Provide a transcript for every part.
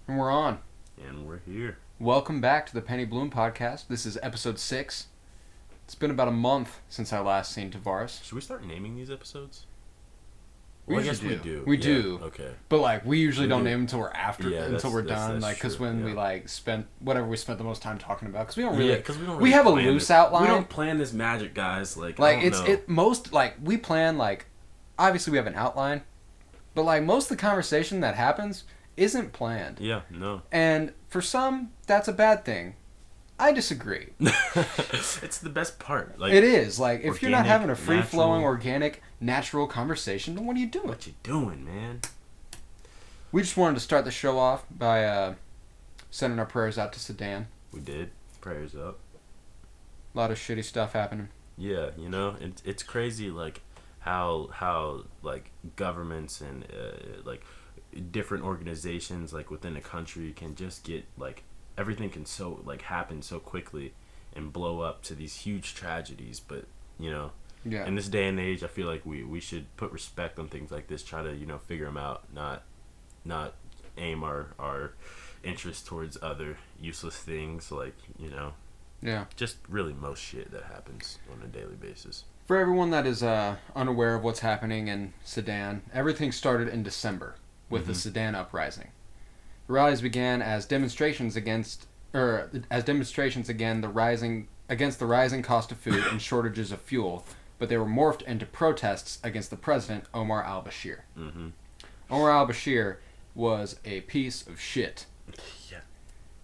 And we're on. And we're here. Welcome back to the Penny Bloom podcast. This is episode 6. It's been about a month since I last seen Tavares. Should we start naming these episodes? We usually do. We do. Okay. But we usually don't name them until we're until we're done. That's Because true, when we spent whatever we spent the most time talking about. Because we don't really. We have a loose outline. We don't plan this magic, guys. We plan obviously we have an outline, but most of the conversation that happens isn't planned. Yeah. No. And for some, that's a bad thing. I disagree. It's the best part. It is. If organic, you're not having a free-flowing, natural, organic, natural conversation, then what are you doing? What you doing, man? We just wanted to start the show off by sending our prayers out to Sudan. We did. Prayers up. A lot of shitty stuff happening. Yeah, it's crazy, how governments and different organizations within a country can just get everything can happen so quickly and blow up to these huge tragedies. But in this day and age, I feel like we should put respect on things like this, try to figure them out, not aim our interest towards other useless things just really most shit that happens on a daily basis. For everyone that is unaware of what's happening in Sudan, everything started in December with the Sudan uprising. The rallies began as demonstrations against the rising cost of food and shortages of fuel, but they were morphed into protests against the president, Omar al-Bashir. Mm-hmm. Omar al-Bashir was a piece of shit. Yeah.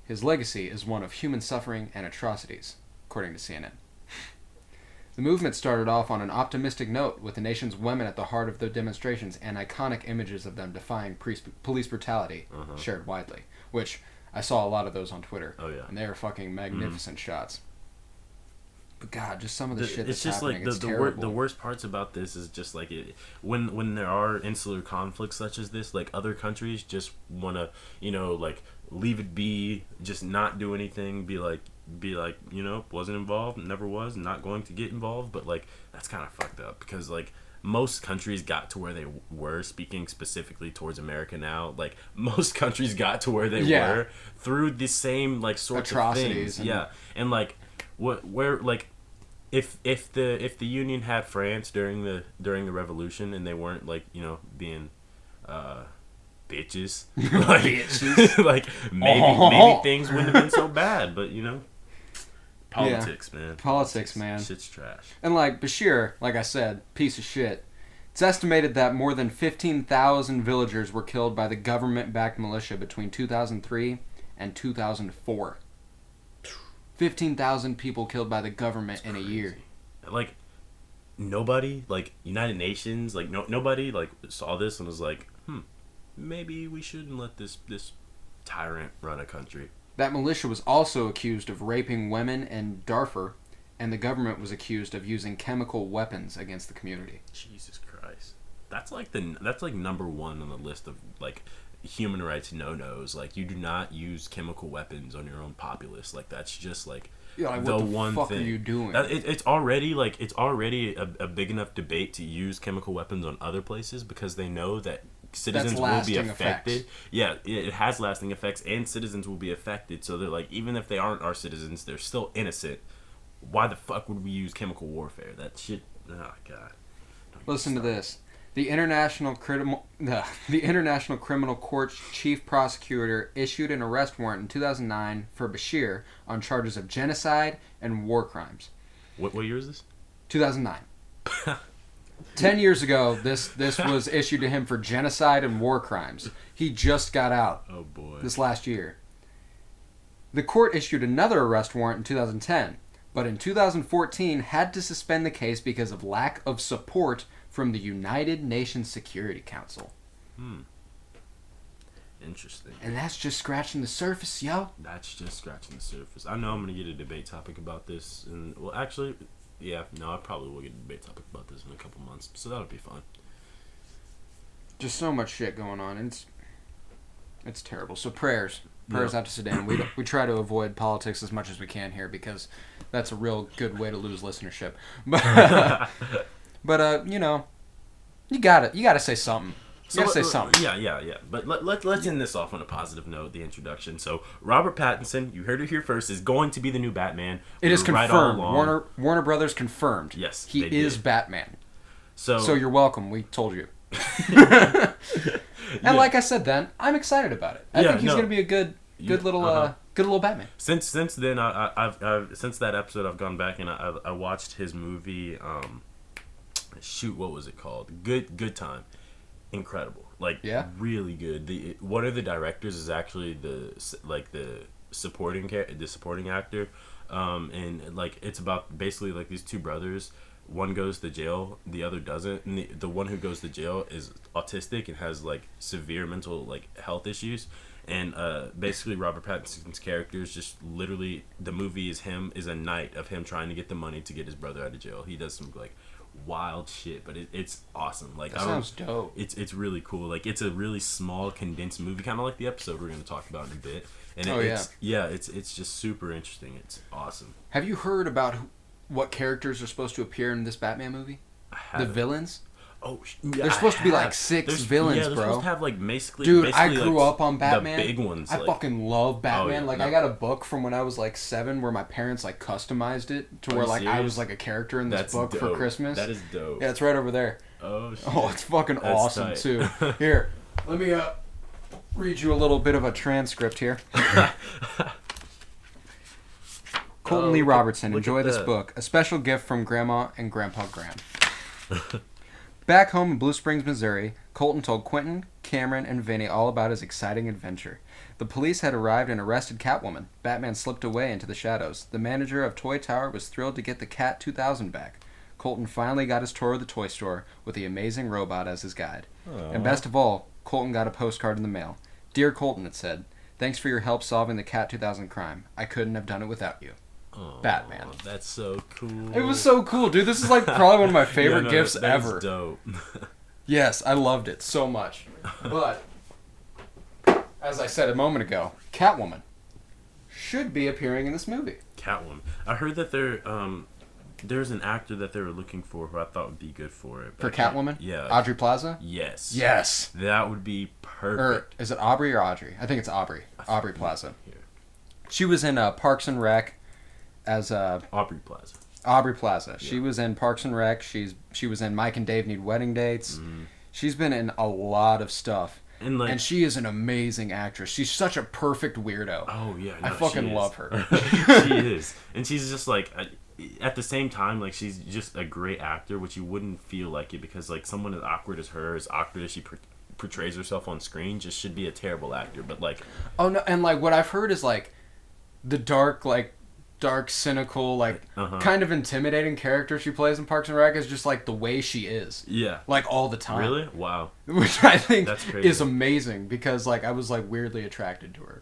His legacy is one of human suffering and atrocities, according to CNN. The movement started off on an optimistic note, with the nation's women at the heart of the demonstrations and iconic images of them defying police brutality shared widely, which I saw a lot of those on Twitter. Oh, yeah. And they are fucking magnificent shots. But God, just some of the shit it's that's just happening, it's terrible. The worst parts about this is just when there are insular conflicts such as this, other countries just want to leave it be, just not do anything, be like wasn't involved, never was, not going to get involved. But that's kind of fucked up, because most countries got to where they were, speaking specifically towards America now, most countries got to where they were through the same sorts atrocities of things. If the Union had France during the revolution, and they weren't being bitches, maybe things wouldn't have been so bad. But politics, man. Politics, man. Shit's trash. And Bashir, like I said, piece of shit. It's estimated that more than 15,000 villagers were killed by the government-backed militia between 2003 and 2004. 15,000 people killed by the government in a year. Nobody, United Nations, nobody saw this and was maybe we shouldn't let this tyrant run a country. That militia was also accused of raping women in Darfur, and the government was accused of using chemical weapons against the community. Jesus Christ. That's number one on the list of human rights no-nos. You do not use chemical weapons on your own populace. That's just what the one fuck thing. Are you doing? It's already a big enough debate to use chemical weapons on other places, because they know that citizens will be affected. Effects. Yeah, it has lasting effects, and citizens will be affected. So they're even if they aren't our citizens, they're still innocent. Why the fuck would we use chemical warfare? That shit. Oh God. Listen to this. The International Criminal Court's chief prosecutor issued an arrest warrant in 2009 for Bashir on charges of genocide and war crimes. What year is this? 2009. 10 years ago, this was issued to him for genocide and war crimes. He just got out. Oh boy. This last year. The court issued another arrest warrant in 2010, but in 2014 had to suspend the case because of lack of support from the United Nations Security Council. Interesting. And that's just scratching the surface, yo. That's just scratching the surface. I know I'm going to get a debate topic about this. And well, actually, yeah, no, I probably will get a debate topic about this in a couple months. So that'll be fun. Just so much shit going on. And it's terrible. So prayers out to Sudan. We try to avoid politics as much as we can here, because that's a real good way to lose listenership. But you gotta say something. You gotta say something. Yeah. But let's end this off on a positive note, the introduction. So, Robert Pattinson, you heard it here first, is going to be the new Batman. It is confirmed. Warner Brothers confirmed. Yes, he is Batman. So you're welcome. We told you. And like I said then, I'm excited about it. I think he's going to be a good little Batman. Since then, I've since that episode, I've gone back and I watched his movie. What was it called? Good Time. Incredible, really good. One of the directors is actually the supporting actor, and it's about basically these two brothers. One goes to jail, the other doesn't, and the one who goes to jail is autistic and has severe mental health issues. And basically Robert Pattinson's character is just literally, the movie is a night of him trying to get the money to get his brother out of jail. He does some wild shit, but it's awesome. That sounds dope. It's really cool. It's a really small, condensed movie, kind of like the episode we're going to talk about in a bit. And it's just super interesting. It's awesome. Have you heard about what characters are supposed to appear in this Batman movie? The villains? Oh, there's supposed to be 6 villains, they're bro. supposed to have basically. Dude, I grew up on Batman. The big ones. I fucking love Batman. I got a book from when I was 7 where my parents customized it to where I was a character in this book for Christmas. That is dope. Yeah, it's right over there. Oh shit. Oh, it's fucking awesome tight. Too. Here, let me read you a little bit of a transcript here. Colton Lee Robertson, enjoy this book. A special gift from Grandma and Grandpa Graham. Back home in Blue Springs, Missouri, Colton told Quentin, Cameron, and Vinny all about his exciting adventure. The police had arrived and arrested Catwoman. Batman slipped away into the shadows. The manager of Toy Tower was thrilled to get the Cat 2000 back. Colton finally got his tour of the toy store with the amazing robot as his guide. Aww. And best of all, Colton got a postcard in the mail. Dear Colton, it said, thanks for your help solving the Cat 2000 crime. I couldn't have done it without you. Oh, Batman. That's so cool. It was so cool, dude. This is probably one of my favorite gifts ever. That's dope. Yes, I loved it so much. But as I said a moment ago, Catwoman should be appearing in this movie. Catwoman. I heard that there's an actor that they were looking for who I thought would be good for it. For Catwoman? Yeah. Aubrey Plaza? Yes. Yes. That would be perfect. Is it Aubrey or Audrey? I think it's Aubrey. Aubrey Plaza. Yeah. She was in Parks and Rec as Aubrey Plaza. Aubrey Plaza. Yeah. She was in Parks and Rec. She was in Mike and Dave Need Wedding Dates. Mm-hmm. She's been in a lot of stuff. And she is an amazing actress. She's such a perfect weirdo. Oh yeah, I fucking love her. She is, and she's just at the same time, she's just a great actor, which you wouldn't feel like it because someone as awkward as her, as awkward as she portrays herself on screen, just should be a terrible actor. But oh no, and what I've heard is the dark cynical kind of intimidating character she plays in Parks and Rec is just the way she is. Yeah. All the time. Really? Wow. Which I think is amazing because I was weirdly attracted to her.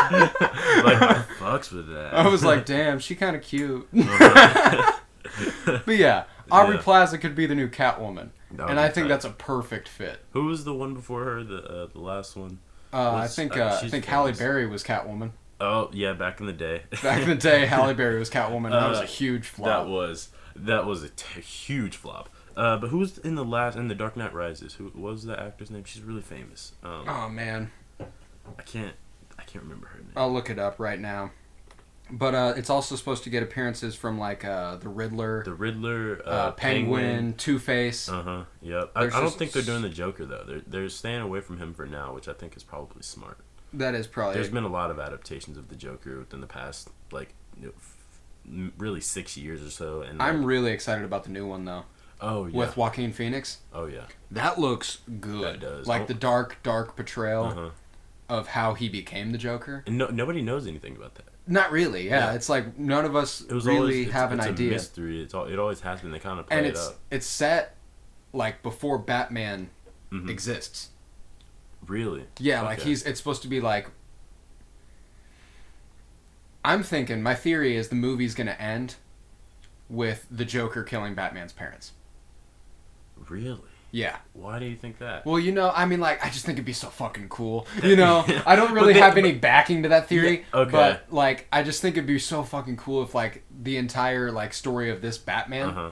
I fucks with that. I was damn, she kind of cute. But yeah, Aubrey Plaza could be the new Catwoman. And I think that's a perfect fit. Who was the one before her, the last one? I think Halle Berry was Catwoman. Oh yeah, back in the day. Back in the day, Halle Berry was Catwoman. That was a huge flop. That was a huge flop. But who was in the Dark Knight Rises? Who was the actor's name? She's really famous. Oh man, I can't remember her name. I'll look it up right now. But it's also supposed to get appearances from the Riddler, Penguin, Two-Face. Yep. I don't think they're doing the Joker though. They're staying away from him for now, which I think is probably smart. That is probably. There's been a lot of adaptations of the Joker within the past, really 6 years or so. And I'm really excited about the new one though. Oh yeah. With Joaquin Phoenix. Oh yeah. That looks good. That does. The dark portrayal of how he became the Joker. And nobody knows anything about that. Not really. Yeah. It's none of us really have an idea. It's a mystery. It always has been. They kind of play it up. It's set before Batman exists. Really? Yeah, okay. It's supposed to be I'm thinking, my theory is the movie's gonna end with the Joker killing Batman's parents. Really? Yeah. Why do you think that? Well, I just think it'd be so fucking cool. I don't really have any backing to that theory. Yeah, okay. But, I just think it'd be so fucking cool if, the entire, story of this Batman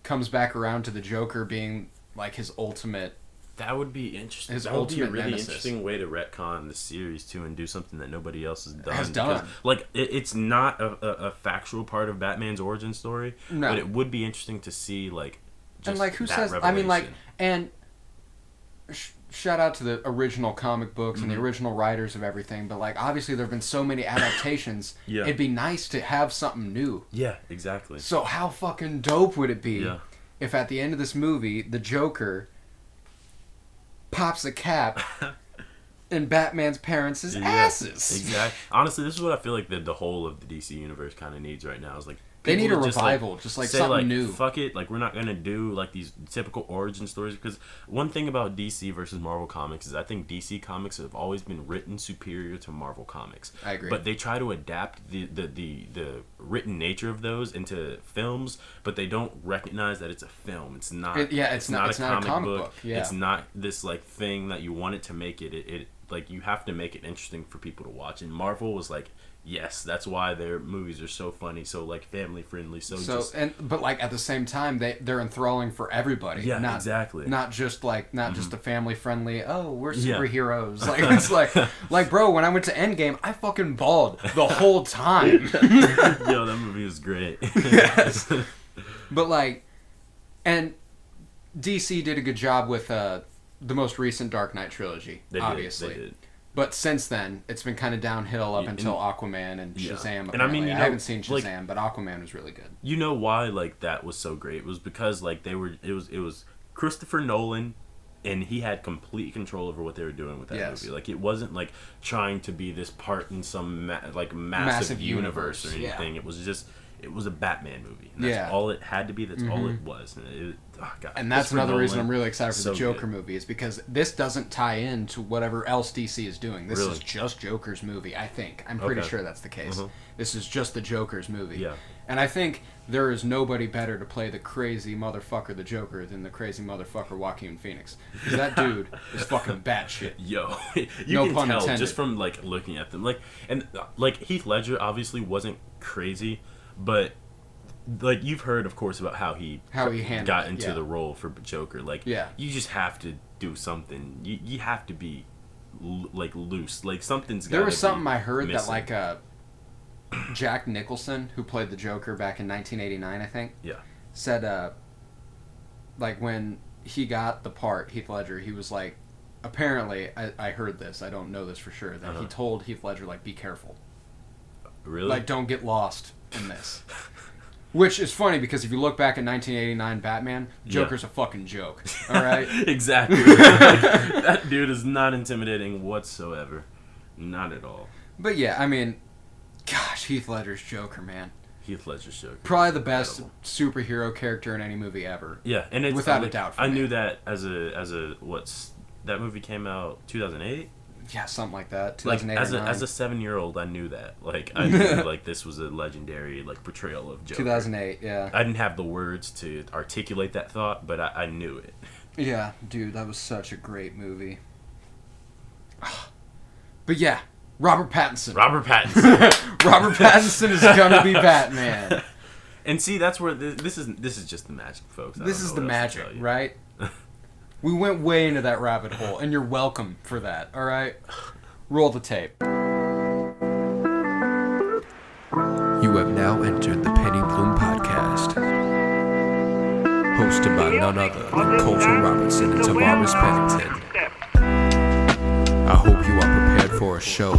comes back around to the Joker being, his ultimate That would be interesting. His That would be a ultimate really nemesis. interesting way to retcon the series too, and do something that nobody else has done. Has done. Because, like, it's not a factual part of Batman's origin story, No. but it would be interesting to see, like, just and like who that says? revelation. I mean, like, and shout out to the original comic books and the original writers of everything. But like, obviously, there have been so many adaptations. Yeah. It'd be nice to have something new. Yeah, exactly. So how fucking dope would it be Yeah. if at the end of this movie the Joker pops a cap in Batman's parents' asses? Exactly. Honestly, this is what I feel like the whole of the DC universe kind of needs right now. Is like They need people a just, revival, just like say, something like, new. Fuck it, like we're not gonna do like these typical origin stories, because one thing about DC versus Marvel comics is I think DC comics have always been written superior to Marvel comics. I agree. But they try to adapt the written nature of those into films, but they don't recognize that it's a film. It's not. It's not a comic book. Yeah. It's not this like thing that you want it to make it. It like you have to make it interesting for people to watch. And Marvel was like, yes, that's why their movies are so funny, so like family friendly, but like at the same time they're enthralling for everybody. Yeah, exactly. Not just just a family friendly. Oh, we're superheroes. Like it's like bro, when I went to Endgame, I fucking bawled the whole time. Yo, that movie was great. Yes, but like, and DC did a good job with the most recent Dark Knight trilogy. Obviously. They did. But since then, it's been kind of downhill up until Aquaman and Shazam. Apparently. And I mean, I haven't seen Shazam, but Aquaman was really good. You know why like that was so great? It was because like it was Christopher Nolan, and he had complete control over what they were doing with that movie. Like it wasn't like trying to be this part in some massive universe or anything. Yeah. It was a Batman movie. And that's all it had to be. That's all it was. And that's another reason I'm really excited for the Joker movie, is because this doesn't tie into whatever else DC is doing. This is just Joker's movie, I think. I'm pretty sure that's the case. This is just the Joker's movie. Yeah. And I think there is nobody better to play the crazy motherfucker, the Joker, than the crazy motherfucker Joaquin Phoenix. Because that dude is fucking batshit. Yo, you no can pun tell intended. just from like looking at them. Like Heath Ledger obviously wasn't crazy, but like you've heard, of course, about how he got into the role for Joker. Like, you just have to do something. You have to be like loose. Like something's. There was something I heard missing. that Jack Nicholson, who played the Joker back in 1989, I think. Yeah. Said like when he got the part, Heath Ledger, he was like, apparently I heard this. I don't know this for sure. That he told Heath Ledger, like, be careful. Really? Like, don't get lost in this. Which is funny because if you look back at 1989 Batman, Joker's a fucking joke. All right? Exactly. That dude is not intimidating whatsoever. Not at all. But yeah, I mean, gosh, Heath Ledger's Joker, man. Heath Ledger's Joker. Probably the best superhero character in any movie ever. Yeah, and it's without a doubt. I knew that as a that movie came out 2008. Yeah, something like that. 2008 like as a 7-year-old, I knew that. Like I knew like this was a legendary like portrayal of Joker. 2008, yeah. I didn't have the words to articulate that thought, but I knew it. Yeah, dude, that was such a great movie. But yeah, Robert Pattinson. Robert Pattinson is gonna be Batman. And see, that's where this is just the magic, folks. This is the magic, right? We went way into that rabbit hole, and you're welcome for that, alright? Roll the tape. You have now entered the Penny Bloom Podcast. Hosted by none other than Colton Robertson and Tavares Pennington. I hope you are prepared for a show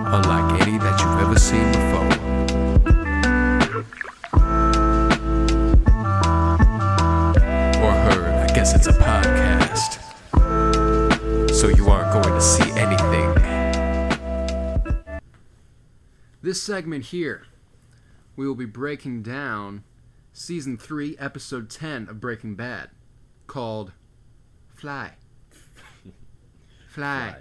unlike any that you've ever seen before. I guess it's a podcast, so you aren't going to see anything. This segment here, we will be breaking down Season 3, Episode 10 of Breaking Bad, called Fly. Fly.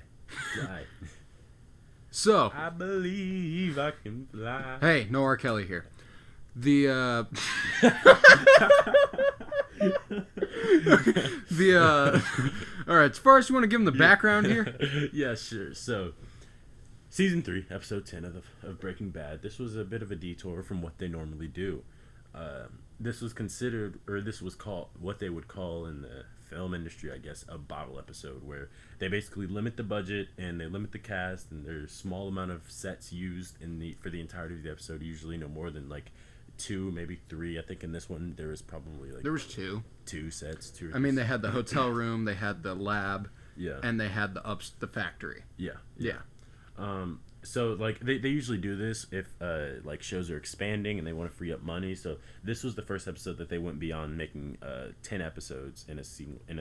So, I believe I can fly. Hey, no R. Kelly here. Alright, as far as you want to give them the background here? Yeah, sure. So, Season 3, Episode 10 of Breaking Bad. This was a bit of a detour from what they normally do. This was called, what they would call in the film industry, I guess, a bottle episode where they basically limit the budget and they limit the cast, and there's a small amount of sets used for the entirety of the episode. Usually no more than like 2, maybe 3. I think in this one there was probably like there was 2 sets. I mean, they had the hotel room, they had the lab, yeah, and they had the factory. Yeah. So like they usually do this if like shows are expanding and they want to free up money. So this was the first episode that they went beyond making 10 episodes in a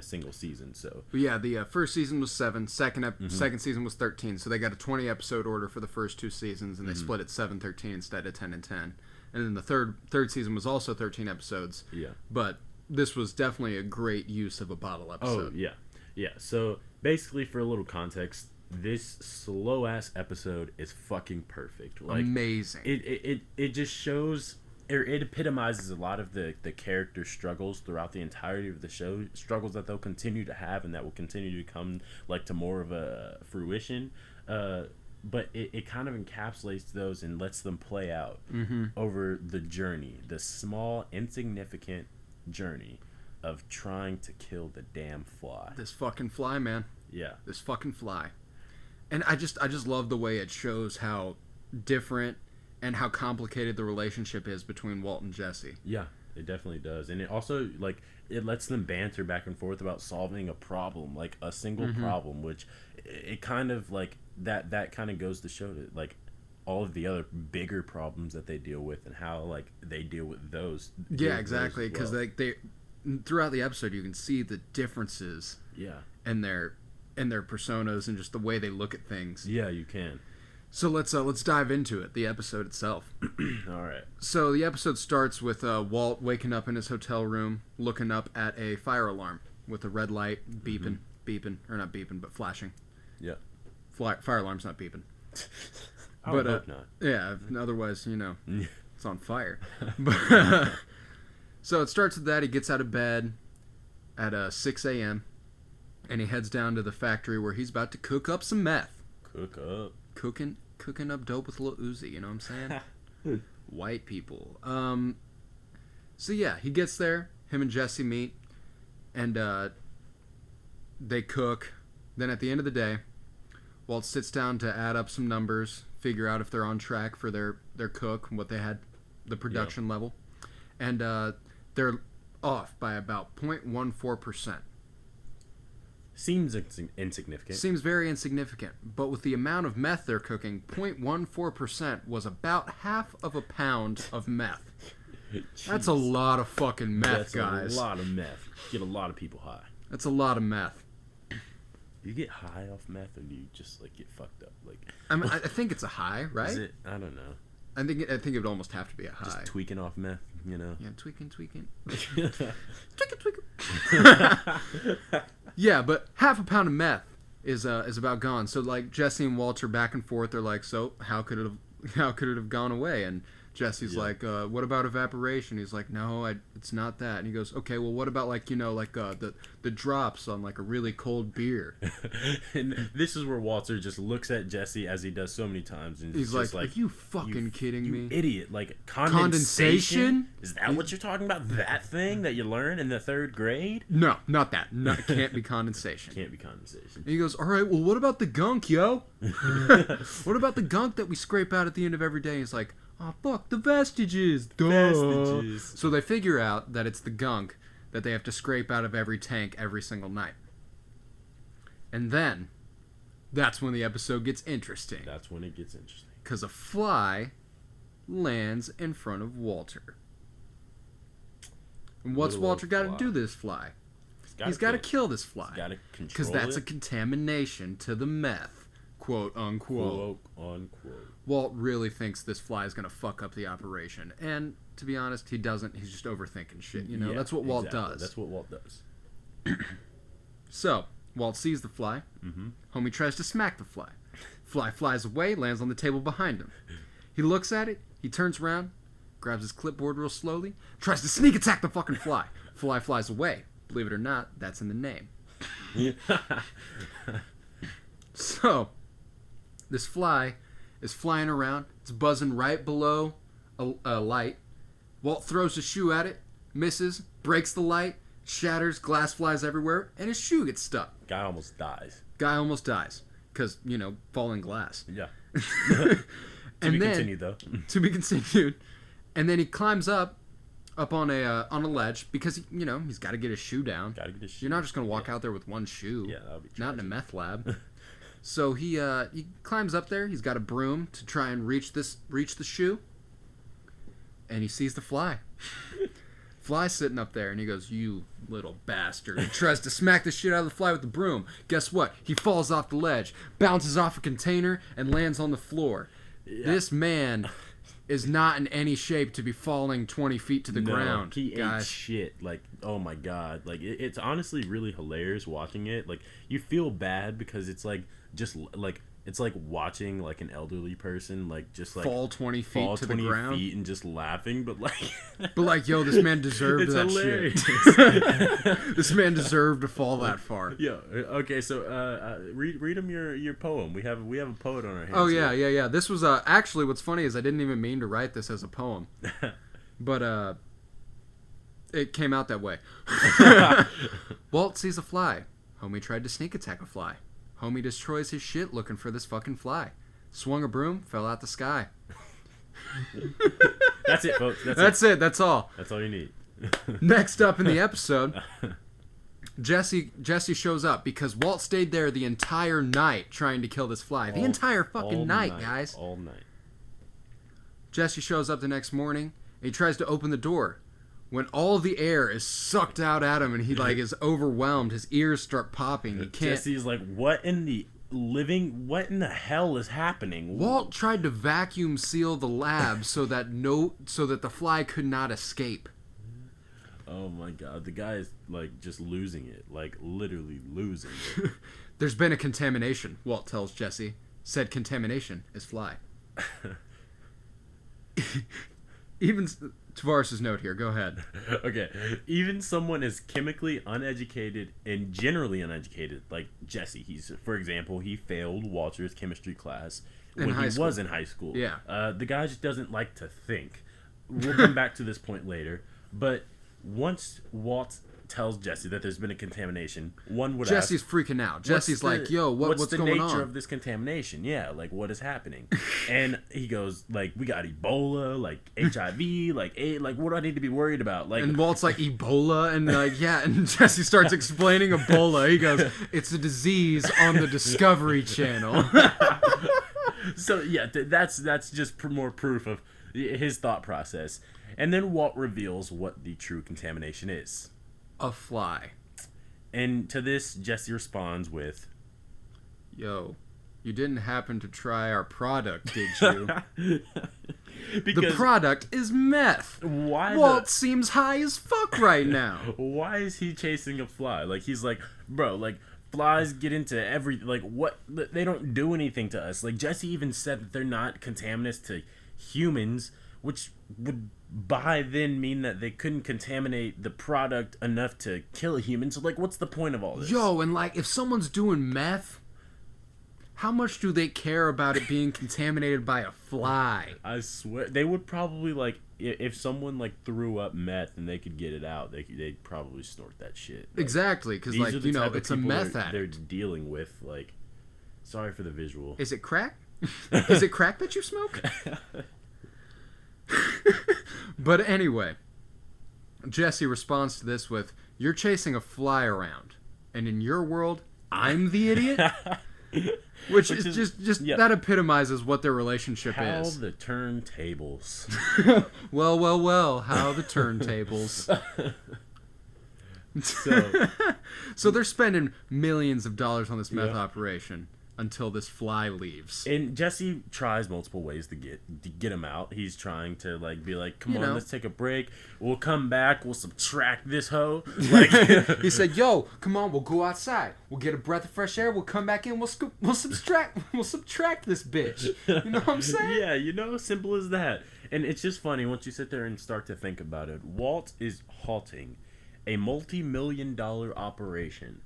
single season. So yeah, the first season was 7, second season was 13. So they got a 20 episode order for the first 2 seasons, and they split it 7-13 instead of 10 and 10. And then the third season was also 13 episodes. Yeah, but this was definitely a great use of a bottle episode. Oh yeah. So basically, for a little context, this slow ass episode is fucking perfect. Like, amazing. It just shows, or it epitomizes a lot of the character struggles throughout the entirety of the show. Struggles that they'll continue to have and that will continue to come like to more of a fruition. But it kind of encapsulates those and lets them play out over the journey, the small, insignificant journey of trying to kill the damn fly. This fucking fly, man. Yeah. This fucking fly. And I just love the way it shows how different and how complicated the relationship is between Walt and Jesse. Yeah, it definitely does. And it also, like, it lets them banter back and forth about solving a problem, like a single problem, which it kind of, like, that kind of goes to show that, like, all of the other bigger problems that they deal with and how, like, they deal with those. Yeah, exactly. Because they throughout the episode, you can see the differences in their personas and just the way they look at things. Yeah, you can. So let's dive into it, the episode itself. All right. So the episode starts with Walt waking up in his hotel room, looking up at a fire alarm with a red light beeping, or not beeping, but flashing. Yeah. Fire alarm's not beeping. I would hope not. Yeah, otherwise, it's on fire. But, so it starts with that. He gets out of bed at 6 a.m., and he heads down to the factory where he's about to cook up some meth. Cooking up dope with a little Uzi, you know what I'm saying? White people. So yeah, he gets there. Him and Jesse meet, and they cook. Then at the end of the day, Walt sits down to add up some numbers, figure out if they're on track for their cook, what they had, the production level, and they're off by about 0.14%. Seems insignificant. Seems very insignificant, but with the amount of meth they're cooking, 0.14% was about half of a pound of meth. That's a lot of fucking meth, guys. That's a lot of meth. Get a lot of people high. That's a lot of meth. You get high off meth, or do you just like get fucked up? Like, I think it's a high, right? Is it? I don't know. I think it would almost have to be a high. Just tweaking off meth, Yeah, tweaking. tweaking. Yeah, but half a pound of meth is about gone. So like Jesse and Walter back and forth. They're like, so how could it have gone away? And Jesse's like, what about evaporation? He's like, no, it's not that. And he goes, okay, well, what about the drops on like a really cold beer? And this is where Walter just looks at Jesse as he does so many times, and he's like, are you fucking kidding me? Idiot! Like condensation? Is that what you're talking about? That thing that you learn in the 3rd grade? No, not that. No, it can't be condensation. Can't be condensation. And he goes, all right, well, what about the gunk, yo? What about the gunk that we scrape out at the end of every day? He's like, oh, fuck, the vestiges. Duh. Vestiges. So they figure out that it's the gunk that they have to scrape out of every tank every single night. And then, that's when the episode gets interesting. That's when it gets interesting. Because a fly lands in front of Walter. And what's Walter got to do to this fly? He's got to kill this fly. He's got to control it. Because that's a contamination to the meth. Quote, unquote. Quote, unquote. Walt really thinks this fly is going to fuck up the operation. And, to be honest, he doesn't. He's just overthinking shit, Yeah, that's what Walt does. That's what Walt does. So, Walt sees the fly. Mm-hmm. Homie tries to smack the fly. Fly flies away, lands on the table behind him. He looks at it. He turns around, grabs his clipboard real slowly, tries to sneak attack the fucking fly. Fly flies away. Believe it or not, that's in the name. So, this fly is flying around. It's buzzing right below a light. Walt throws a shoe at it, misses, breaks the light, shatters, glass flies everywhere, and his shoe gets stuck. Guy almost dies. Because, falling glass. Yeah. To be continued, though. To be continued. And then he climbs up on a ledge because, he's got to get his shoe down. You're not just going to walk out there with one shoe. Yeah, that would be tragic. Not in a meth lab. So he climbs up there. He's got a broom to try and reach the shoe. And he sees the fly. Fly's sitting up there, and he goes, "You little bastard." He tries to smack the shit out of the fly with the broom. Guess what? He falls off the ledge, bounces off a container, and lands on the floor. Yeah. This man is not in any shape to be falling 20 feet to the ground. He ate shit. Like, oh my God. Like, it's honestly really hilarious watching it. Like, you feel bad because it's like, just like, it's like watching like an elderly person like just like fall 20 feet to the ground and just laughing, but yo, this man deserved that hilarious. Shit. This man deserved to fall that far. Yeah. Okay. So read him your poem. We have a poet on our hands. Oh yeah, yeah. This was actually what's funny is I didn't even mean to write this as a poem, but it came out that way. Walt sees a fly. Homie tried to sneak attack a fly. Homie destroys his shit looking for this fucking fly. Swung a broom, fell out the sky. That's it, folks. That's it. That's all. That's all you need. Next up in the episode, Jesse shows up because Walt stayed there the entire night trying to kill this fly. The entire fucking night, guys. All night. Jesse shows up the next morning. And he tries to open the door. When all the air is sucked out at him and he is overwhelmed, his ears start popping. He can't. Jesse's like, what in the hell is happening? Walt tried to vacuum seal the lab so that the fly could not escape. Oh my God, the guy is like just losing it, like literally losing it. There's been a contamination, Walt tells Jesse. Said contamination is fly. Even Tavares' note here. Go ahead. Okay. Even someone as chemically uneducated and generally uneducated, like Jesse, for example, he failed Walter's chemistry class when he was in high school. Yeah. The guy just doesn't like to think. We'll come back to this point later. But once Walt tells Jesse that there's been a contamination, one would Jesse's freaking out. Jesse's like, yo, what's going on? What's the nature of this contamination? Yeah, like, what is happening? And he goes, like, we got Ebola, like, HIV, like, what do I need to be worried about? Like, and Walt's like, Ebola? And, yeah, and Jesse starts explaining Ebola. He goes, it's a disease on the Discovery Channel. So, yeah, that's just more proof of his thought process. And then Walt reveals what the true contamination is. A fly. And to this, Jesse responds with, yo, you didn't happen to try our product, did you? The product is meth. Walt seems high as fuck right now. Why is he chasing a fly? Like, he's like, bro, like, flies get into like, what? They don't do anything to us. Like, Jesse even said that they're not contaminants to humans, which would by then mean that they couldn't contaminate the product enough to kill a human. So, like, what's the point of all this? Yo, and, like, if someone's doing meth, how much do they care about it being contaminated by a fly? I swear. They would probably, like, if someone, like, threw up meth and they could get it out, they'd probably snort that shit. Like, exactly, because, like, it's a meth addict. They're dealing with, like, sorry for the visual. Is it crack? Is it crack that you smoke? But anyway, Jesse responds to this with, you're chasing a fly around, and in your world, I'm the idiot? Which is just yep. That epitomizes what their relationship is. How the turntables. Well, how the turntables. So they're spending millions of dollars on this meth operation until this fly leaves. And Jesse tries multiple ways to get him out. He's trying to, like, be like, come on, let's take a break. We'll come back. We'll subtract this hoe. Like, he said, yo, come on, we'll go outside. We'll get a breath of fresh air. We'll come back in. We'll subtract this bitch. You know what I'm saying? Yeah, simple as that. And it's just funny once you sit there and start to think about it. Walt is halting a multi-million-dollar operation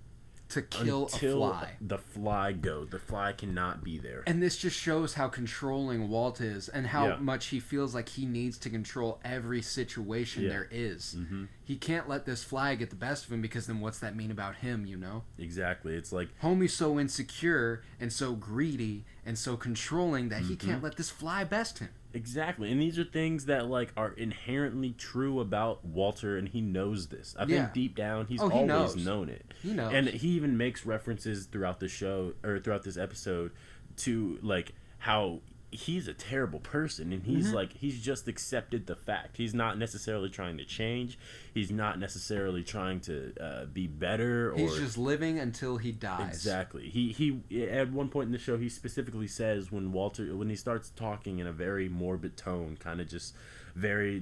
to kill until a fly. the fly goes. The fly cannot be there. And this just shows how controlling Walt is and how much he feels like he needs to control every situation there is. Mm-hmm. He can't let this fly get the best of him because then what's that mean about him, you know? Exactly. It's like... Homie's so insecure and so greedy and so controlling that he can't let this fly best him. Exactly. And these are things that like are inherently true about Walter, and he knows this. I think deep down he's always known it. He knows. And he even makes references throughout the show or throughout this episode to like how he's a terrible person, and he's like he's just accepted the fact. He's not necessarily trying to change. He's not necessarily trying to be better. He's just living until he dies. Exactly. He at one point in the show he specifically says when he starts talking in a very morbid tone, kind of just very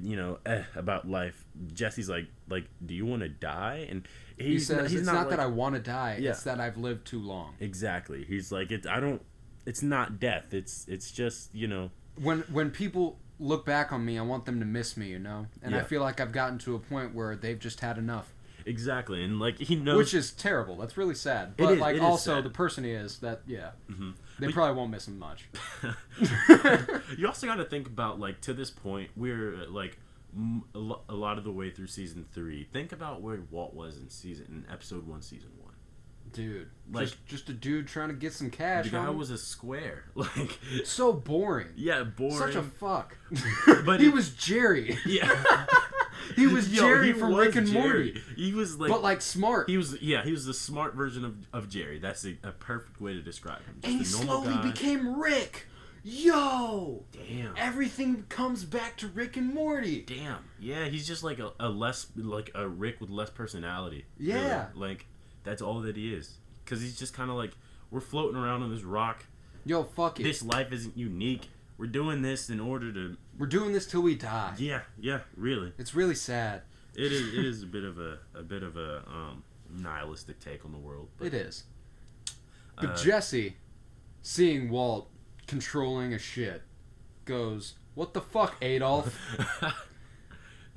about life. Jesse's like do you want to die? And he says it's not that I want to die. It's that I've lived too long. Exactly. He's like it's not death. It's just, When people look back on me, I want them to miss me, And I feel like I've gotten to a point where they've just had enough. Exactly. And like he knows, which is terrible. That's really sad. But it also sad. The person he is that they probably won't miss him much. You also got to think about like to this point we're like a lot of the way through season 3. Think about where Walt was in episode 1, season 1. Dude, like just a dude trying to get some cash. The guy was a square, like so boring. Yeah, boring. Such a fuck. But he was Jerry. Yeah, he was Jerry from Rick and Morty. He was like, but like smart. He was the smart version of Jerry. That's a perfect way to describe him. Just and he slowly became Rick. Yo, damn! Everything comes back to Rick and Morty. Damn, yeah, he's just like a less like a Rick with less personality. Yeah, really. Like. That's all that he is. Because he's just kind of like, we're floating around on this rock. Yo, fuck it. This life isn't unique. We're doing this in order to... We're doing this till we die. Yeah, really. It's really sad. It is a bit of a nihilistic take on the world. But, it is. But Jesse, seeing Walt controlling a shit, goes, "What the fuck, Adolf?"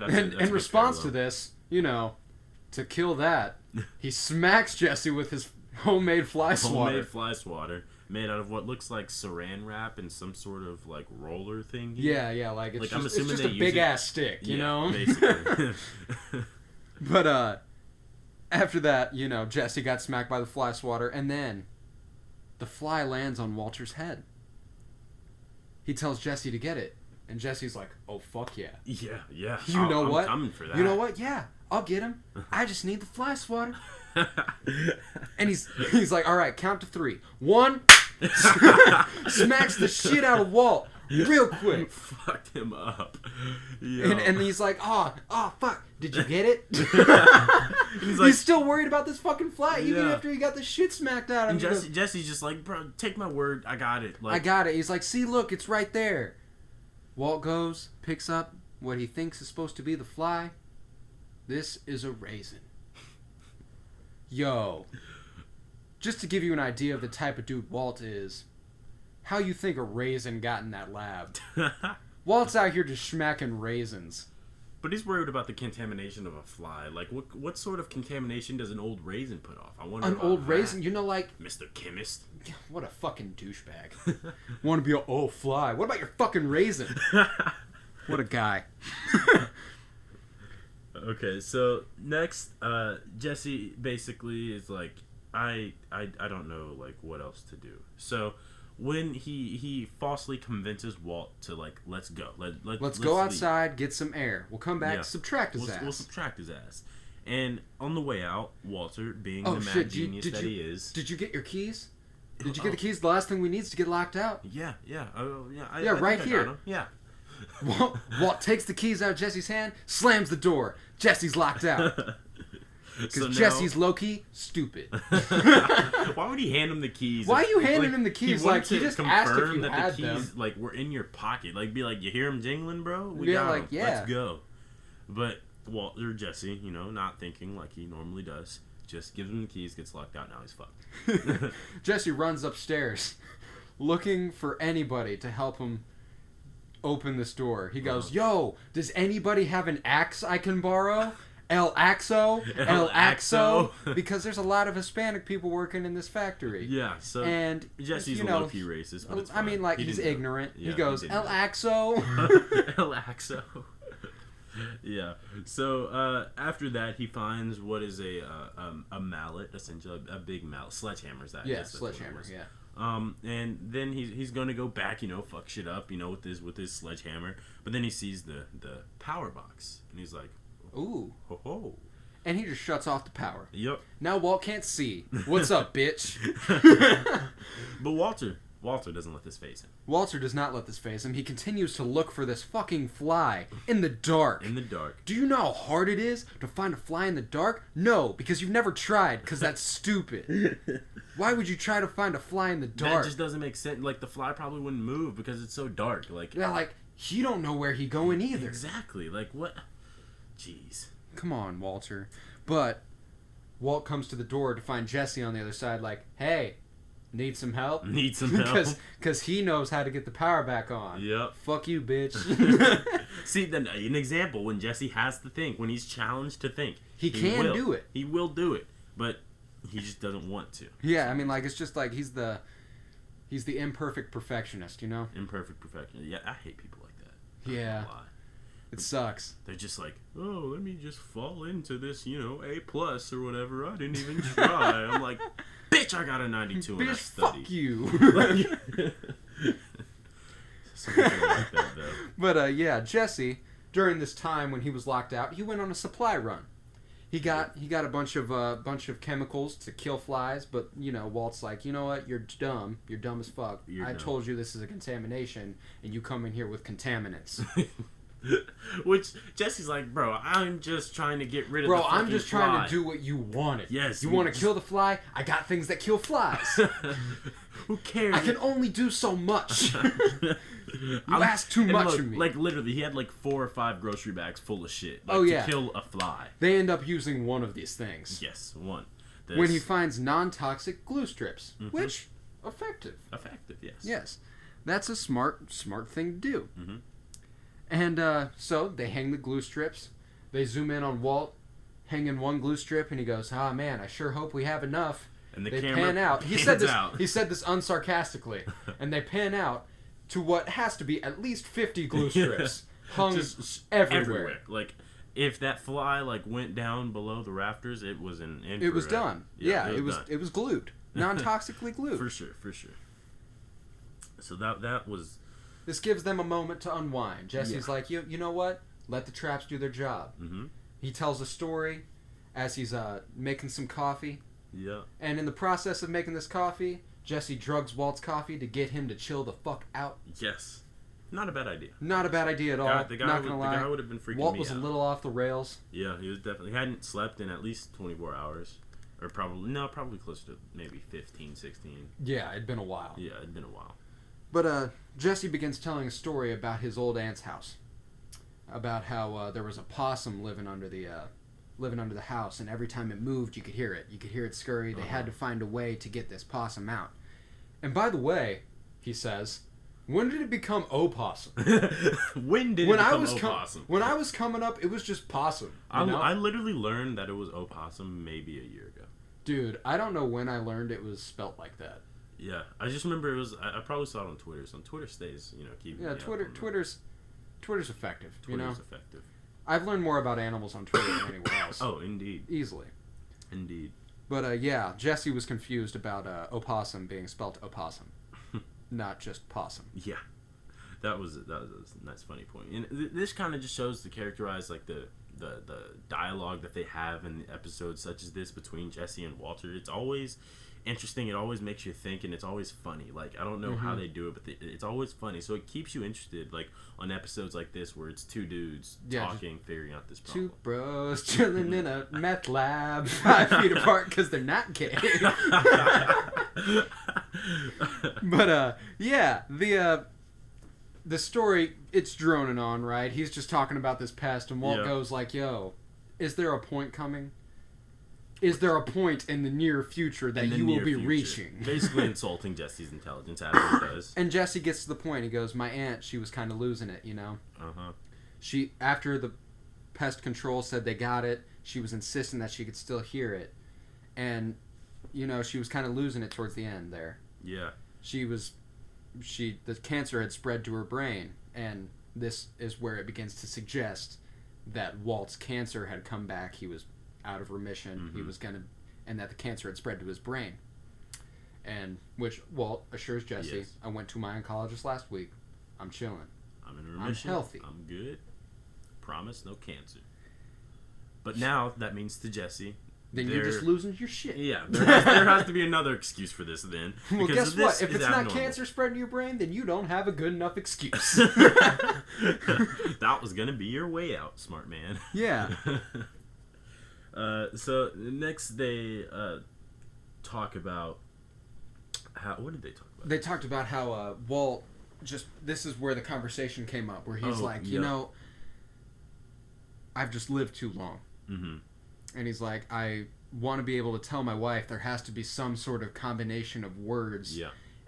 In response to this, to kill that, he smacks Jesse with his homemade fly swatter. Homemade fly swatter made out of what looks like saran wrap and some sort of like roller thing. Yeah, like it's like, just a big ass stick, you know? Basically. But after that, Jesse got smacked by the fly swatter, and then the fly lands on Walter's head. He tells Jesse to get it, and Jesse's like, "Oh fuck yeah." Yeah. You know what? I'm coming for that. You know what? Yeah. I'll get him. I just need the fly swatter. And he's like, all right, count to 3. 1, smacks the shit out of Walt real quick. Fucked him up. And he's like, oh, fuck. Did you get it? He's still worried about this fucking fly, even after he got the shit smacked out of him. And Jesse's just like, bro, take my word. I got it. I got it. He's like, see, look, it's right there. Walt goes, picks up what he thinks is supposed to be the fly. This is a raisin. Yo. Just to give you an idea of the type of dude Walt is, how you think a raisin got in that lab? Walt's out here just smacking raisins. But he's worried about the contamination of a fly. Like, what sort of contamination does an old raisin put off? I wonder. An old raisin? Like... Mr. Chemist. What a fucking douchebag. Want to be a fly. What about your fucking raisin? What a guy. Okay, so next, Jesse basically is like, I don't know, like, what else to do. So when he falsely convinces Walt to, like, let's go. Let's go outside, get some air. We'll come back, subtract his ass. We'll subtract his ass. And on the way out, Walter, being the mad genius that he is... Did you get your keys? Did you get the keys? The last thing we need is to get locked out. Yeah. Right here. Yeah. Walt takes the keys out of Jesse's hand, slams the door. Jesse's locked out. Because Jesse's low-key stupid. Why would he hand him the keys? Why are you handing him the keys? He just asked if you had the keys, them. Like, were in your pocket. Like, be like, you hear him jingling, bro? We got him. Let's go. But Jesse, not thinking like he normally does, just gives him the keys, gets locked out. Now he's fucked. Jesse runs upstairs, looking for anybody to help him open this door. He goes, "Yo, does anybody have an axe I can borrow?" El Axo, El Axo. because there's a lot of Hispanic people working in – working. Yeah, so and Jesse's a low-key racist, but it's I mean, fine. like, he's ignorant. Yeah, he goes, El Axo. El Axo. Yeah. So after that, he finds what is a mallet, essentially a big mallet, sledgehammer. Is that? Yeah, sledgehammer. Yeah. And then he's gonna go back, fuck shit up, with his sledgehammer. But then he sees the power box, and he's like, ooh, ho ho. And he just shuts off the power. Yep. Now Walt can't see. What's up, bitch? But Walter doesn't let this phase him. Walter does not let this phase him. He continues to look for this fucking fly in the dark. In the dark. Do you know how hard it is to find a fly in the dark? No, because you've never tried, because that's stupid. Why would you try to find a fly in the dark? That just doesn't make sense. Like, the fly probably wouldn't move because it's so dark. Like, yeah, like, he don't know where he going either. Exactly. Like, what? Jeez. Come on, Walter. But Walt comes to the door to find Jesse on the other side, like, hey, need some help? Need some help. Because he knows how to get the power back on. Yep. Fuck you, bitch. See, then an example, when Jesse has to think, when he's challenged to think. He can do it. He will do it. But he just doesn't want to. Yeah, I mean, like, it's just like he's the imperfect perfectionist, Imperfect perfectionist. Yeah, I hate people like that. Yeah. It sucks. They're just like, oh, let me just fall into this, A plus or whatever. I didn't even try. I'm like, bitch, I got a 92 in that study. Fuck you. Something like that, though. But, yeah, Jesse, during this time when he was locked out, he went on a supply run. He got a bunch of chemicals to kill flies, but Walt's like, you know what? You're dumb. You're dumb as fuck. I told you this is a contamination, and you come in here with contaminants. Which Jesse's like, bro, I'm just trying to get rid of the fucking I'm just fly. trying to do what you wanted. Yes. You want to kill the fly? I got things that kill flies. Who cares? I can only do so much. You ask too much of me. Like, literally, he had like 4 or 5 grocery bags full of shit. Like, to kill a fly. They end up using one of these things. Yes, one. When he finds non-toxic glue strips, which, effective. Effective, yes. Yes. That's a smart thing to do. Mm-hmm. And so they hang the glue strips. They zoom in on Walt hanging one glue strip, and he goes, "Ah, man, I sure hope we have enough." And they pan out. He said this unsarcastically, and they pan out to what has to be at least 50 glue strips hung just everywhere. Like, if that fly went down below the rafters, it was It was done. Yeah, it was glued, non-toxically glued. For sure. So that was. This gives them a moment to unwind. Jesse's like, you know what? Let the traps do their job. Mm-hmm. He tells a story as he's making some coffee. Yeah. And in the process of making this coffee, Jesse drugs Walt's coffee to get him to chill the fuck out. Yes. Not a bad idea. Not a bad idea at all. The guy Not gonna lie. The guy would have been freaking Walt me was out. a little off the rails. Yeah, he was definitely. He hadn't slept in at least 24 hours. Or probably closer to maybe 15, 16. Yeah, it'd been a while. Yeah, it'd been a while. But Jesse begins telling a story about his old aunt's house. About how there was a possum living under the house, and every time it moved, you could hear it. You could hear it scurry. They had to find a way to get this possum out. And by the way, he says, when did it become opossum? When did it become opossum? When I was coming up, it was just possum. I literally learned that it was opossum maybe a year ago. Dude, I don't know when I learned it was spelt like that. Yeah, I just remember it was. I probably saw it on Twitter. So on Twitter stays, keeping. Yeah, Twitter's effective. Twitter's effective. I've learned more about animals on Twitter than anywhere else. Oh, indeed. Easily. Indeed. But yeah, Jesse was confused about opossum being spelt opossum, not just possum. Yeah, that was a nice funny point. And this kind of just shows to characterize the dialogue that they have in episodes such as this between Jesse and Walter. It's always interesting. It always makes you think, and it's always funny. Like, I don't know how they do it, but it's always funny. So it keeps you interested, like on episodes like this where it's 2 dudes talking, figuring out this problem. 2 bros chilling in a meth lab 5 feet apart because they're not gay. But yeah, the story, it's droning on, right? He's just talking about this pest, and Walt goes like, "Yo, is there a point coming? Is there a point in the near future that you will be reaching?" Basically insulting Jesse's intelligence, as he does. And Jesse gets to the point. He goes, "My aunt, she was kind of losing it, Uh-huh. She, after the pest control said they got it, she was insisting that she could still hear it, and she was kind of losing it towards the end there. Yeah. The cancer had spread to her brain, and this is where it begins to suggest that Walt's cancer had come back. He was out of remission. Mm-hmm. And that the cancer had spread to his brain. And which Walt assures Jesse, yes. I went to my oncologist last week. I'm chilling. I'm in remission. I'm healthy. I'm good. Promise, no cancer. But now that means to Jesse, then you're just losing your shit. Yeah, there has to be another excuse for this then. Well, guess what? If it's not cancer spreading to your brain, then you don't have a good enough excuse. That was going to be your way out, smart man. Yeah. So next they talk about how... What did they talk about? They talked about how Walt this is where the conversation came up, where he's I've just lived too long. Mm-hmm. And he's like, I want to be able to tell my wife there has to be some sort of combination of words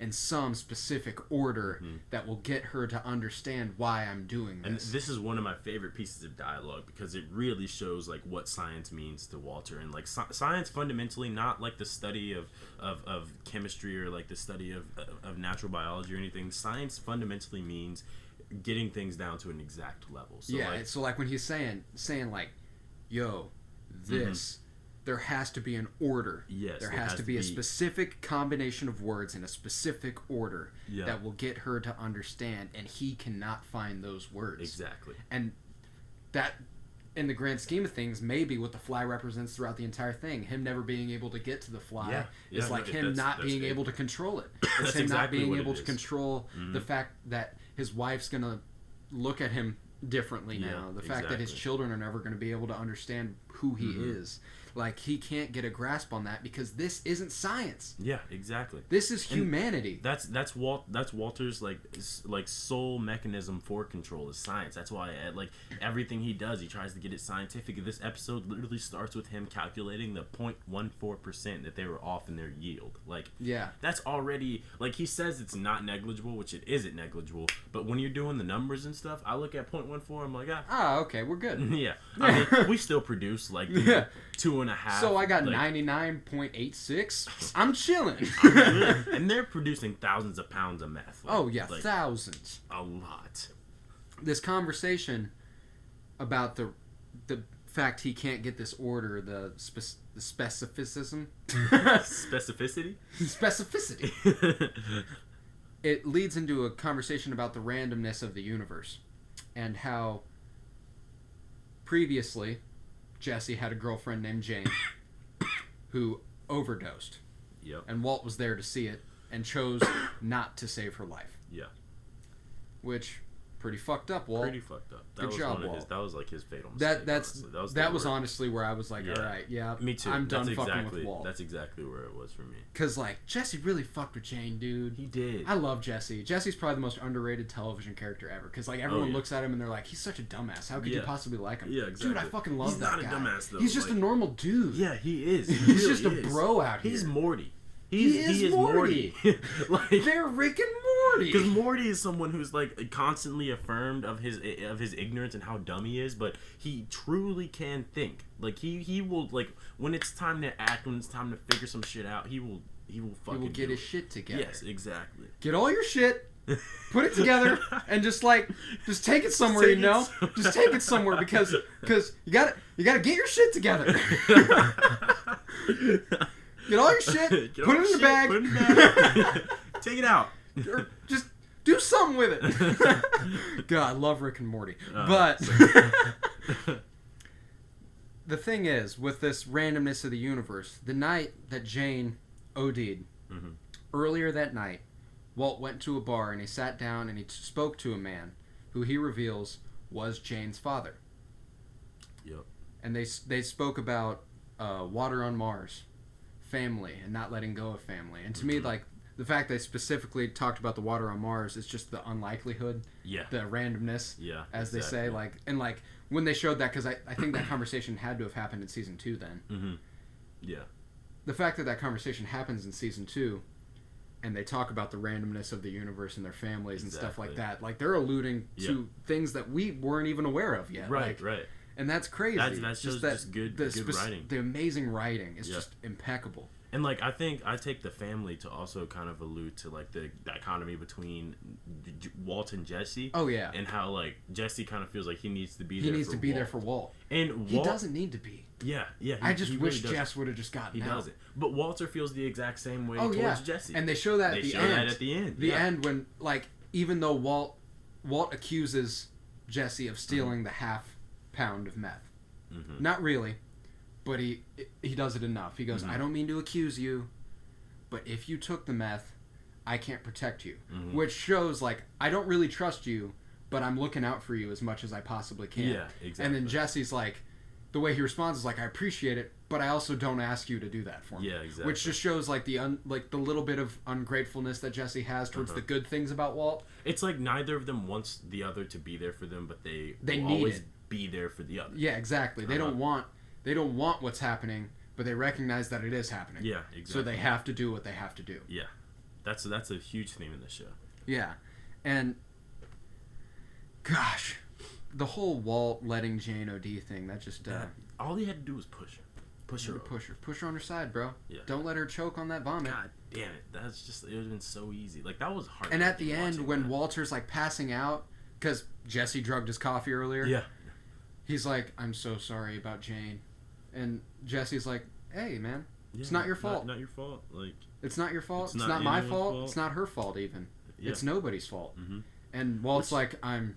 in some specific order that will get her to understand why I'm doing this. And this is one of my favorite pieces of dialogue because it really shows like what science means to Walter. And like science fundamentally, not like the study of chemistry or like the study of natural biology or anything. Science fundamentally means getting things down to an exact level. So so like when he's saying like, yo, this, there has to be an order. Yes, there has to be a specific combination of words in a specific order that will get her to understand, and he cannot find those words. Exactly. And that, in the grand scheme of things, maybe what the fly represents throughout the entire thing, him never being able to get to the fly, is like him not being able to control it. It's him not being able to control the fact that his wife's going to look at him differently now. The fact that his children are never going to be able to understand who he is. Like, he can't get a grasp on that because this isn't science. Yeah, exactly. This is humanity. That's Walter's like sole mechanism for control is science. That's why like everything he does, he tries to get it scientific. This episode literally starts with him calculating the 0.14% that they were off in their yield. Like, that's already, like, he says it's not negligible, which it isn't negligible. But when you're doing the numbers and stuff, I look at 0.14. I'm like, okay, we're good. Yeah, I mean, we still produce like 2.5. So I got 99.86. I'm chilling. And they're producing thousands of pounds of meth. Like, thousands. A lot. This conversation about the fact he can't get this order, the specificism. Specificity? Specificity. It leads into a conversation about the randomness of the universe and how previously Jesse had a girlfriend named Jane who overdosed. Yep. And Walt was there to see it and chose not to save her life. Yeah. Which, pretty fucked up, Walt. Pretty fucked up. Good job, Walt. That was like his fatal mistake. That was honestly where I was like, all right, me too. I'm done fucking with Walt. That's exactly where it was for me. Because, like, Jesse really fucked with Jane, dude. He did. I love Jesse. Jesse's probably the most underrated television character ever. Because, like, everyone looks at him and they're like, he's such a dumbass. How could you possibly like him? Yeah, exactly. Dude, I fucking love that guy. He's not a dumbass, though. He's just a normal dude. Yeah, he is. He's just a bro out here. He's Morty. He is Morty. Like, they're Rick and Morty. Because Morty is someone who's like constantly affirmed of his ignorance and how dumb he is, but he truly can think. Like he will, like, when it's time to act, when it's time to figure some shit out, he will get his shit together. Yes, exactly. Get all your shit, put it together, and just take it somewhere. Just take it somewhere because you gotta get your shit together. Get all your shit, put it in the bag. Take it out. Or just do something with it. God, I love Rick and Morty. But the thing is, with this randomness of the universe, the night that Jane OD'd, earlier that night, Walt went to a bar and he sat down and he spoke to a man who he reveals was Jane's father. Yep. And they spoke about water on Mars, family, and not letting go of family. And to me, like, the fact they specifically talked about the water on Mars is just the unlikelihood, the randomness, as they say. Like, and like when they showed that, because I think that conversation had to have happened in season 2 then. Yeah. The fact that conversation happens in season 2, and they talk about the randomness of the universe and their families and stuff like that. Like, they're alluding to things that we weren't even aware of yet. Right, right. And that's crazy. That's just good writing. The amazing writing is just impeccable. And like I think I take the family to also kind of allude to like the dichotomy between Walt and Jesse. Oh yeah. And how like Jesse kind of feels like he needs to be there. He needs to be there for Walt. And Walt, he doesn't need to be. Yeah. I just wish Jess would have just gotten out. He doesn't. But Walter feels the exact same way towards Jesse. And they show that at the end. The end when like even though Walt accuses Jesse of stealing the half pound of meth. Mm-hmm. Not really. But he does it enough. He goes, I don't mean to accuse you, but if you took the meth, I can't protect you. Mm-hmm. Which shows, like, I don't really trust you, but I'm looking out for you as much as I possibly can. Yeah, exactly. And then Jesse's like, the way he responds is like, I appreciate it, but I also don't ask you to do that for me. Yeah, exactly. Which just shows, like, the little bit of ungratefulness that Jesse has towards the good things about Walt. It's like neither of them wants the other to be there for them, but they will need always it. Be there for the other. Yeah, exactly. They don't want what's happening, but they recognize that it is happening. Yeah, exactly. So they have to do what they have to do. Yeah. That's a huge theme in this show. Yeah. And gosh, the whole Walt letting Jane OD thing, that just all he had to do was push her. Push her on her side, bro. Yeah. Don't let her choke on that vomit. God damn it. It would have been so easy. Like that was hard. And at the end when Walter's like passing out cuz Jesse drugged his coffee earlier. Yeah. He's like, "I'm so sorry about Jane." And Jesse's like, "Hey, man, it's not your fault. Not your fault. Like it's not your fault. It's not my fault. It's not her fault even. Yeah. It's nobody's fault." Mm-hmm. And Walt's like, "I'm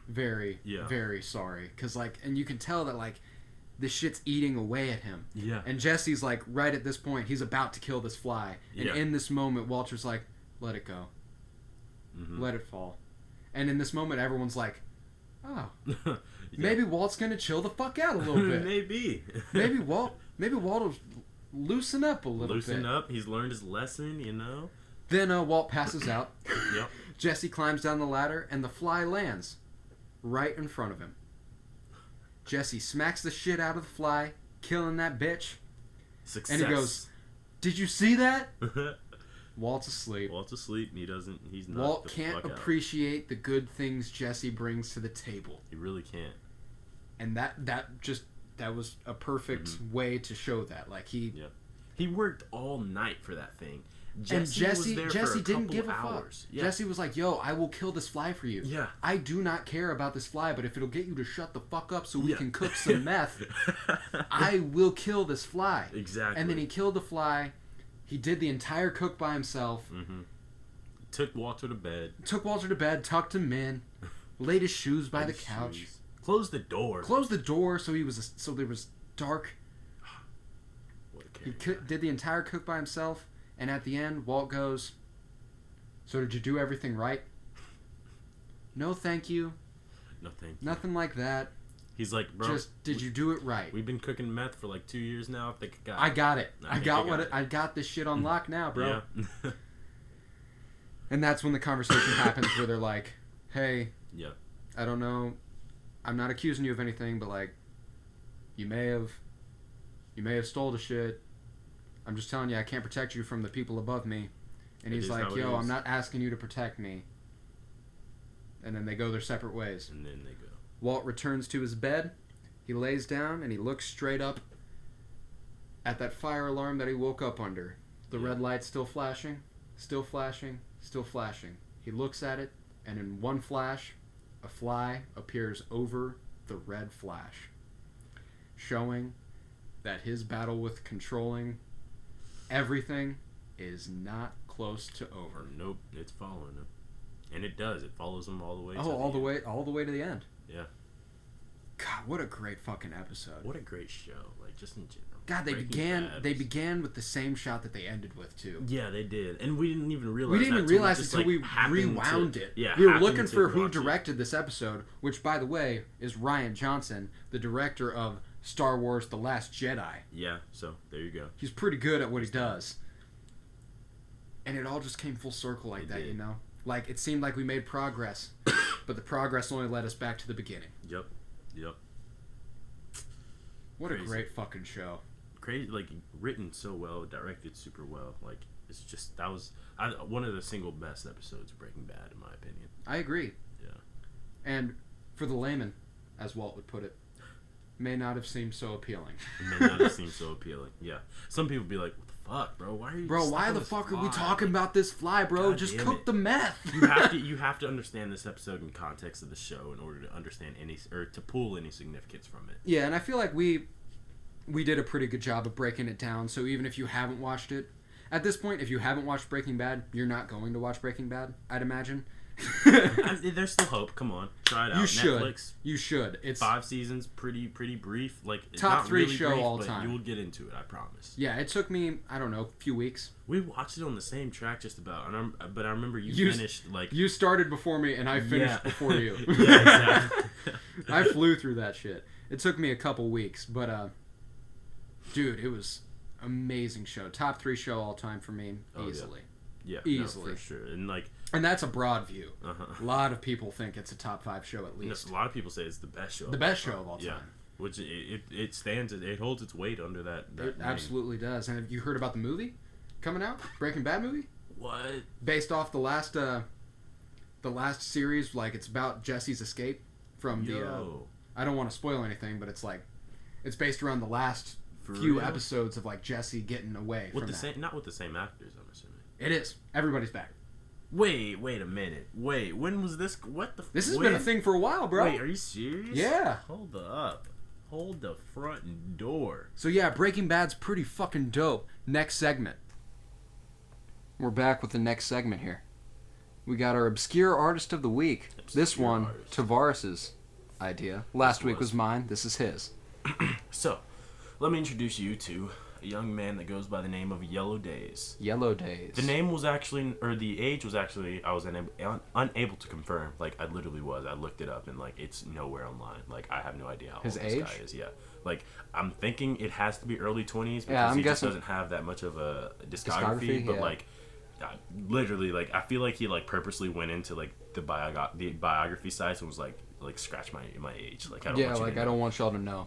very, very sorry." Because like, and you can tell that like, this shit's eating away at him. Yeah. And Jesse's like, right at this point, he's about to kill this fly. And in this moment, Walter's like, "Let it go. Mm-hmm. Let it fall." And in this moment, everyone's like, "Oh, maybe Walt's gonna chill the fuck out a little bit. maybe Walt will loosen up a little bit. Loosen up. He's learned his lesson, you know." Then Walt passes out. Yep. Jesse climbs down the ladder, and the fly lands right in front of him. Jesse smacks the shit out of the fly, killing that bitch. Success. And he goes, "Did you see that?" Walt's asleep. He's not. Walt can't appreciate the good things Jesse brings to the table. He really can't. And that was a perfect way to show that. Like he worked all night for that thing. Jesse didn't give a fuck. Yeah. Jesse was like, "Yo, I will kill this fly for you. Yeah. I do not care about this fly, but if it'll get you to shut the fuck up so we can cook some meth, I will kill this fly." Exactly. And then he killed the fly. He did the entire cook by himself. Mm-hmm. Took Walter to bed, tucked him in, laid his shoes by the couch. Closed the door so there was dark. He did the entire cook by himself, and at the end, Walt goes, "So did you do everything right?" "No, thank you. No, thank you. Nothing like that." He's like, "Bro, just did you do it right? We've been cooking meth for like 2 years now. I got it. I got this shit on lock now, bro." Yeah. And that's when the conversation happens where they're like, "Hey, I don't know. I'm not accusing you of anything, but like, you may have stole the shit. I'm just telling you, I can't protect you from the people above me." And he's like, "Yo, I'm not asking you to protect me." And then they go their separate ways. And then they go. Walt returns to his bed. He lays down and he looks straight up at that fire alarm that he woke up under. The red light still flashing, still flashing, still flashing. He looks at it, and in one flash, a fly appears over the red flash, showing that his battle with controlling everything is not close to over. Nope, it's following him. And it does. It follows him all the way to all the way to the end. Yeah. God, what a great fucking episode. What a great show. Like, just in general. God, they began with the same shot that they ended with, too. Yeah, they did. And we didn't even realize it until we rewound it. Yeah, we were looking for who directed this episode, which, by the way, is Rian Johnson, the director of Star Wars The Last Jedi. Yeah, so there you go. He's pretty good at what he does. And it all just came full circle like that, you know? Like, it seemed like we made progress, but the progress only led us back to the beginning. Yep. What Crazy. A great fucking show. Crazy, like, written so well, directed super well. Like, it's just, that was one of the single best episodes of Breaking Bad, in my opinion. I agree. Yeah. And for the layman, as Walt would put it, may not have seemed so appealing. It may not have seemed so appealing. Yeah. Some people be like, "What the fuck, bro? Why are you? Bro, why the fuck are we talking about this fly, bro? God Just damn cook it. the meth." You have to understand this episode in context of the show in order to understand to pull any significance from it. Yeah, and I feel like we did a pretty good job of breaking it down. So even if you haven't watched it, at this point, if you haven't watched Breaking Bad, you're not going to watch Breaking Bad, I'd imagine. There's still hope. Come on, try it out. You should. Netflix. You should. It's 5 seasons, pretty brief. Like top not 3 really show brief, all but time. You will get into it, I promise. Yeah, it took me, I don't know, a few weeks. We watched it on the same track just about, but I remember you finished like you started before me and I finished before you. Yeah, exactly. I flew through that shit. It took me a couple weeks, but dude, it was amazing show. Top 3 show all time for me, easily. Yeah, easily. no, for sure. And that's a broad view. Uh-huh. A lot of people think it's a top 5 show at least. A lot of people say it's the best show. The best show of all time. Yeah, which it stands. It holds its weight under that. It absolutely does. And have you heard about the movie coming out? Breaking Bad movie? What? Based off the last series, like it's about Jesse's escape from I don't want to spoil anything, but it's based around the last few episodes of like Jesse getting away with from the that. Not with the same actors, I'm assuming. It is. Everybody's back. Wait a minute. Wait, when was this? What the? This has been a thing for a while, bro. Wait, are you serious? Yeah. Hold up. Hold the front door. So yeah, Breaking Bad's pretty fucking dope. Next segment. We're back with the next segment here. We got our Obscure Artist of the Week. This one, Tavares's idea. Last week was mine. This is his. So, let me introduce you to a young man that goes by the name of Yellow Days. Yellow Days. The name was actually, or the age was actually, I was unable to confirm. Like, I literally was. I looked it up, and, like, it's nowhere online. Like, I have no idea how old this guy is. Yeah. Like, I'm thinking it has to be early 20s because he just doesn't have that much of a discography. But, like, literally, like, I feel like he, like, purposely went into, like, the biography sites and was, like scratch my age. Like, I don't want you to know. I don't want y'all to know.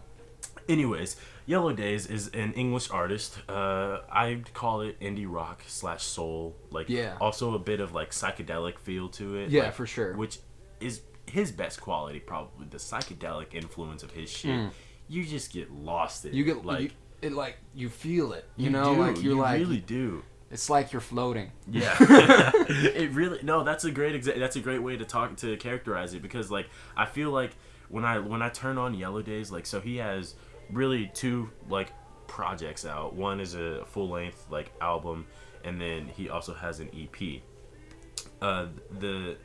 Anyways, Yellow Days is an English artist. I'd call it indie rock / soul. Like, also a bit of like psychedelic feel to it. Yeah, like, for sure. Which is his best quality, probably the psychedelic influence of his shit. You just get lost in it. You get like you feel it. You really do. It's like you're floating. Yeah, it really. No, that's a great. That's a great way to characterize it because like I feel like when I turn on Yellow Days, like so he has really 2 like projects out. One is a full length like album, and then he also has an EP. The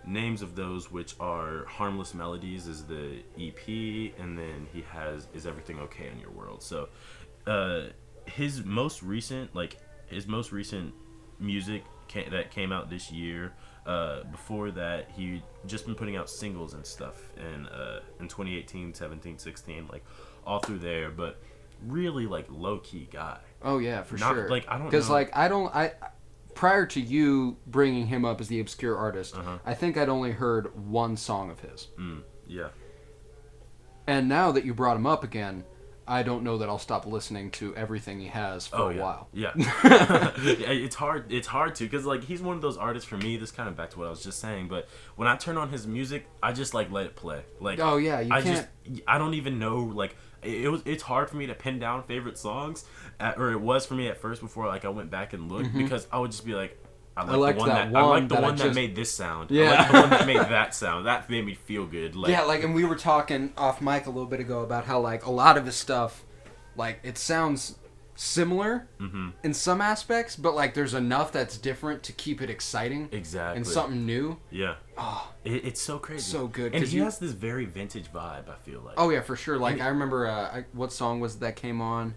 names of those, which are Harmless Melodies, is the EP, and then he has Is Everything Okay in Your World. So, his most recent music that came out this year. Before that, he just been putting out singles and stuff in 2018, 17, 16, like all through there. But really, like low key guy. Oh yeah, for sure. Like I don't because like I prior to you bringing him up as the obscure artist, I think I'd only heard 1 song of his. Yeah. And now that you brought him up again, I don't know that I'll stop listening to everything he has for a while. Yeah. It's hard to, because like he's one of those artists for me, this kind of back to what I was just saying, but when I turn on his music, I just like let it play. Like I don't even know, like it's hard for me to pin down favorite songs, or it was for me at first before like I went back and looked, because I would just be like, I like the one that made this sound. Yeah. I like the one that made that sound. That made me feel good. Like, yeah, like, and we were talking off mic a little bit ago about how, like, a lot of his stuff, like, it sounds similar in some aspects, but, like, there's enough that's different to keep it exciting. Exactly. And something new. Yeah. Oh, it's so crazy. So good. And he has this very vintage vibe, I feel like. Oh, yeah, for sure. Like, I remember, what song was that came on?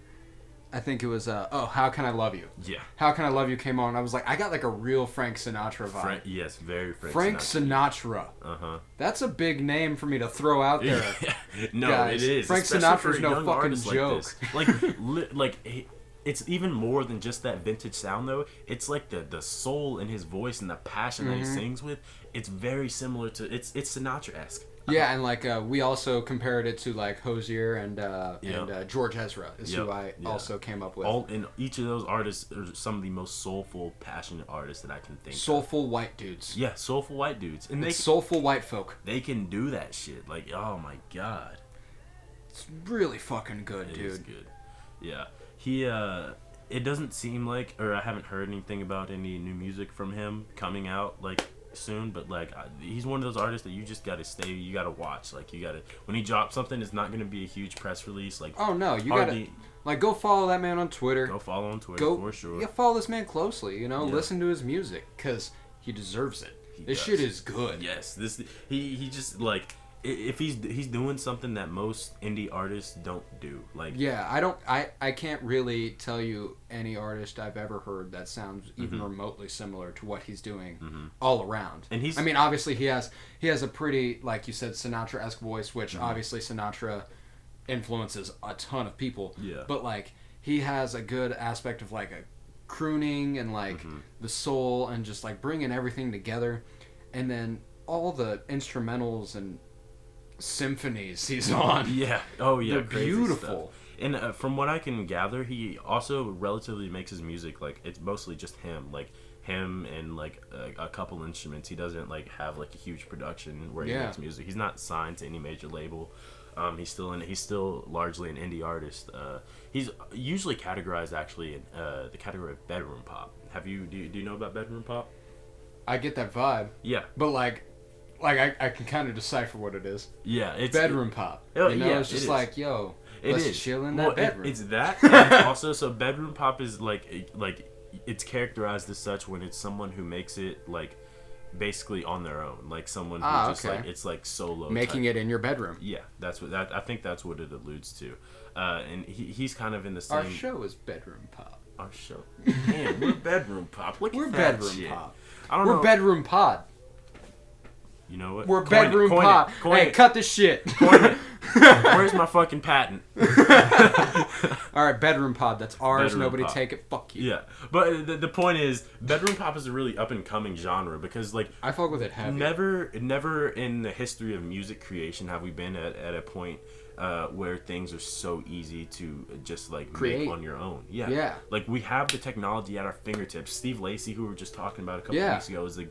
I think it was, How Can I Love You? Yeah. How Can I Love You came on. I was like, I got like a real Frank Sinatra vibe. Yes, very Frank Sinatra. Uh-huh. That's a big name for me to throw out there. No, guys. It is. Frank Sinatra's no fucking joke. Like it's even more than just that vintage sound, though. It's like the soul in his voice and the passion that he sings with. It's very similar to... It's Sinatra-esque. Yeah, and like we also compared it to like Hozier and George Ezra is who I also came up with. Each of those artists are some of the most soulful, passionate artists that I can think Soulful white dudes. Yeah, soulful white dudes. And soulful white folk. They can do that shit. Like, oh my god. It's really fucking good, It dude. is good. Yeah. He, it doesn't seem like, or I haven't heard anything about any new music from him coming out, like, soon, but, like, he's one of those artists that you just gotta you gotta watch. Like, you gotta, when he drops something, it's not gonna be a huge press release. Like, oh, no, you gotta, like, go follow that man on Twitter. Go follow on Twitter, for sure. Yeah, follow this man closely, you know? Yeah. Listen to his music, because he deserves it. This shit is good. Yes, he just, like, if he's doing something that most indie artists don't do, like, yeah, I can't really tell you any artist I've ever heard that sounds even remotely similar to what he's doing all around. And I mean, obviously he has a pretty, like you said, Sinatra-esque voice, which obviously Sinatra influences a ton of people. Yeah. But like he has a good aspect of like a crooning and like the soul and just like bringing everything together, and then all the instrumentals and symphonies he's on. Yeah. Oh yeah. They're beautiful. And from what I can gather, he also relatively makes his music like it's mostly just him, like him and like a couple instruments. He doesn't like have like a huge production where he makes music. He's not signed to any major label. He's still largely an indie artist. He's usually categorized actually in the category of bedroom pop. Do you know about bedroom pop? I get that vibe. Yeah. But like I can kind of decipher what it is. Yeah, it's bedroom pop. You know, yeah, it's just like, yo, let's chill in that bedroom. It's that. And also, so bedroom pop is like it's characterized as such when it's someone who makes it like basically on their own, like someone who just like it's like solo making it in your bedroom. Yeah, I think that's what it alludes to. And he's kind of in the same. Our show is bedroom pop. Our show, man, we're bedroom pop. We're bedroom shit. Pop. I don't know. We're bedroom pod. You know what? We're bedroom pod. Hey, cut this shit. Where's my fucking patent? All right, bedroom pod. That's ours. Bedroom Nobody pop. take it. Fuck you. Yeah, but the point is, bedroom pop is a really up and coming genre because like I fuck with it heavy. Never in the history of music creation have we been at a point where things are so easy to just like create make on your own. Yeah. Like we have the technology at our fingertips. Steve Lacy, who we were just talking about a couple weeks ago, is like.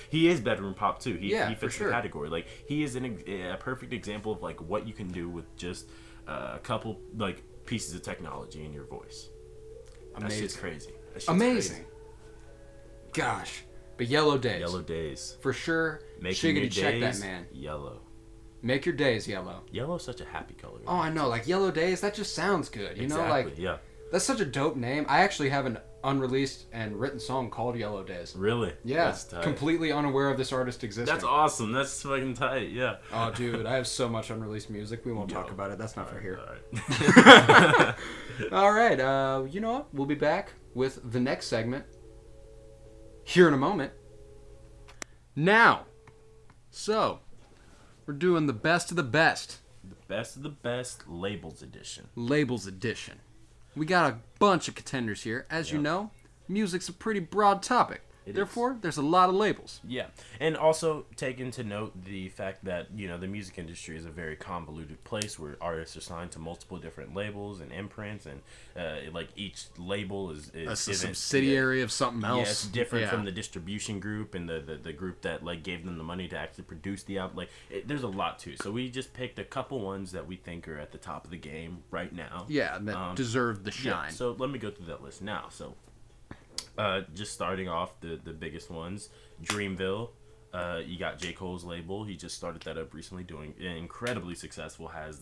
He is bedroom pop too. He fits the category. Like he is a perfect example of like what you can do with just a couple like pieces of technology in your voice. Amazing. That shit's crazy. Amazing. Crazy. Gosh, but Yellow Days. Yellow Days for sure. Making check that man. Yellow. Make your days yellow. Yellow's such a happy color. Oh, I know. Like Yellow Days, that just sounds good. You know, like that's such a dope name. I actually have an unreleased and written song called Yellow Days. Really? Yeah. That's tight. Completely unaware of this artist existing. That's awesome. That's fucking tight. Yeah. Oh, dude, I have so much unreleased music. We won't talk about it. That's not for here. All right. You know what? We'll be back with the next segment here in a moment. Now, so we're doing the best of the best. The best of the best labels edition. Labels edition. We got a bunch of contenders here. As you know, music's a pretty broad topic. Therefore, there's a lot of labels. Yeah. And also take into note the fact that, you know, the music industry is a very convoluted place where artists are signed to multiple different labels and imprints, and like each label is a subsidiary of something else. Yeah, it's different from the distribution group and the group that like gave them the money to actually produce the album. Like there's a lot too. So we just picked a couple ones that we think are at the top of the game right now. Yeah, that deserve the shine. Yeah, so let me go through that list now. So just starting off the biggest ones, Dreamville. You got J. Cole's label. He just started that up recently, doing incredibly successful. Has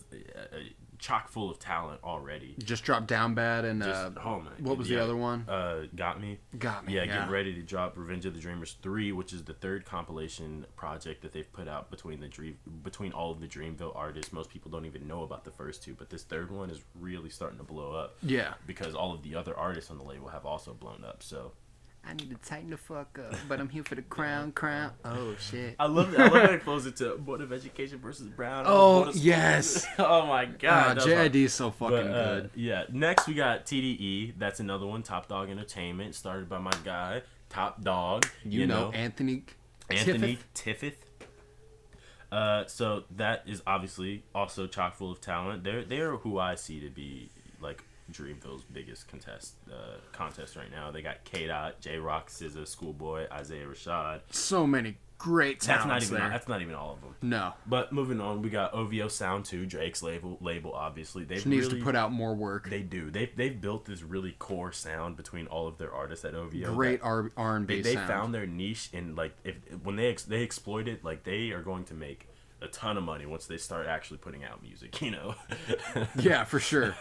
chock full of talent already. Just dropped Down Bad and what was the other one? Got Me. Yeah, getting ready to drop Revenge of the Dreamers 3, which is the third compilation project that they've put out between all of the Dreamville artists. Most people don't even know about the first two, but this third one is really starting to blow up. Yeah, because all of the other artists on the label have also blown up. So I need to tighten the fuck up, but I'm here for the crown. Oh shit! I love how he flows into Board of Education versus Brown. Oh yes! Oh my god! JID is so fucking good. Yeah. Next we got TDE. That's another one. Top Dog Entertainment, started by my guy Top Dog. You know Anthony Tiffith. So that is obviously also chock full of talent. They're who I see to be like Dreamville's biggest contest right now. They got K-Dot, J-Rock, SZA, Schoolboy, Isaiah Rashad. So many great talents That's not even all of them. No. But moving on, we got OVO Sound 2, Drake's label obviously. They needs to put out more work. They do. They've built this really core sound between all of their artists at OVO. Great R&B They sound. found their niche, and like when they exploit it, like they are going to make a ton of money once they start actually putting out music, you know. Yeah, for sure.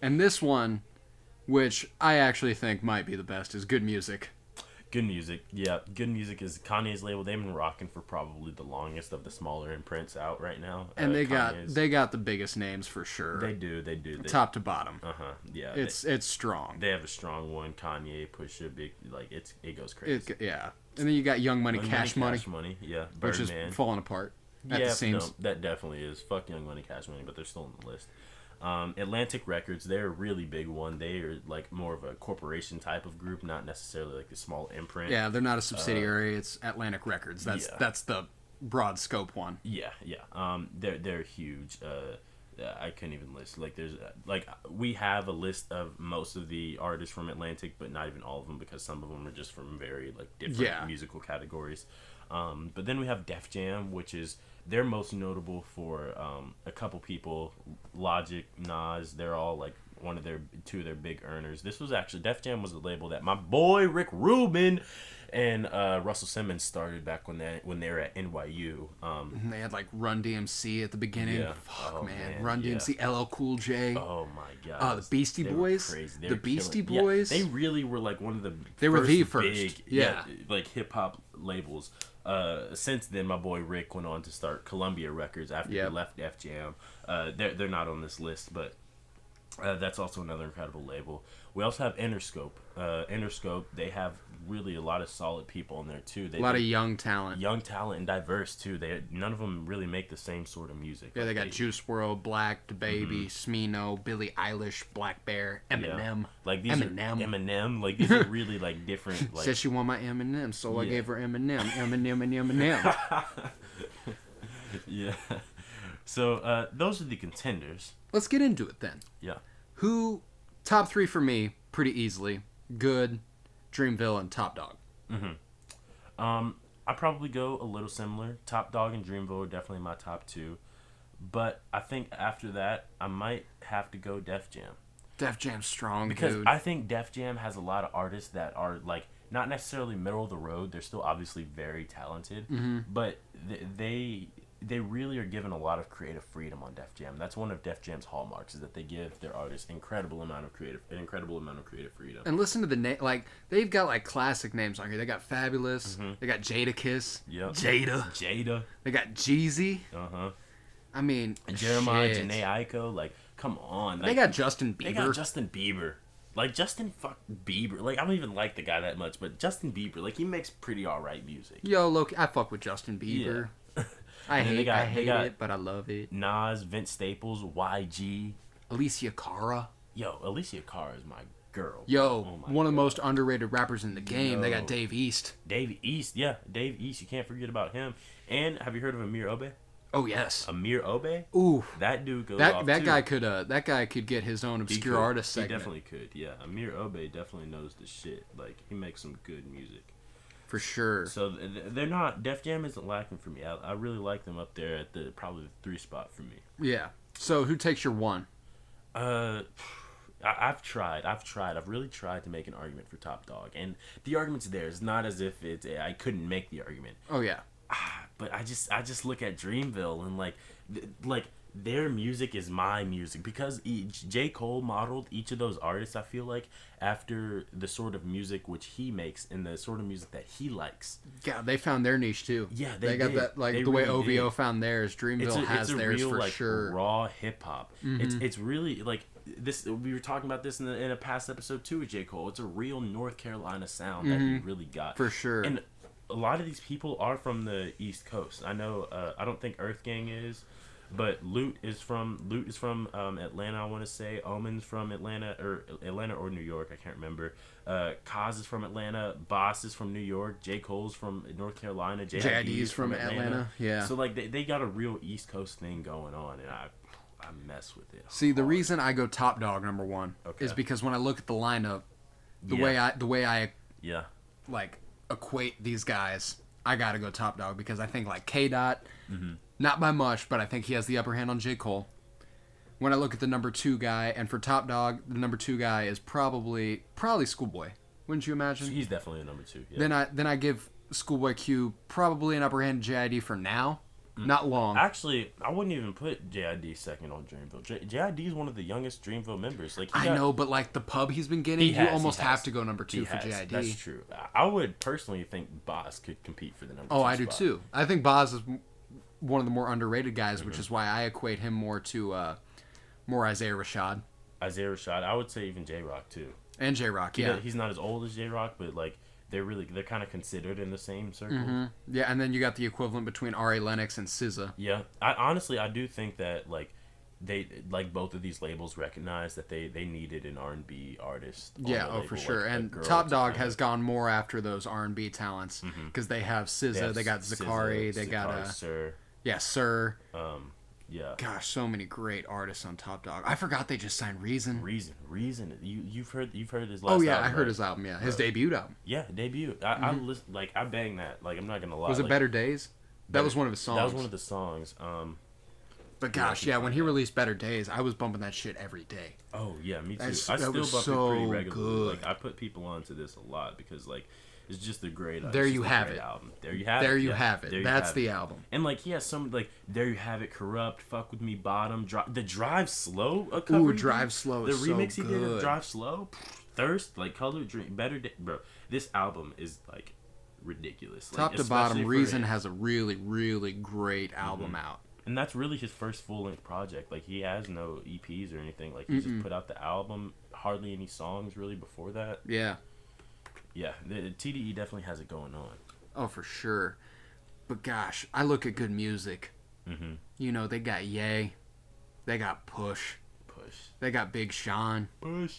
And this one, which I actually think might be the best, is Good Music. Good Music, yeah. Good Music is Kanye's label. They've been rocking for probably the longest of the smaller imprints out right now. And they got the biggest names for sure. They do. Top to bottom. Yeah. It's strong. They have a strong one. Kanye, Pusha, big, like it goes crazy. Yeah. And then you got Young Money, Cash Money. Cash Money, yeah. Which is falling apart. That definitely is. Fuck Young Money, Cash Money, but they're still on the list. Atlantic Records, they're a really big one. They are like more of a corporation type of group, not necessarily like a small imprint. Yeah, they're not a subsidiary. It's Atlantic Records. That's the broad scope one. Yeah. They're huge. I couldn't even list. Like there's we have a list of most of the artists from Atlantic, but not even all of them because some of them are just from very like different musical categories. But then we have Def Jam, which is they're most notable for a couple people. Logic, Nas, they're all like two of their big earners. This was actually Def Jam was the label that my boy Rick Rubin and Russell Simmons started back when they were at NYU. They had like Run DMC at the beginning. Yeah. Fuck man, Run DMC, LL Cool J. Oh my god. The Beastie Boys. Crazy. The Beastie Boys. Yeah, they really were like one of the. They were the first. Big, like hip hop labels. Since then, my boy Rick went on to start Columbia Records after he left Def Jam. They're not on this list, but that's also another incredible label. We also have Interscope. Interscope, they have really a lot of solid people in there too. A lot of young talent. Young talent and diverse too. None of them really make the same sort of music. Yeah, they got Juice WRLD, Black, DaBaby, Smino, Billie Eilish, Black Bear, Eminem. Yeah. Like these Eminem. Like these are really like different. Like, said she want my Eminem, so I gave her Eminem. Eminem. Yeah. So those are the contenders. Let's get into it then. Yeah. Top 3 for me, pretty easily. Good, Dreamville, and Top Dog. I probably go a little similar. Top Dog and Dreamville are definitely my top 2. But I think after that, I might have to go Def Jam. Def Jam's strong, because dude. I think Def Jam has a lot of artists that are like not necessarily middle of the road. They're still obviously very talented, but they really are given a lot of creative freedom on Def Jam. That's one of Def Jam's hallmarks, is that they give their artists an incredible amount of creative freedom. And listen to the name, like they've got like classic names on here. They got Fabulous. They got Jadakiss. Yep. Jada. They got Jeezy. I mean, Jeremiah, Janae Aiko. Like, come on. Like, they got Justin Bieber. Like, Justin Bieber. Like, I don't even like the guy that much, but Justin Bieber, like, he makes pretty alright music. Yo, look, I fuck with Justin Bieber. Yeah. I hate it, but I love it. Nas, Vince Staples, YG. Alicia Cara. Yo, Alicia Cara is my girl. Yo, one of the most underrated rappers in the game. They got Dave East. Dave East. You can't forget about him. And have you heard of Amir Obe? Oh yes, Amir Obe. Ooh, that dude goes that off that too. guy could get his own obscure artist segment. He definitely could. Yeah, Amir Obe definitely knows the shit. Like, he makes some good music. For sure. So they're not. Def Jam isn't lacking for me. I really like them up there at probably the 3 spot for me. Yeah. So who takes your 1? I've tried. I've really tried to make an argument for Top Dog, and the argument's there. It's not as if I couldn't make the argument. Oh yeah. But I just look at Dreamville and like their music is my music, because J. Cole modeled each of those artists, I feel like, after the sort of music which he makes and the sort of music that he likes. Yeah, they found their niche too. Yeah, they got that, like, the way OVO found theirs. Dreamville has theirs real, for like, sure. Raw hip hop. It's really like this. We were talking about this in a past episode too with J. Cole. It's a real North Carolina sound that he really got for sure. And a lot of these people are from the East Coast. I know. I don't think Earth Gang is, but Loot is from Atlanta. I want to say Omen's from Atlanta or New York. I can't remember. Kaz is from Atlanta. Boss is from New York. J. Cole's from North Carolina. JID is from Atlanta. Yeah. So like they got a real East Coast thing going on, and I mess with it. See, the hard. reason I go Top Dog number one is because when I look at the lineup, the way I yeah like equate these guys, I gotta go Top Dog because I think like K Dot, not by much, but I think he has the upper hand on J Cole. When I look at the number 2 guy, and for Top Dog, the number 2 guy is probably Schoolboy. Wouldn't you imagine? He's definitely a number 2. Yeah. Then I give Schoolboy Q probably an upper hand JID for now. Not long. Actually, I wouldn't even put JID second on Dreamville. JID is one of the youngest Dreamville members. Like I know, but like the pub he's been getting, you almost have to go number 2 for JID. That's true. I would personally think Boz could compete for the number 2 Oh, I spot. do too. I think Boz is one of the more underrated guys, which is why I equate him more to more Isaiah Rashad. Isaiah Rashad. I would say even J-Rock too. And J-Rock, yeah. He's not as old as J-Rock, but like they're kind of considered in the same circle. Mm-hmm. Yeah, and then you got the equivalent between Ari Lennox and SZA. Yeah, I do think that like they like both of these labels recognize that they needed an R&B artist. Yeah, label, for sure. like, and Top Dog has gone more after those R&B talents because they have SZA, they got Zakari, they got Sir. Yeah, Sir. Yeah. Gosh, so many great artists on Top Dog. I forgot they just signed Reason. Reason. You've heard his last. Oh yeah, album, I heard his album. Yeah, his debut album. Yeah, debut. I listen, like I bang that. Like I'm not gonna lie. Was it Better Days? That was one of his songs. That was one of the songs. But gosh, yeah, when he released Better Days, I was bumping that shit every day. Oh yeah, me too. I That still was bump so it pretty regularly. good. Like I put people onto this a lot because like it's just a great. There you have it. Album. There you have it. There you yeah. have it. There you That's have the it. album. And like he has some like There You Have It, Corrupt, Fuck With Me, Bottom, the Drive Slow. A cover Ooh, Drive Slow is the so remix he did of good. Drive Slow, Thirst, like Color Dream, Better Day, bro. This album is like ridiculous. Top like, to bottom, especially for Reason him. has a really, really great album out. And that's really his first full-length project. Like, he has no EPs or anything. Like, he just put out the album. Hardly any songs, really, before that. Yeah. Yeah, the TDE definitely has it going on. Oh, for sure. But gosh, I look at good music. Mm-hmm. You know, they got Ye. They got Push. They got Big Sean. And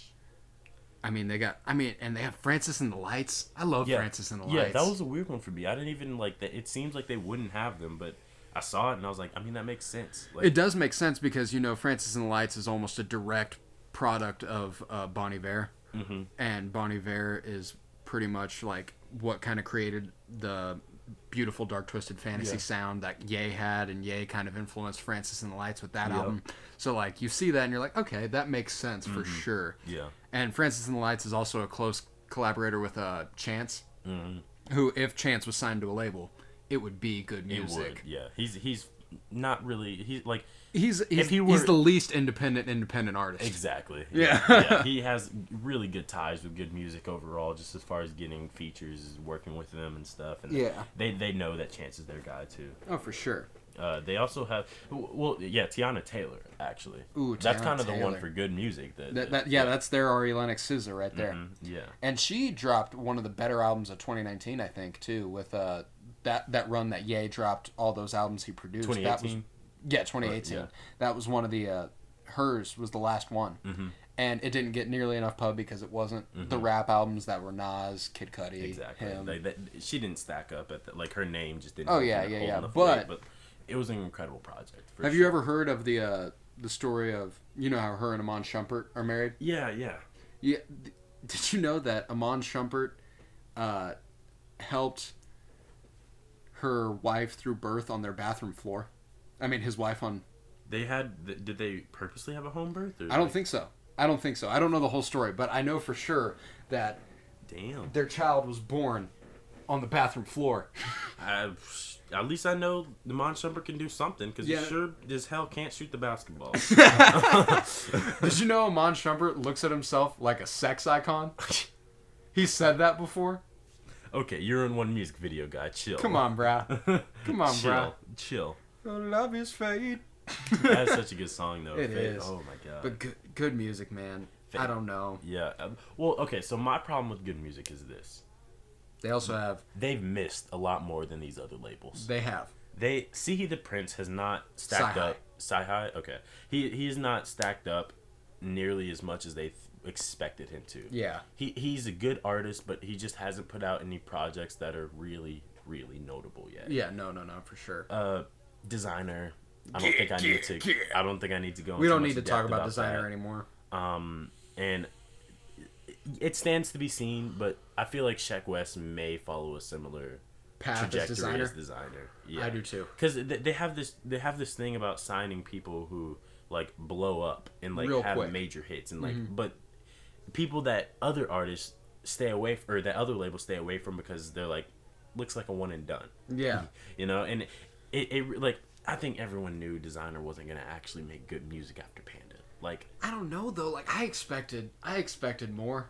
they have Francis and the Lights. I love Francis and the Lights. Yeah, that was a weird one for me. I didn't even, like, that. It seems like they wouldn't have them, but I saw it and I was like, I mean, that makes sense. Like, it does make sense because, you know, Francis and the Lights is almost a direct product of Bon Iver. Mm-hmm. And Bon Iver is pretty much, like, what kind of created the beautiful dark twisted fantasy sound that Ye had, and Ye kind of influenced Francis and the Lights with that album. So like you see that and you're like, okay, that makes sense for sure. Yeah. And Francis and the Lights is also a close collaborator with Chance, who if Chance was signed to a label, it would be good music. It would, yeah. He's not really. He's like he's the least independent artist. Exactly. Yeah. He has really good ties with good music overall, just as far as getting features, working with them and stuff. And they know that Chance is their guy too. Oh, for sure. They also have Tiana Taylor actually. Ooh, that's Tiana kind of the Taylor. one for good music. That's their Ari Lennox SZA right there. Mm-hmm. Yeah. And she dropped one of the better albums of 2019, I think, too, with that run that Ye dropped all those albums he produced. 2018? 2018. Yeah. That was one of the, hers was the last one. Mm-hmm. And it didn't get nearly enough pub because it wasn't the rap albums that were Nas, Kid Cudi, exactly. him. She didn't stack up at her name just didn't. Oh, yeah. But it was an incredible project. Have you ever heard of the story of, you know how her and Amon Shumpert are married? Yeah. Yeah. Did you know that Amon Shumpert helped her wife through birth on their bathroom floor? I mean, his wife on... Did they purposely have a home birth? Or I don't think so. I don't know the whole story, but I know for sure that their child was born on the bathroom floor. At least I know the Mon Shumpert can do something, because he sure as hell can't shoot the basketball. Did you know Amon Shumpert looks at himself like a sex icon? He said that before. Okay, you're in one music video, guy. Chill. Come on, brah. Chill. Love is fate. That's such a good song, though. It is. Oh, my God. But good music, man. Fate. I don't know. Yeah. Well, okay, so my problem with good music is this. They also have... They've missed a lot more than these other labels. They have. He the Prince has not stacked up... Sci-Hi? Okay. He's not stacked up nearly as much as they expected him to. Yeah. He's a good artist, but he just hasn't put out any projects that are really, really notable yet. Yeah, no, for sure. Designer, I don't think I need to. I don't think I need to go. We don't need to talk about designer that anymore. And it stands to be seen, but I feel like Sheck West may follow a similar Path trajectory as designer. Yeah, I do too. Because they have this thing about signing people who like blow up and like real have quick. major hits and like, but people that other artists stay away or that other labels stay away from because they're like looks like a one and done. Yeah, you know, and it like I think everyone knew designer wasn't gonna actually make good music after Panda. Like I don't know though. Like I expected more.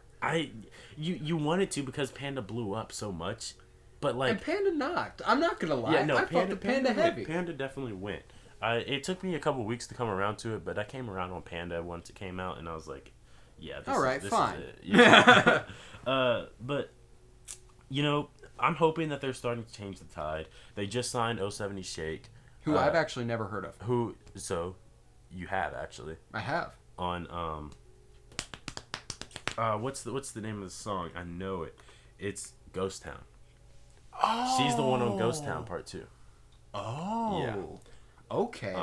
You wanted to because Panda blew up so much, but like and Panda knocked. I'm not gonna lie. Yeah, no, I felt the Panda heavy. Panda definitely went. It took me a couple weeks to come around to it, but I came around on Panda once it came out, and I was like, yeah, this fine. is it. Yeah. But you know, I'm hoping that they're starting to change the tide. They just signed 070 Shake, who I've actually never heard of. So you have actually. I have. On what's the name of the song? I know it. It's Ghost Town. Oh. She's the one on Ghost Town Part 2. Oh. Yeah. Okay.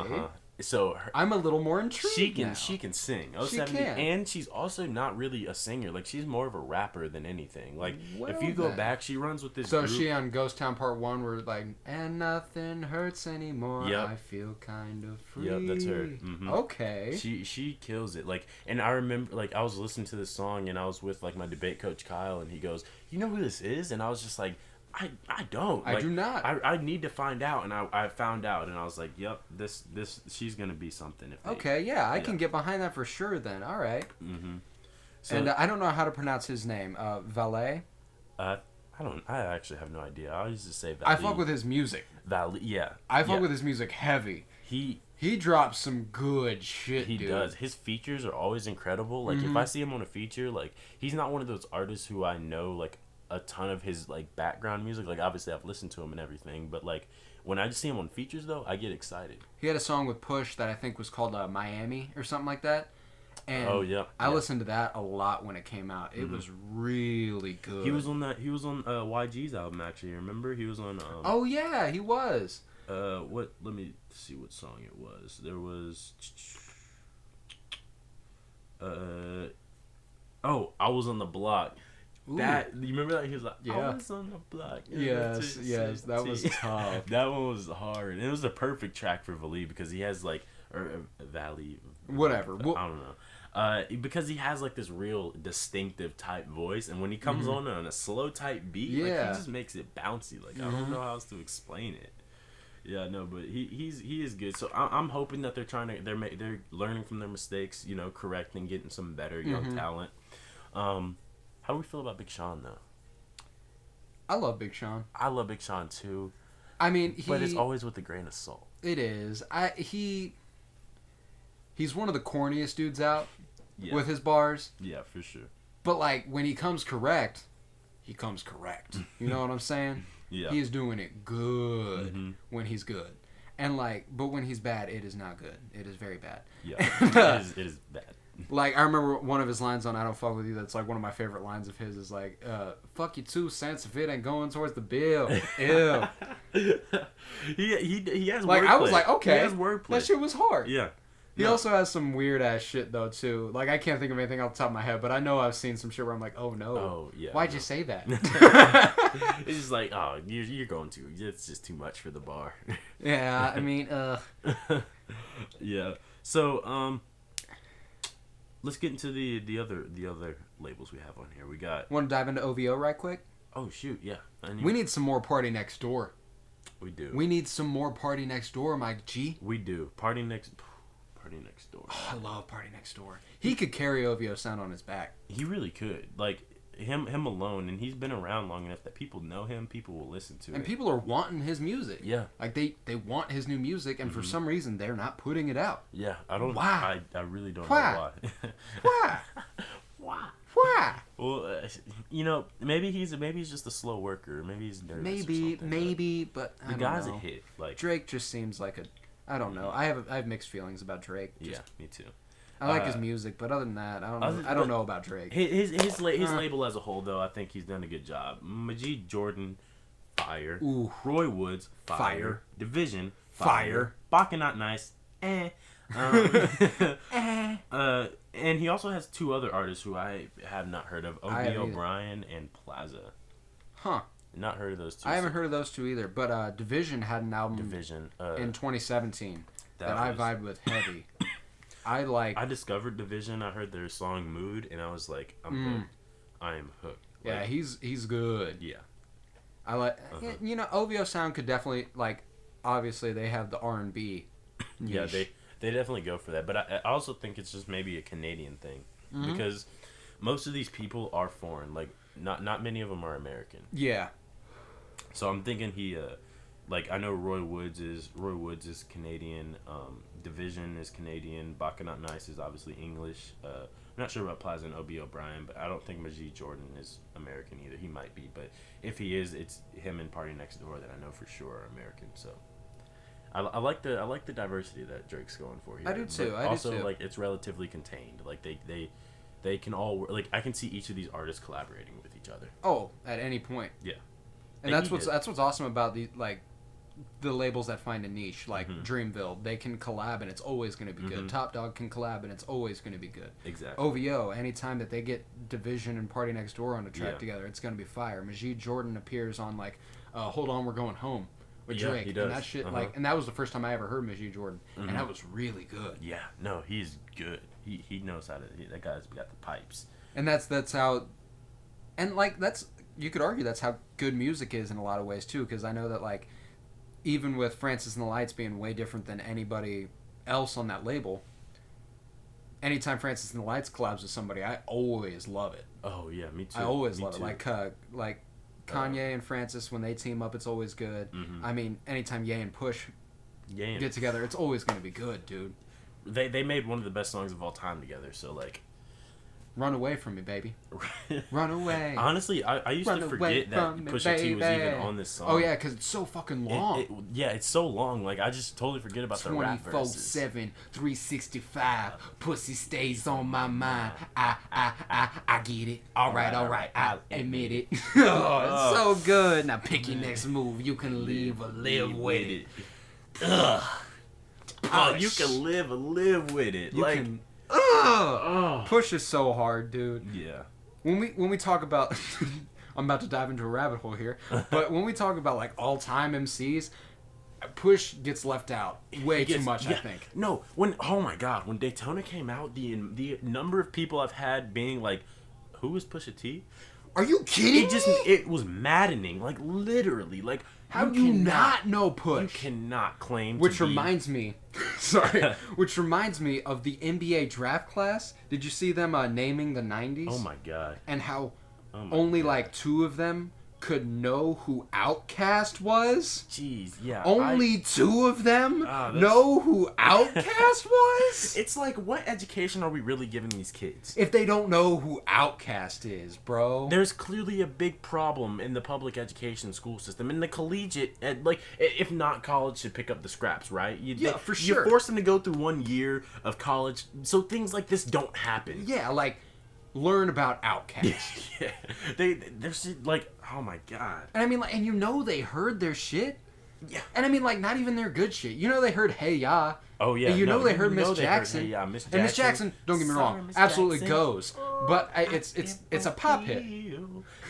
So I'm a little more intrigued. She can sing. 070, and she's also not really a singer. Like she's more of a rapper than anything. Like if you go back, she runs with this. So group. She on Ghost Town Part 1 where like and nothing hurts anymore. Yep. I feel kind of free. Yep, that's her. Mm-hmm. Okay. She kills it. Like, and I remember like I was listening to this song and I was with like my debate coach Kyle and he goes, "You know who this is?" And I was just like, I don't. I do not. I need to find out, and I found out, and I was like, "Yep, this she's gonna be something." I can get behind that for sure. Then, all right. Mm-hmm. So, and I don't know how to pronounce his name. Valet. I actually have no idea. I used to say Valet. I fuck with his music. Valet, yeah. I fuck with his music heavy. He drops some good shit. He does. His features are always incredible. Like if I see him on a feature, like he's not one of those artists who I know like a ton of his like background music. Like obviously I've listened to him and everything, but like when I just see him on features though, I get excited. He had a song with Push that I think was called Miami or something like that. And I listened to that a lot when it came out. It was really good. He was on YG's album actually. Remember? He was on oh yeah, he was. Let me see what song it was. There was I Was on the Block. Ooh. That you remember that he was like, I was on the block. Yes, that was tough. That one was hard. And it was the perfect track for Valee because he has like Valley, whatever. I don't know. Because he has like this real distinctive type voice, and when he comes on a slow type beat, like, he just makes it bouncy. Like I don't know how else to explain it. Yeah, no, but he is good. So I'm hoping that they're learning from their mistakes, you know, correcting, getting some better young talent. How do we feel about Big Sean, though? I love Big Sean. I love Big Sean, too. I mean, but it's always with a grain of salt. It is. He's one of the corniest dudes out with his bars. Yeah, for sure. But, like, when he comes correct, he comes correct. You know what I'm saying? Yeah. He's doing it good when he's good. And, like, but when he's bad, it is not good. It is very bad. Yeah, it is bad. Like, I remember one of his lines on I Don't Fuck With You that's, like, one of my favorite lines of his is, like, fuck you 2 cents if it ain't going towards the bill. Ew. he has like, wordplay. I was like, okay. He has wordplay. That shit was hard. Yeah. He also has some weird-ass shit, though, too. Like, I can't think of anything off the top of my head, but I know I've seen some shit where I'm like, oh, no. Oh, yeah. Why'd you say that? It's just like, oh, you're going too. It's just too much for the bar. Yeah, I mean, Yeah. So, let's get into the other labels we have on here. We got... Want to dive into OVO right quick? Oh, shoot, yeah. We need some more Party Next Door. We do. We need some more Party Next Door, Mike G. We do. Party Next Door. Oh, I love Party Next Door. He could carry OVO sound on his back. He really could. Like, him alone, and he's been around long enough that people know him, people will listen to it. And people are wanting his music. Yeah. Like, they want his new music, and for some reason, they're not putting it out. Yeah, I don't... Why? I really don't know why. Why? Why? Why? Well, you know, maybe he's just a slow worker. Maybe he's nervous or something. Maybe, but I the don't guy's know. a hit. Like Drake just seems like a... I don't know. I have mixed feelings about Drake. Yeah, me too. I like his music, but other than that, I don't know about Drake. His label as a whole, though, I think he's done a good job. Majid Jordan, fire. Ooh. Roy Woods, fire. Division, Fire. Baka Not Nice. And he also has two other artists who I have not heard of: O.B. O'Brien and Plaza. Huh. Not heard of those two. I haven't heard of those two either. But Division had an album in 2017 that I vibed with heavy. I discovered Division. I heard their song "Mood" and I was like, I'm hooked. I am hooked. Like, yeah, he's good. Yeah. I like OVO sound could definitely obviously they have the R&B. Yeah, they definitely go for that. But I also think it's just maybe a Canadian thing because most of these people are foreign. Like not many of them are American. Yeah. So I'm thinking I know Roy Woods is Canadian. Division is Canadian. Baka Not Nice is obviously English. I'm not sure about Plaza and O.B. O'Brien, but I don't think Majid Jordan is American either. He might be, but if he is, it's him and Party Next Door that I know for sure are American. So I like the diversity that Drake's going for here. I do too. But also, like, it's relatively contained. Like they can all like I can see each of these artists collaborating with each other. Oh, at any point. Yeah. And that's what's awesome about the labels that find a niche, like Dreamville. They can collab and it's always going to be good. Top Dog can collab and it's always going to be good. Exactly. OVO, anytime that they get Division and Party Next Door on a track together, it's going to be fire. Majid Jordan appears on Hold On, We're Going Home with Drake. He does. And that shit and that was the first time I ever heard Majid Jordan, and that was really good. Yeah, no, he's good. He knows how to. That guy's got the pipes. And that's how, and that's you could argue that's how good music is in a lot of ways too, because I know that even with Francis and the Lights being way different than anybody else on that label, anytime Francis and the Lights collabs with somebody, I always love it. Oh yeah, me too. I always love it. Like Kanye and Francis, when they team up, it's always good. I mean, anytime Ye and Push get together, it's always going to be good, dude. They made one of the best songs of all time together, so Run Away From Me, baby. Run away. Honestly, I used to forget that Pusha T was even on this song. Oh, yeah, because it's so fucking long. It's so long. I just totally forget about the rap verses. 24/7, 365. Pussy stays on my mind. I get it. All right. I'll admit it. Oh, it's so good. Now pick your next move. You can live or live with it. Ugh. Oh, you can live or live with it. Push is so hard, dude. Yeah. When we talk about, I'm about to dive into a rabbit hole here, but when we talk about all time MCs, Push gets left out way too much. I think. No, when Daytona came out, the number of people I've had being who is Pusha T? Are you kidding me? It was maddening. Literally. How do you not know Push? You cannot claim. Which reminds me of the NBA draft class. Did you see them naming the 90s? Oh my god. And how only 2 of them could know who Outkast was? Jeez, yeah. Only 2 of them know who Outkast was? It's what education are we really giving these kids? If they don't know who Outkast is, bro. There's clearly a big problem in the public education school system. In the collegiate, if not, college should pick up the scraps, right? For sure. You force them to go through 1 year of college so things like this don't happen. Yeah, learn about Outkast. Yeah. They're oh my god. And I mean, and they heard their shit. Yeah. And I mean, not even their good shit. They heard Hey Ya. Oh yeah. And they heard Miss Jackson. Hey Ya, Miss Jackson. And Miss Jackson, don't get me wrong, absolutely goes. But it's a pop hit.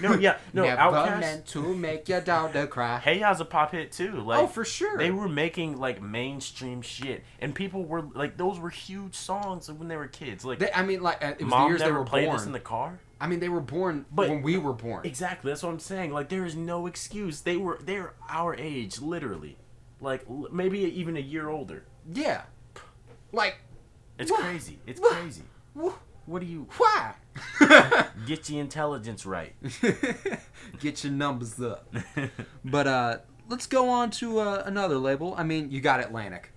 No, yeah, no. Never Outkast meant to make your daughter cry. Hey Ya's a pop hit too. For sure. They were making mainstream shit, and people were those were huge songs when they were kids. it was Mom the years never they were played born. this in the car. I mean, they were born when we were born. Exactly, that's what I'm saying. There is no excuse. They're our age, literally. Maybe even a year older. Yeah. It's crazy. It's crazy. What do you... Why? Get your intelligence right. Get your numbers up. But let's go on to another label. I mean, you got Atlantic.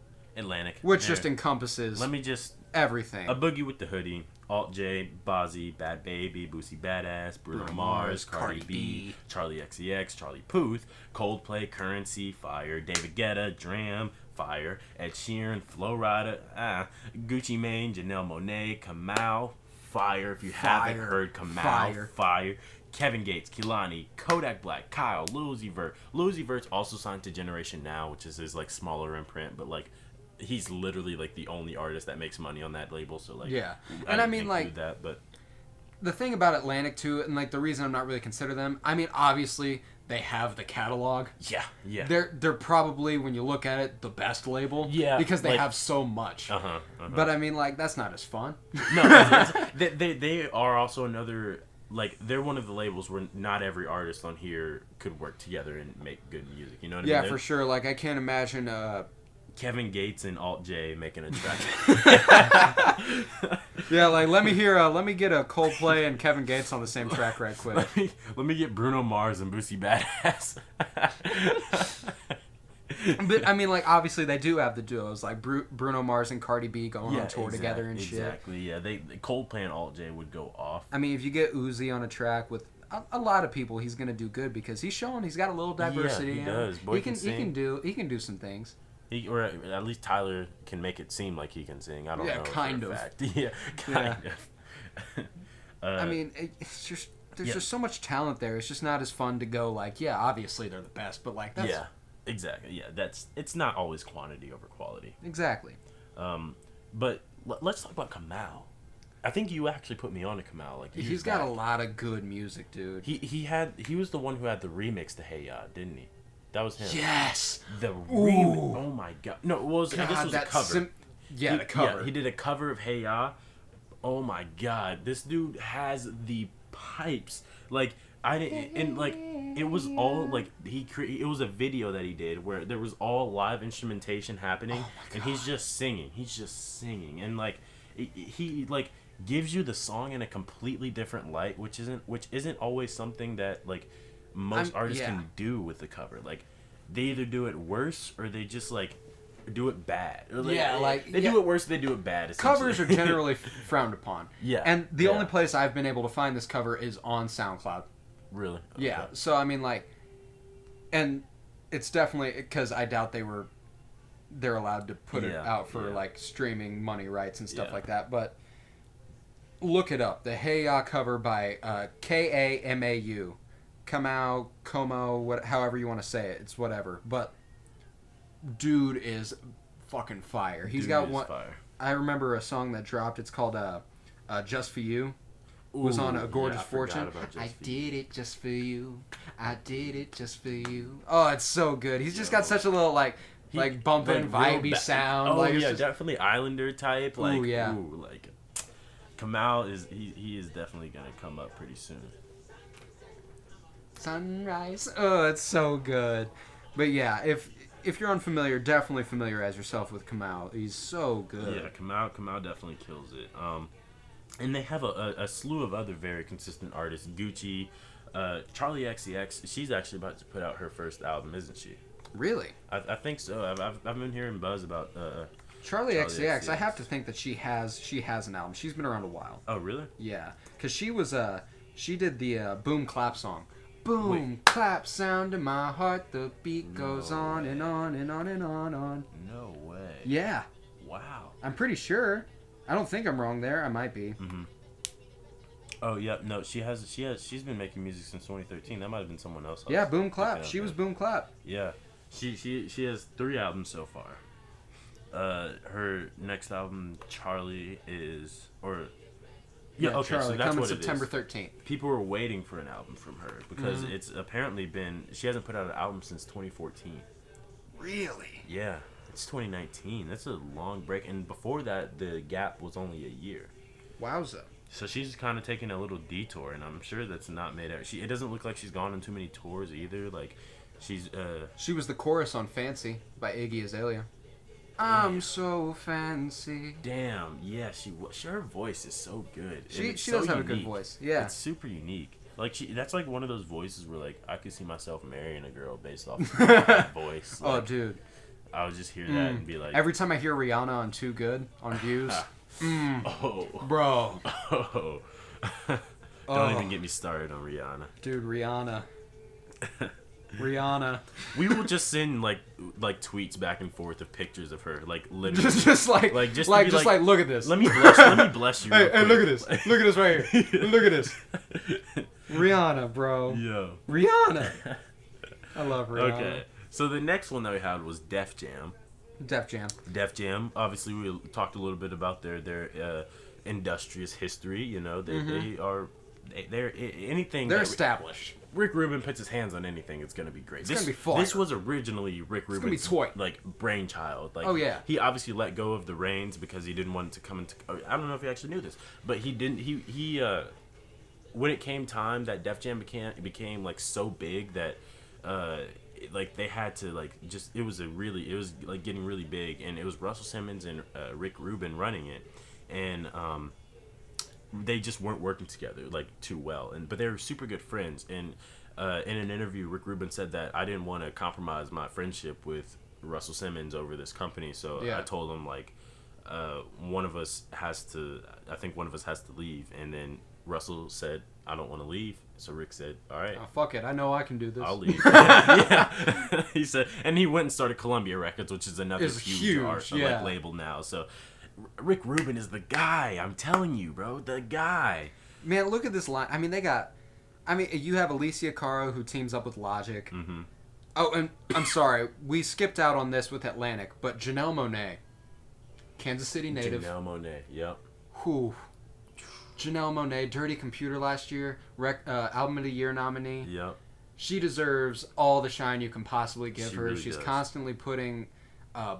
Which just encompasses... Let me just... everything. A Boogie with the Hoodie. Alt J, Bozzy, Bad Baby, Boosie Badass, Bruno Mars, Cardi B, Charlie XCX, Charlie Puth, Coldplay, Currency, Fire, David Guetta, Dram, Fire, Ed Sheeran, Flo Rida, Gucci Mane, Janelle Monáe, Kamau, Fire. If you haven't heard Kamau, Fire. Kevin Gates, Kehlani, Kodak Black, Kyle, Lil Uzi Vert. Lil Uzi Vert's also signed to Generation Now, which is his like smaller imprint, but like he's literally like the only artist that makes money on that label. So like yeah, and I mean like that, but the thing about Atlantic too, and like the reason I'm not really consider them, I mean obviously they have the catalog. Yeah. They're probably, when you look at it, the best label. Yeah, because they like, have so much. Uh-huh. But I mean, like, that's not as fun. No, they are also another, like, they're one of the labels where not every artist on here could work together and make good music. You know what I mean? Yeah, for sure. Like, I can't imagine Kevin Gates and Alt J making a track. Yeah, like let me get a Coldplay and Kevin Gates on the same track right quick. Let me get Bruno Mars and Boosie Badass. But I mean, like obviously they do have the duos, like Bruno Mars and Cardi B going on tour together and shit. Exactly. Yeah, Coldplay and Alt J would go off. I mean, if you get Uzi on a track with a lot of people, he's gonna do good because he's showing he's got a little diversity. Yeah, he does. Boy, he can do some things. Or at least Tyler can make it seem like he can sing. I don't know. Yeah, kind of. Yeah, kind of. I mean, it's just there's just so much talent there. It's just not as fun to go like, yeah, obviously they're the best, but like that's exactly. Yeah, it's not always quantity over quality. Exactly. But let's talk about Kamau. I think you actually put me on to Kamau. Like he's got a lot of good music, dude. He was the one who had the remix to Hey Ya, didn't he? That was him. Yes. The remix. Oh my god. No, I guess it was a cover. The cover. Yeah, he did a cover of Hey Ya. Oh my god, this dude has the pipes. Like it was all like it was a video that he did where there was all live instrumentation happening, and he's just singing, and like he like gives you the song in a completely different light, which isn't always something that like most artists can do with the cover. Like they either do it worse or they just like do it bad. Or, like, they do it worse, they do it bad. Covers are generally frowned upon. Yeah. And the only place I've been able to find this cover is on SoundCloud. Really? Okay. Yeah. So I mean, like, and it's definitely because I doubt they're allowed to put it out for like streaming money rights and stuff like that. But look it up. The Hey Ya cover by Kamau. Kamau, Como, however you want to say it. It's whatever. But dude is fucking fire. He's got one. Fire. I remember a song that dropped. It's called Just For You. Was on A Gorgeous Fortune. I did it just for you. I did it just for you. Oh, it's so good. He's just got such a little like bumping, vibey sound. Oh like, yeah, definitely Islander type. Like, like Kamau he is definitely gonna come up pretty soon. Sunrise. Oh, it's so good. But yeah, if you're unfamiliar, definitely familiarize yourself with Kamau. He's so good. Yeah, Kamau definitely kills it. And they have a slew of other very consistent artists. Gucci, Charlie XCX. She's actually about to put out her first album, isn't she? Really? I think so. I've been hearing buzz about Charlie XCX. I have to think that she has an album. She's been around a while. Oh really? Yeah, because she did the Boom Clap song. Boom, clap, sound in my heart, the beat goes on and on and on and on. No way. Yeah. Wow. I'm pretty sure. I don't think I'm wrong there. I might be. Mm-hmm. Oh yeah, no, she's been making music since 2013. That might have been someone else. Yeah, Boom Clap. She was Boom Clap. Yeah. She has 3 albums so far. Her next album, Charlie, okay, Charlie, so that's coming what September it is. 13th. People were waiting for an album from her because it's apparently she hasn't put out an album since 2014. Really? Yeah, it's 2019. That's a long break, and before that, the gap was only a year. Wowza. So she's kind of taking a little detour, and I'm sure that's not made out. It doesn't look like she's gone on too many tours either. Like, she was the chorus on "Fancy" by Iggy Azalea. I'm so fancy. Damn, yeah, her voice is so good. She does have a good voice. Yeah, it's super unique. Like that's like one of those voices where like I could see myself marrying a girl based off of that voice. Like, oh, dude, I would just hear that and be like, every time I hear Rihanna on Too Good on Views, bro, don't even get me started on Rihanna, dude. Rihanna. We will just send like tweets back and forth of pictures of her, like literally, just like look at this. Let me bless you. Hey, look at this. Look at this right here. Look at this. Rihanna, bro. Yo. Rihanna. I love Rihanna. Okay. So the next one that we had was Def Jam. Def Jam. Def Jam. Obviously, we talked a little bit about their industrious history. You know, they're anything. They're established. Rick Rubin puts his hands on anything, it's gonna be great. It's gonna be fire. This was originally Rick Rubin's like brainchild. Like, oh yeah. He obviously let go of the reins because he didn't want it to come into. I don't know if he actually knew this, but he didn't. He when it came time that Def Jam became like so big that like they had to like just it was like getting really big, and it was Russell Simmons and Rick Rubin running it, and they just weren't working together like too well, but they were super good friends. And in an interview, Rick Rubin said that I didn't want to compromise my friendship with Russell Simmons over this company, so I told him like one of us has to leave, and then Russell said I don't want to leave, so Rick said all right, fuck it, I know I can do this, I'll leave. Yeah. He said, and he went and started Columbia Records, which is another huge art, like, label now. So Rick Rubin is the guy. I'm telling you, bro, the guy. Man, look at this line. I mean, you have Alicia Cara who teams up with Logic. Mm-hmm. Oh, and I'm sorry, we skipped out on this with Atlantic, but Janelle Monáe, Kansas City native. Janelle Monáe, yep. Whew. Janelle Monáe, Dirty Computer last year, Album of the Year nominee. Yep. She deserves all the shine you can possibly give her. Really She's does. Constantly putting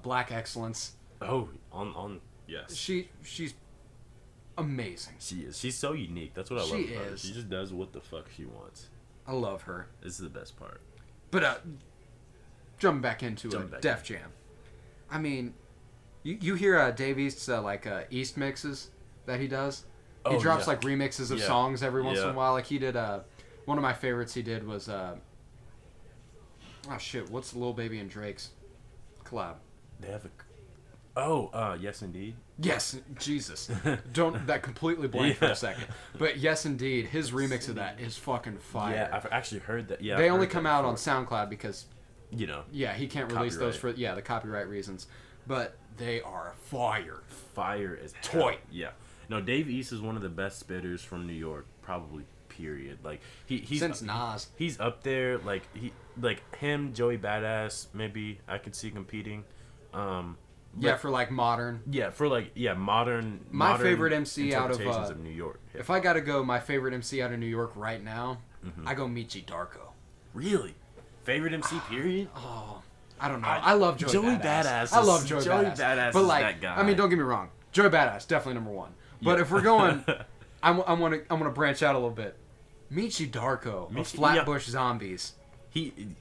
black excellence. Oh, on. Yes. She's amazing. She is. She's so unique. That's what I love about her. She just does what the fuck she wants. I love her. This is the best part. But jumping back into Def Jam. I mean, you hear Dave East's East mixes that he does. He drops like remixes of songs every once in a while. Like he did one of my favorites he did was what's Lil Baby and Drake's collab? They have Yes Indeed. Yes, Jesus. That completely blanked for a second. But Yes Indeed, his remix of that is fucking fire. Yeah, I've actually heard that. Yeah, they only come out on SoundCloud because, yeah, he can't release those for the copyright reasons. But they are fire. Fire as hell. Toy. Yeah. No, Dave East is one of the best spitters from New York, probably. Period. Like he's since Nas. He's up there. Like him, Joey Badass. Maybe I could see competing. For like modern. Yeah, modern. My favorite MC out of New York. Yeah. If I gotta go, my favorite MC out of New York right now, I go Michi Darko. Really, favorite MC period. Oh, I don't know. I love Joey Badass. I love Joey Badass. But like, that guy. I mean, don't get me wrong, Joey Badass definitely number one. But if we're going, I want to branch out a little bit. Michi Darko of Flatbush Zombies. Michi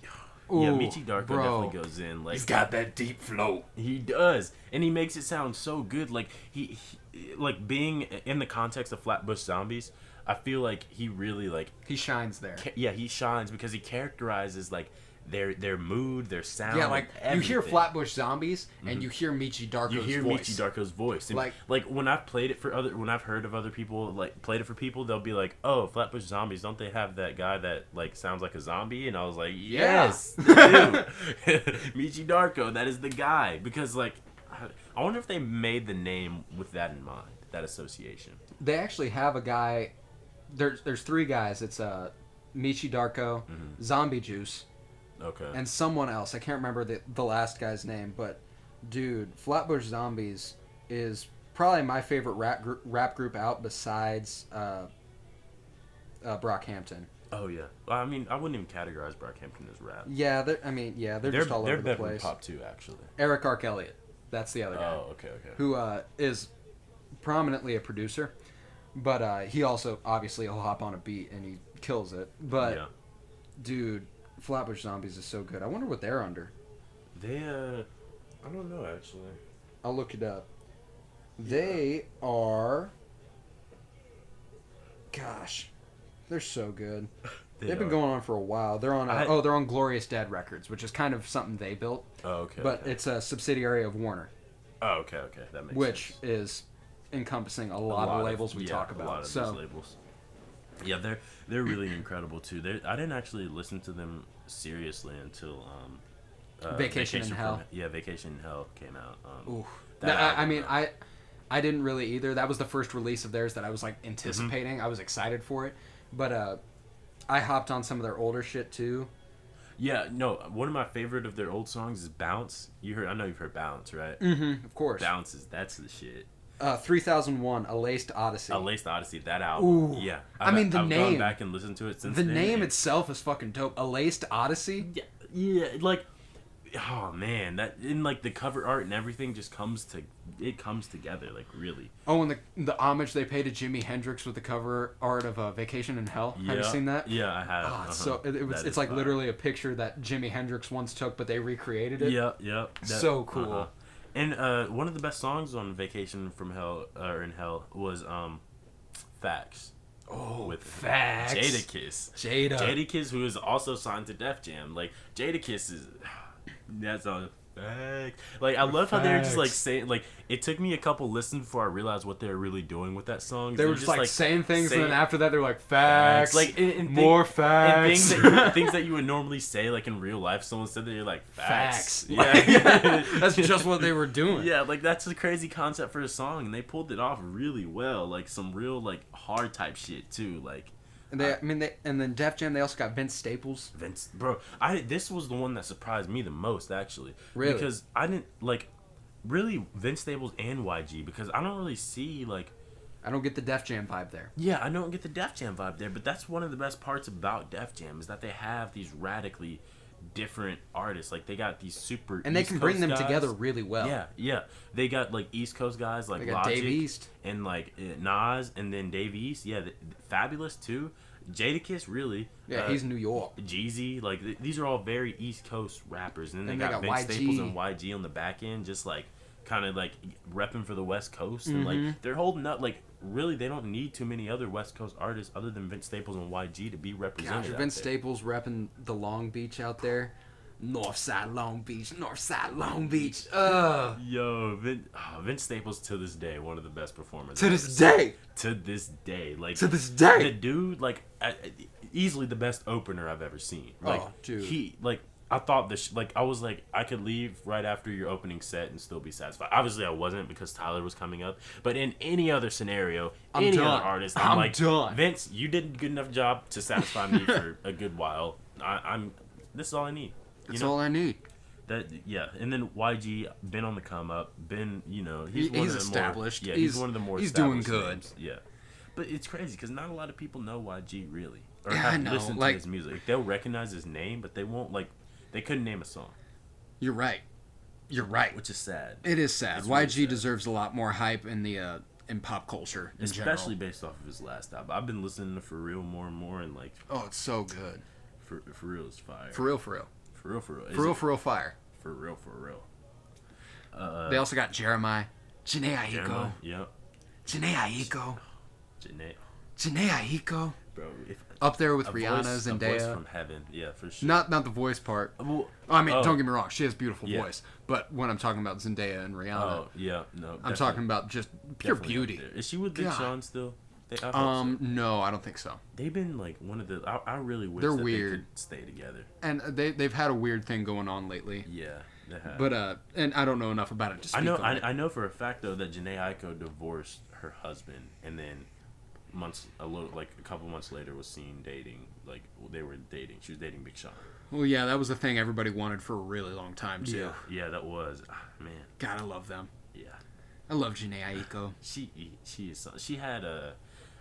Darko definitely goes in. Like, he's got that deep flow. He does, and he makes it sound so good. Like he like being in the context of Flatbush Zombies, I feel like he really he shines there. He shines because he characterizes like their mood, their sound. Yeah, like everything. You hear Flatbush Zombies and you hear Michi Darko's voice. And like when I've played it when I've heard of other people played it for people, they'll be like, "Oh, Flatbush Zombies, don't they have that guy that sounds like a zombie?" And I was like, "Yes, they do." Michi Darko, that is the guy. Because I wonder if they made the name with that in mind, that association. They actually have a guy. There's three guys. It's Michi Darko, Zombie Juice. Okay. And someone else. I can't remember the last guy's name, but dude, Flatbush Zombies is probably my favorite rap group out besides Brockhampton. Oh yeah. I mean, I wouldn't even categorize Brockhampton as rap. Yeah, they're just all over the place. They're pop too, actually. Eric Ark Elliott, that's the other guy. Oh, okay. Who is prominently a producer, but he also obviously will hop on a beat and he kills it. But dude, Flatbush Zombies is so good. I wonder what they're under. They, I don't know, actually. I'll look it up. They are... Gosh. They're so good. They've been going on for a while. They're on they're on Glorious Dead Records, which is kind of something they built. Oh, okay. But it's a subsidiary of Warner. Oh, okay. That makes sense. Which is encompassing a lot of labels we talk about. A lot of these labels. Yeah, they're really incredible too. I didn't actually listen to them seriously until Vacation in Hell. Vacation in Hell came out. I didn't really either. That was the first release of theirs that I was anticipating. I was excited for it, but I hopped on some of their older shit too. Yeah, no. One of my favorite of their old songs is "Bounce." I know you've heard "Bounce," right? Mm-hmm. Of course. "Bounce" that's the shit. 3001, A Laced Odyssey. A Laced Odyssey, that album. Ooh. Yeah. I've gone name. back and listened to it since The then. name itself is fucking dope. A Laced Odyssey? Yeah, like, oh man, that in like the cover art and everything just comes together, like, really. Oh, and the homage they pay to Jimi Hendrix with the cover art of Vacation in Hell. Yeah. Have you seen that? Yeah, I have. Oh, so it's like literally a picture that Jimi Hendrix once took, but they recreated it. Yeah. So cool. And one of the best songs on Vacation from Hell or in Hell was Facts. Oh, with Facts. Jadakiss, who is also signed to Def Jam. Like, Jadakiss is that song. Facts. Like, I love how they're just like saying, like, it took me a couple listens before I realized what they were really doing with that song. They were just like saying things, and then after that they're like facts, like more facts, and things that you would normally say like in real life. Someone said that, you're like facts. Yeah, that's just what they were doing. Yeah, like that's a crazy concept for a song, and they pulled it off really well. Like some real like hard type shit too. Like. And and then Def Jam, they also got Vince Staples. This was the one that surprised me the most, actually. Really? Because I didn't, like, really, Vince Staples and YG, because I don't really see, like... I don't get the Def Jam vibe there. Yeah, I don't get the Def Jam vibe there, but that's one of the best parts about Def Jam, is that they have these radically different artists. Like, they got these super and they can bring them together really well. Yeah. They got, like, East Coast guys, like Logic. Dave East. And, like, Nas, and then Dave East. Yeah, Fabulous, too. Jadakiss, really. Yeah, he's New York. Jeezy, like these are all very East Coast rappers, and then they got Vince Staples and YG on the back end, just like kind of like repping for the West Coast, and like they're holding up. Like really, they don't need too many other West Coast artists other than Vince Staples and YG to be represented. Gosh, Vince Staples repping the Long Beach out there. Northside Long Beach. Yo, Vince Staples to this day, one of the best performers. To this day, the dude, like, easily the best opener I've ever seen. Like, dude. I thought I was like, I could leave right after your opening set and still be satisfied. Obviously, I wasn't because Tyler was coming up. But in any other scenario, other artist, I'm done. Vince, you did a good enough job to satisfy me for a good while. This is all I need. That's all I need. And then YG been on the come up, he's established. He's one of the more he's doing established good. names. Yeah, but it's crazy because not a lot of people know YG really, or I have know. listened to his music. They'll recognize his name, but they won't they couldn't name a song. You're right, which is sad. It is sad. It's YG really sad. Deserves a lot more hype in the in pop culture, especially based off of his last album. I've been listening to For Real more and more, and like, oh, it's so good. For Real is fire. For real. fire. For real. They also got Jeremiah. Janae Aiko. Yep. Janae Aiko. Bro, up there with Rihanna, Zendaya. A voice from heaven. Yeah, for sure. Not the voice part. Well, don't get me wrong. She has a beautiful voice. But when I'm talking about Zendaya and Rihanna. Oh, yeah. No, I'm talking about just pure beauty. Is she with Big Sean still? No, I don't think so. They've been like one of the. I really wish they're that weird. They could stay together. And they've had a weird thing going on lately. Yeah, they have. But and I don't know enough about it to speak on it. I know for a fact though that Janae Aiko divorced her husband, and then a couple months later was seen dating. Like they were dating. She was dating Big Sean. Well, yeah, that was the thing everybody wanted for a really long time too. Yeah, that was man. God, I love them. Yeah, I love Janae Aiko. She had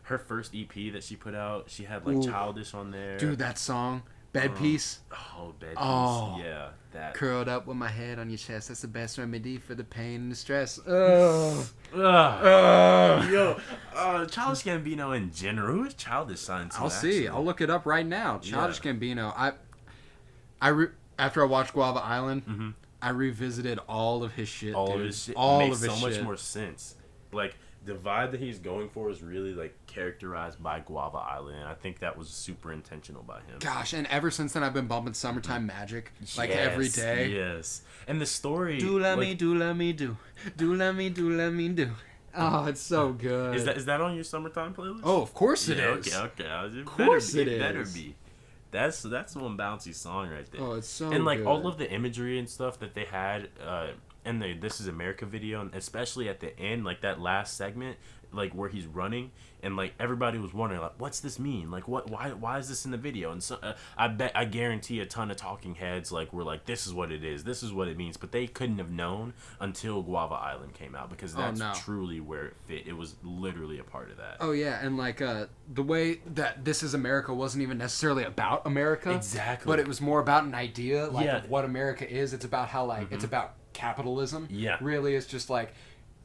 her first EP that she put out, she had like Childish on there. Dude, that song, Bed Piece. Bed Piece. Oh, yeah, that. Curled up with my head on your chest. That's the best remedy for the pain and the stress. Yo, Childish Gambino in general. Who is Childish signed to? See. I'll look it up right now. Childish Gambino. After I watched Guava Island, I revisited all of his shit. All of his shit makes so much more sense. Like, the vibe that he's going for is really like characterized by Guava Island, and I think that was super intentional by him. Gosh, and ever since then I've been bumping Summertime Magic like every day. Yes, and the story. Do let me do. Oh, it's so good. Is that on your Summertime playlist? Oh, of course it is. Okay. Of course it is. It better be. That's one bouncy song right there. Oh, it's so and like good. all of the imagery and stuff that they had in the This Is America video, and especially at the end, like that last segment, like where he's running, and like everybody was wondering, like, what's this mean? Like, why is this in the video? And so I guarantee a ton of talking heads like were like, this is what it is, this is what it means, but they couldn't have known until Guava Island came out, because that's truly where it fit. It was literally a part of that. Oh yeah, and like the way that This Is America wasn't even necessarily about America, exactly, but it was more about an idea, like of what America is. It's about how like it's about capitalism. Yeah, really, it's just like,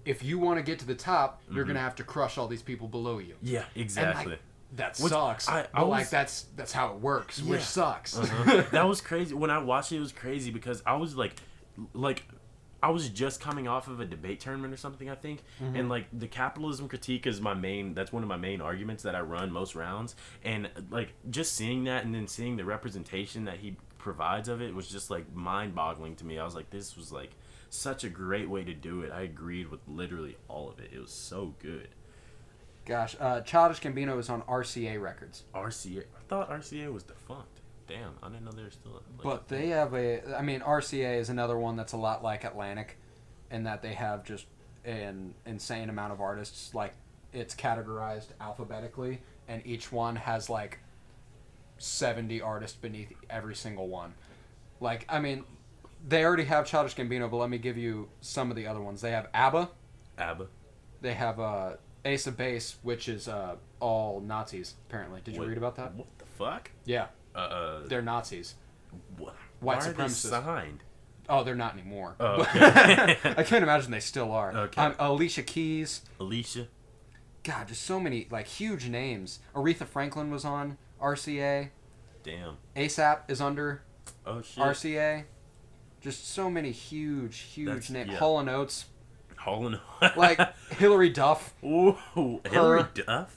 if you want to get to the top, you're gonna have to crush all these people below you. Yeah, exactly. And, like, that sucks. But like that's how it works, which sucks. That was crazy. When I watched it, it was crazy because I was like I was just coming off of a debate tournament or something, I think, and like the capitalism critique is that's one of my main arguments that I run most rounds, and like just seeing that and then seeing the representation that he provides of it was just like mind-boggling to me. I was like, this was like such a great way to do it. I agreed with literally all of it. It was so good. Gosh, Childish Gambino is on RCA Records. RCA? I thought RCA was defunct. Damn, I didn't know they were still. Like, but they have RCA is another one that's a lot like Atlantic, in that they have just an insane amount of artists. Like, it's categorized alphabetically, and each one has like 70 artists beneath every single one. Like, I mean, they already have Childish Gambino, but let me give you some of the other ones. They have ABBA. They have Ace of Base, which is all Nazis, apparently. Did you read about that? What the fuck? Yeah. They're Nazis. What? White Why supremacists. Are they signed? Oh, they're not anymore. Oh, okay. I can't imagine they still are. Okay. Alicia Keys. Alicia. God, just so many like huge names. Aretha Franklin was on RCA. Damn. ASAP is under RCA. Just so many huge names. Yeah. Hall & Oates. Like Hillary Duff. Ooh, Hillary Duff?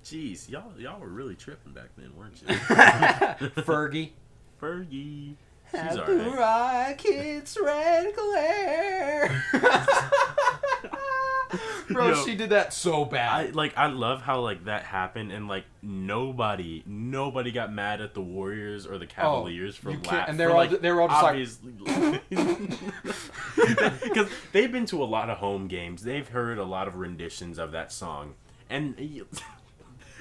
Jeez, y'all were really tripping back then, weren't you? Fergie. She's alright. Rockets red glare. Bro, she did that so bad. I love how like that happened, and like nobody got mad at the Warriors or the Cavaliers for laughing. And they were all just obviously, like, because they've been to a lot of home games. They've heard a lot of renditions of that song, and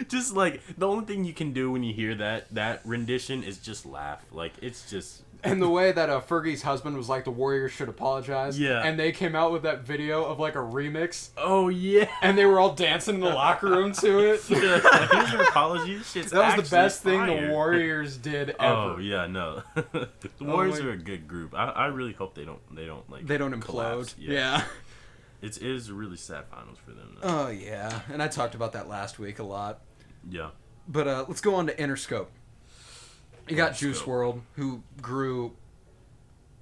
just like the only thing you can do when you hear that rendition is just laugh. Like, it's just. And the way that Fergie's husband was like, the Warriors should apologize. Yeah. And they came out with that video of like a remix. Oh, yeah. And they were all dancing in the locker room to it. Here's your apologies. That was the best thing the Warriors did ever. Oh, yeah, no. The Warriors are a good group. I really hope they don't implode. Collapse. Yeah. It is really sad finals for them, though. Oh, yeah. And I talked about that last week a lot. Yeah. But let's go on to Interscope. You got Juice WRLD, who grew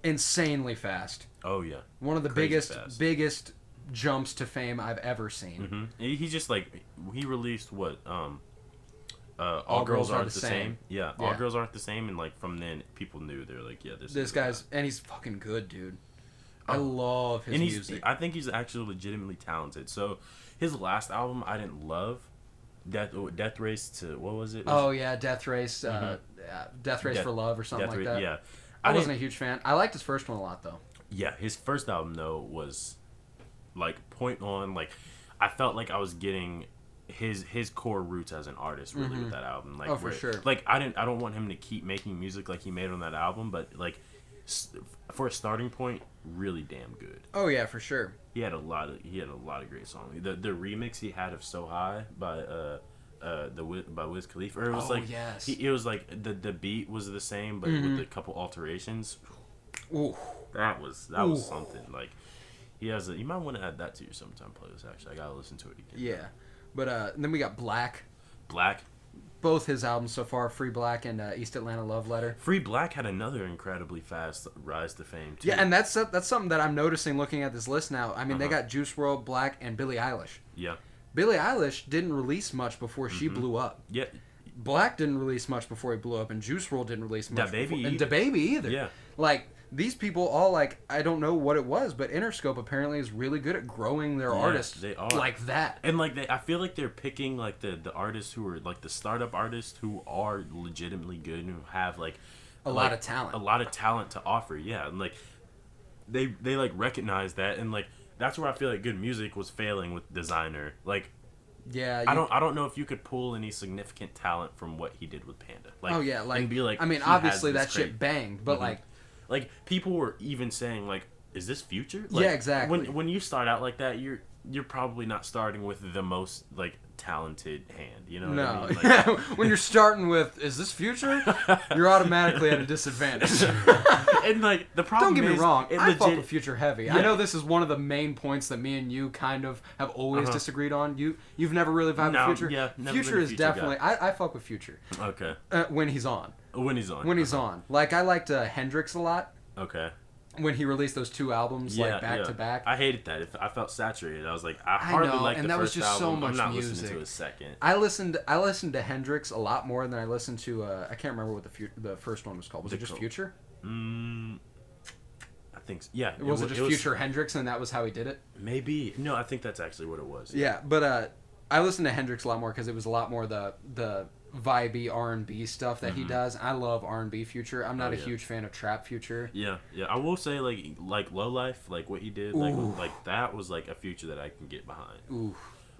insanely fast. Oh, yeah. One of the biggest jumps to fame I've ever seen. Mm-hmm. He just, like, he released what? All Girls Aren't the Same. Yeah, All Girls Aren't the Same, and, like, from then, people knew. They're like, yeah, this guy's... And he's fucking good, dude. I love his music. I think he's actually legitimately talented. So, his last album, I didn't love. Death Race to... What was it? Death Race. Death Race for Love or something like that. Yeah. I wasn't a huge fan. I liked his first one a lot, though. Yeah, his first album, though, was, like, point on. Like, I felt like I was getting his core roots as an artist, really, with that album. Like, for sure. Like, I don't want him to keep making music like he made on that album, but, like, for a starting point, really damn good. Oh, yeah, for sure. He had a lot of great songs. The remix he had of So High by Wiz Khalifa. Or it was it was like the beat was the same, but with a couple alterations. Ooh, that was something. Like, he has you might want to add that to your sometime playlist. Actually, I gotta listen to it again. Yeah, but then we got Black. Both his albums so far, Free Black and East Atlanta Love Letter. Free Black had another incredibly fast rise to fame, too. Yeah, and that's something that I'm noticing looking at this list now. I mean, they got Juice WRLD, Black, and Billie Eilish. Yeah. Billie Eilish didn't release much before she blew up. Yeah. Black didn't release much before he blew up, and Juice WRLD didn't release much before. And DaBaby either. Yeah. Like, these people all, like, I don't know what it was, but Interscope apparently is really good at growing their artists they are. Like that. And, like, I feel like they're picking, like, the artists who are, like, the startup artists who are legitimately good and who have, like... A lot of talent. A lot of talent to offer, yeah. And, like, they like recognized that, and like that's where I feel like good music was failing with Designer. Like, Yeah, I don't know if you could pull any significant talent from what he did with Panda. Like, oh yeah, like and be like, I mean, he obviously has that this shit banged, but like people were even saying like, is this Future? Like, yeah, exactly. When you start out like that, you're probably not starting with the most like talented hand. You know what I mean? Like, When you're starting with, is this Future? You're automatically at a disadvantage. and like the problem. Don't get me wrong, I fuck with legit. Future heavy. Yeah. I know this is one of the main points that me and you kind of have always disagreed on. You've never really vibed No, with Future. yeah, never Future been a is Future definitely. guy. I fuck with Future. Okay. When he's on. When he's on. When he's on. Like I liked Hendrix a lot. Okay. When he released those 2 albums like back to back. I hated that. I felt saturated. I was like, I I hardly know, liked and the that was first just so album. much I'm not music. listening to a second. I listened to Hendrix a lot more than I listened to. I can't remember what the first one was called. Was it just Future? I think so. Yeah. Was it just Future Hendrix, and that was how he did it? Maybe. No, I think that's actually what it was. Yeah, but I listened to Hendrix a lot more because it was a lot more the vibey R&B stuff that he does. I love R&B Future. I'm not a huge fan of trap Future. Yeah. I will say like Low Life, like what he did, like that was like a Future that I can get behind. Ooh.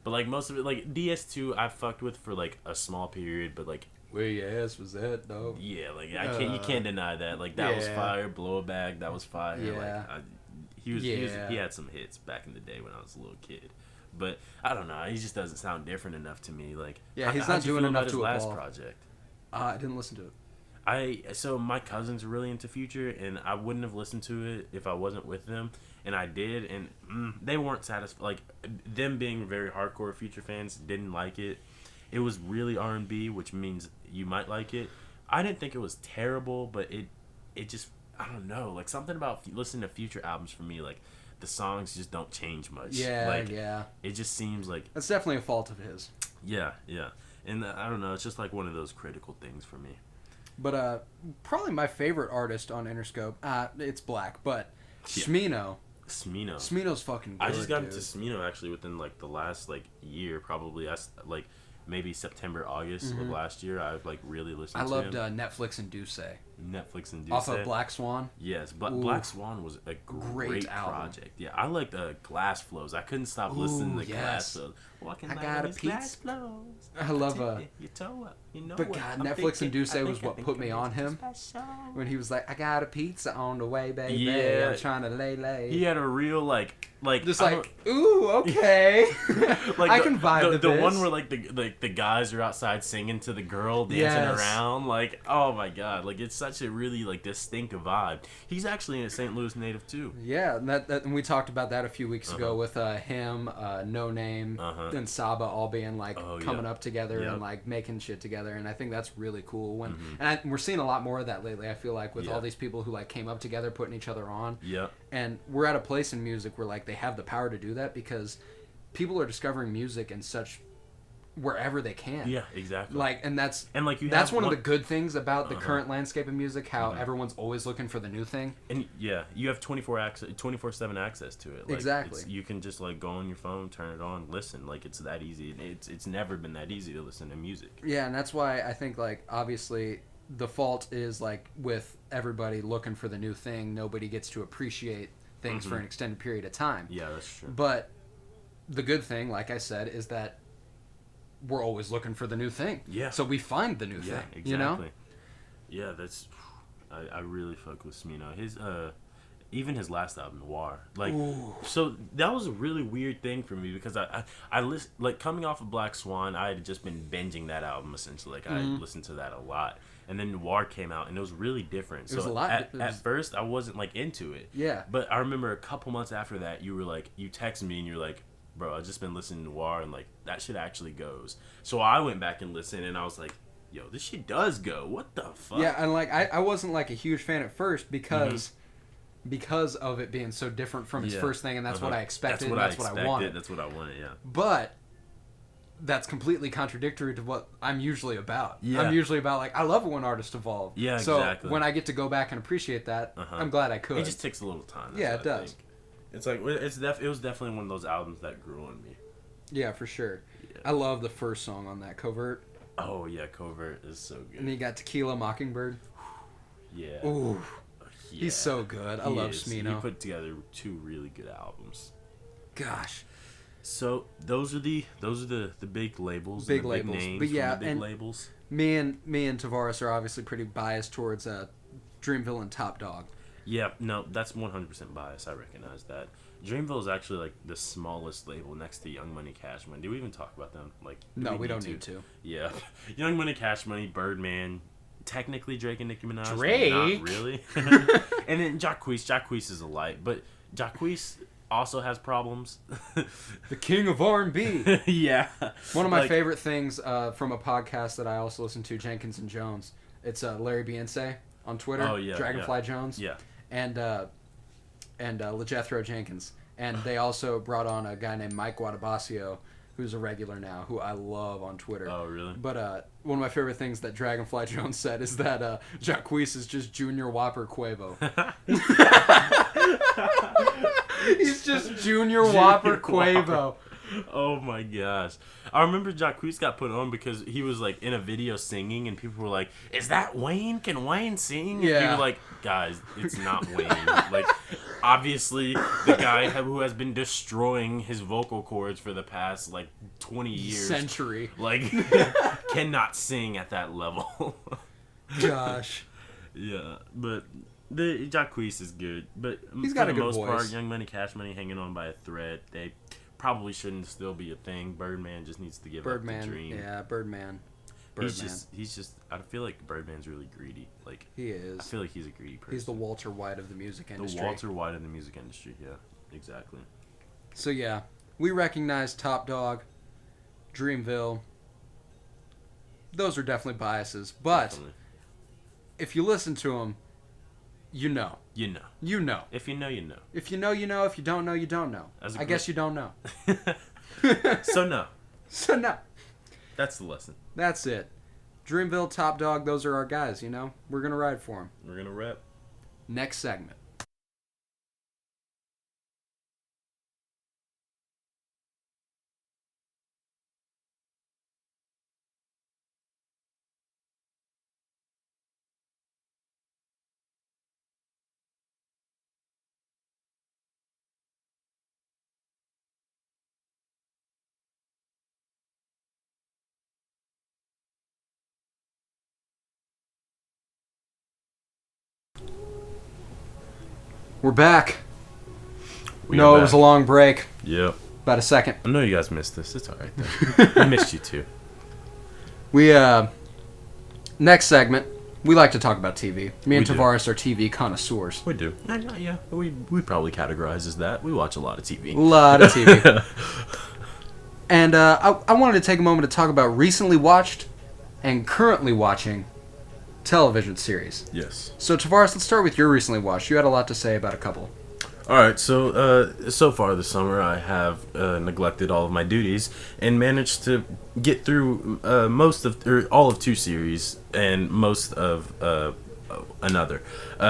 But like most of it, like DS2, I fucked with for like a small period, but like. Where your ass was that, though? Yeah, like you can't deny that. Like that was fire. Blow It Bag, that was fire. Yeah. Like he had some hits back in the day when I was a little kid. But I don't know. He just doesn't sound different enough to me. Like he's not doing enough to last evolve. project. I didn't listen to it. So my cousins are really into Future, and I wouldn't have listened to it if I wasn't with them, and I did, and they weren't satisfied. Like them being very hardcore Future fans didn't like it. It was really R&B, which means you might like it. I didn't think it was terrible, but it just, I don't know, like something about listening to Future albums for me, like the songs just don't change much. Yeah, like, yeah. It just seems like That's definitely a fault of his. yeah, and I don't know, it's just like one of those critical things for me. But probably my favorite artist on Interscope, it's Black, but Smino. Smino's fucking good, I just got dude. into Smino actually within like the last like year, probably. Like maybe September, August of last year. I've like really listened to him. I loved Netflix and Duce. Netflix and Duce. Off of Black Swan. Yes, Black Swan was a great project. Yeah, I liked Glass Flows. I couldn't stop listening to Glass Flows. Walking I got a Glass Flows. I love your toe up. You know but what? God, I'm Netflix thinking, and Duce was what put me on him. When he was like, I got a pizza on the way, baby. Yeah. I'm trying to lay. He had a real like just like, ooh, okay. like I can vibe with the this. one where like the guys are outside singing to the girl dancing around. Like, oh my god, like it's such a really like distinctive vibe. He's actually a St. Louis native too. Yeah, and we talked about that a few weeks ago with him, No Name, and Saba all being like coming up together and like making shit together, and I think that's really cool. We're seeing a lot more of that lately. I feel like with all these people who like came up together, putting each other on. Yeah. And we're at a place in music where like they have the power to do that because people are discovering music in such wherever they can. Yeah, exactly. Like, and that's that's one of the good things about the current landscape of music. How everyone's always looking for the new thing. And you have 24/7 access to it. Like, exactly. You can just like go on your phone, turn it on, listen. Like it's that easy. It's never been that easy to listen to music. Yeah, and that's why I think like obviously the fault is like with everybody looking for the new thing. Nobody gets to appreciate things for an extended period of time. Yeah, that's true. But the good thing, like I said, is that we're always looking for the new thing. Yeah. So we find the new thing. Exactly. You know? Yeah, that's. I really fuck with Smino. His even his last album, Noir. Like, so that was a really weird thing for me because I listen, like coming off of Black Swan, I had just been binging that album essentially. Like I listened to that a lot, and then Noir came out, and it was really different. It was so a lot. At first, I wasn't like into it. Yeah. But I remember a couple months after that, you were like, you texted me, and you're like, bro, I've just been listening to Noir, and like that shit actually goes. So I went back and listened, and I was like, yo, this shit does go. What the fuck? Yeah, and like I wasn't like a huge fan at first because of it being so different from his first thing, and that's what I expected. That's what I wanted. That's what I wanted. Yeah. But that's completely contradictory to what I'm usually about. Yeah. I'm usually about like I love it when artists evolve. Yeah, so exactly. when I get to go back and appreciate that, I'm glad I could. It just takes a little time. Yeah, it does. It's like it was definitely one of those albums that grew on me. Yeah, for sure. Yeah. I love the first song on that, Covert. Oh yeah, Covert is so good. And you got Tequila Mockingbird. Yeah. Ooh. He's so good. I love Smino. He put together 2 really good albums. Gosh. So those are the big labels, big labels, names, but yeah, big labels. Me and Tavares are obviously pretty biased towards Dreamville and Top Dog. Yeah, no, that's 100% bias. I recognize that. Dreamville is actually like the smallest label next to Young Money, Cash Money. Do we even talk about them? Like, no, we don't need to. Yeah, Young Money, Cash Money, Birdman. Technically Drake and Nicki Minaj. Drake? Not really. And then Jacquees. Jacquees is a light, but Jacquees also has problems. The king of R&B. Yeah. One of my favorite things from a podcast that I also listen to, Jenkins and Jones. It's Larry Beyonce on Twitter. Oh, yeah. Dragonfly Jones. Yeah. And LeJethro Jenkins. And they also brought on a guy named Mike Guadabasio, who's a regular now, who I love on Twitter. Oh, really? But one of my favorite things that Dragonfly Jones said is that Jacquees is just Junior Whopper Quavo. He's just Junior Whopper Quavo. Oh my gosh. I remember Jacquees got put on because he was like in a video singing and people were like, is that Wayne? Can Wayne sing? Yeah. And he was like, guys, it's not Wayne. Like, obviously the guy who has been destroying his vocal cords for the past like 20 years. Century. Like, cannot sing at that level. Gosh. Yeah, but the Jacquees is good. But he's got for a the good most voice. part, Young Money, Cash Money hanging on by a thread. They probably shouldn't still be a thing. Birdman just needs to give up the dream. Yeah, Birdman. He's just. I feel like Birdman's really greedy. Like, he is. I feel like he's a greedy person. He's the Walter White of the music industry. The Walter White of the music industry. Yeah, exactly. So yeah, we recognize Top Dog, Dreamville. Those are definitely biases, but Definitely. if you listen to them, you know. You know. You know. If you know, you know. If you know, you know. If you don't know, you don't know. I guess you don't know. So no. So no. That's the lesson. That's it. Dreamville, Top Dog, those are our guys, you know? We're going to ride for them. We're going to rep. Next segment. We're back. It was a long break. Yep. About a second. I know you guys missed this. It's alright though. I missed you too. We, next segment, we like to talk about TV. Me and We do. Tavares are TV connoisseurs. We do. Yeah. We probably categorize as that. We watch a lot of TV. A lot of TV. And I wanted to take a moment to talk about recently watched and currently watching television series. Yes. So, Tavares, let's start with your recently watched. You had a lot to say about a couple. All right, so far this summer I have neglected all of my duties and managed to get through all of 2 series and most of another.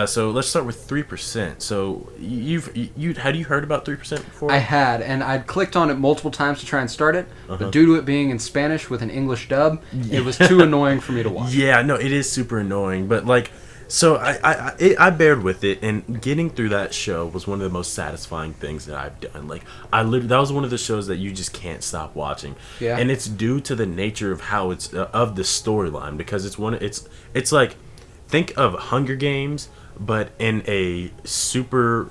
So let's start with 3%. So had you heard about 3% before? I had, and I'd clicked on it multiple times to try and start it, but due to it being in Spanish with an English dub, it was too annoying for me to watch. Yeah, no, it is super annoying, but like. So I bared with it, and getting through that show was one of the most satisfying things that I've done. Like that was one of the shows that you just can't stop watching. Yeah. And it's due to the nature of how it's of the storyline, because it's like, think of Hunger Games, but in a super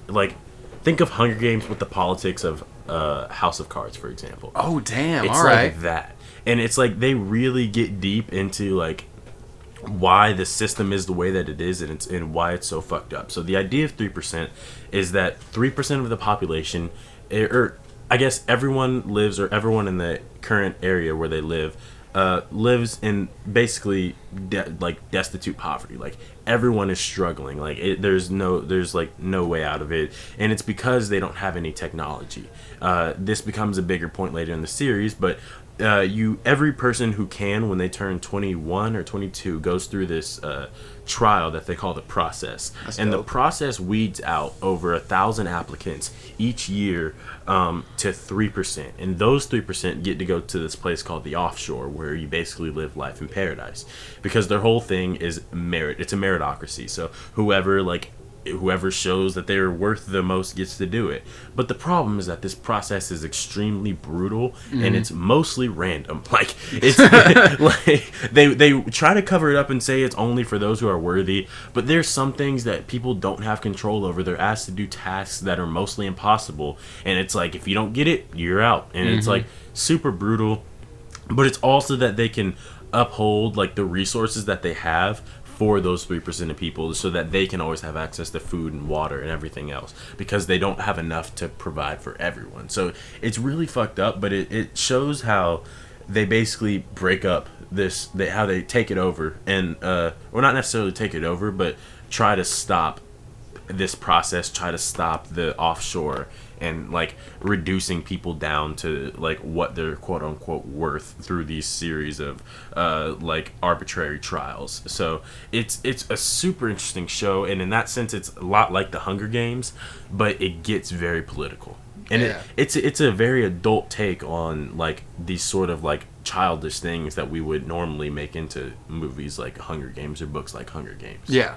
think of Hunger Games with the politics of House of Cards, for example. Oh damn! It's all like right. that, and it's like they really get deep into like why the system is the way that it is, and why it's so fucked up. So the idea of 3% is that 3% of the population, or I guess everyone in the current area where they live, lives in basically destitute poverty. Like everyone is struggling. Like there's no way out of it, and it's because they don't have any technology. This becomes a bigger point later in the series, but every person who can, when they turn 21 or 22, goes through this trial that they call the process. That's and dope. The process weeds out over 1,000 applicants each year to 3%, and those 3% get to go to this place called the offshore, where you basically live life in paradise, because their whole thing is merit. It's a meritocracy. So whoever whoever shows that they're worth the most gets to do it. But the problem is that this process is extremely brutal and it's mostly random. Like it's like they try to cover it up and say it's only for those who are worthy, but there's some things that people don't have control over. They're asked to do tasks that are mostly impossible, and it's like if you don't get it, you're out. And it's like super brutal, but it's also that they can uphold like the resources that they have for those 3% of people, so that they can always have access to food and water and everything else, because they don't have enough to provide for everyone. So it's really fucked up, but it shows how they basically break up how they take it over, and well, not necessarily take it over, but try to stop this process, try to stop the offshore, and like reducing people down to like what they're quote unquote worth through these series of like arbitrary trials. So it's a super interesting show, and in that sense it's a lot like the Hunger Games, but it gets very political. And it's a very adult take on like these sort of like childish things that we would normally make into movies like Hunger Games or books like Hunger Games. Yeah.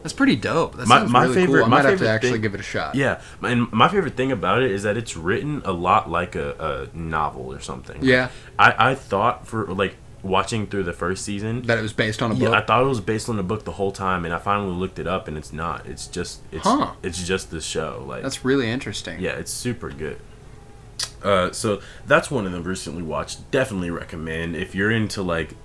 That's pretty dope. That sounds really cool. I might have to actually give it a shot. Yeah, and my favorite thing about it is that it's written a lot like a novel or something. Yeah. I thought for like watching through the first season that it was based on a book. Yeah, I thought it was based on a book the whole time, and I finally looked it up, and it's not. It's just the show. Like that's really interesting. Yeah, it's super good. So that's one of them recently watched. Definitely recommend if you're into like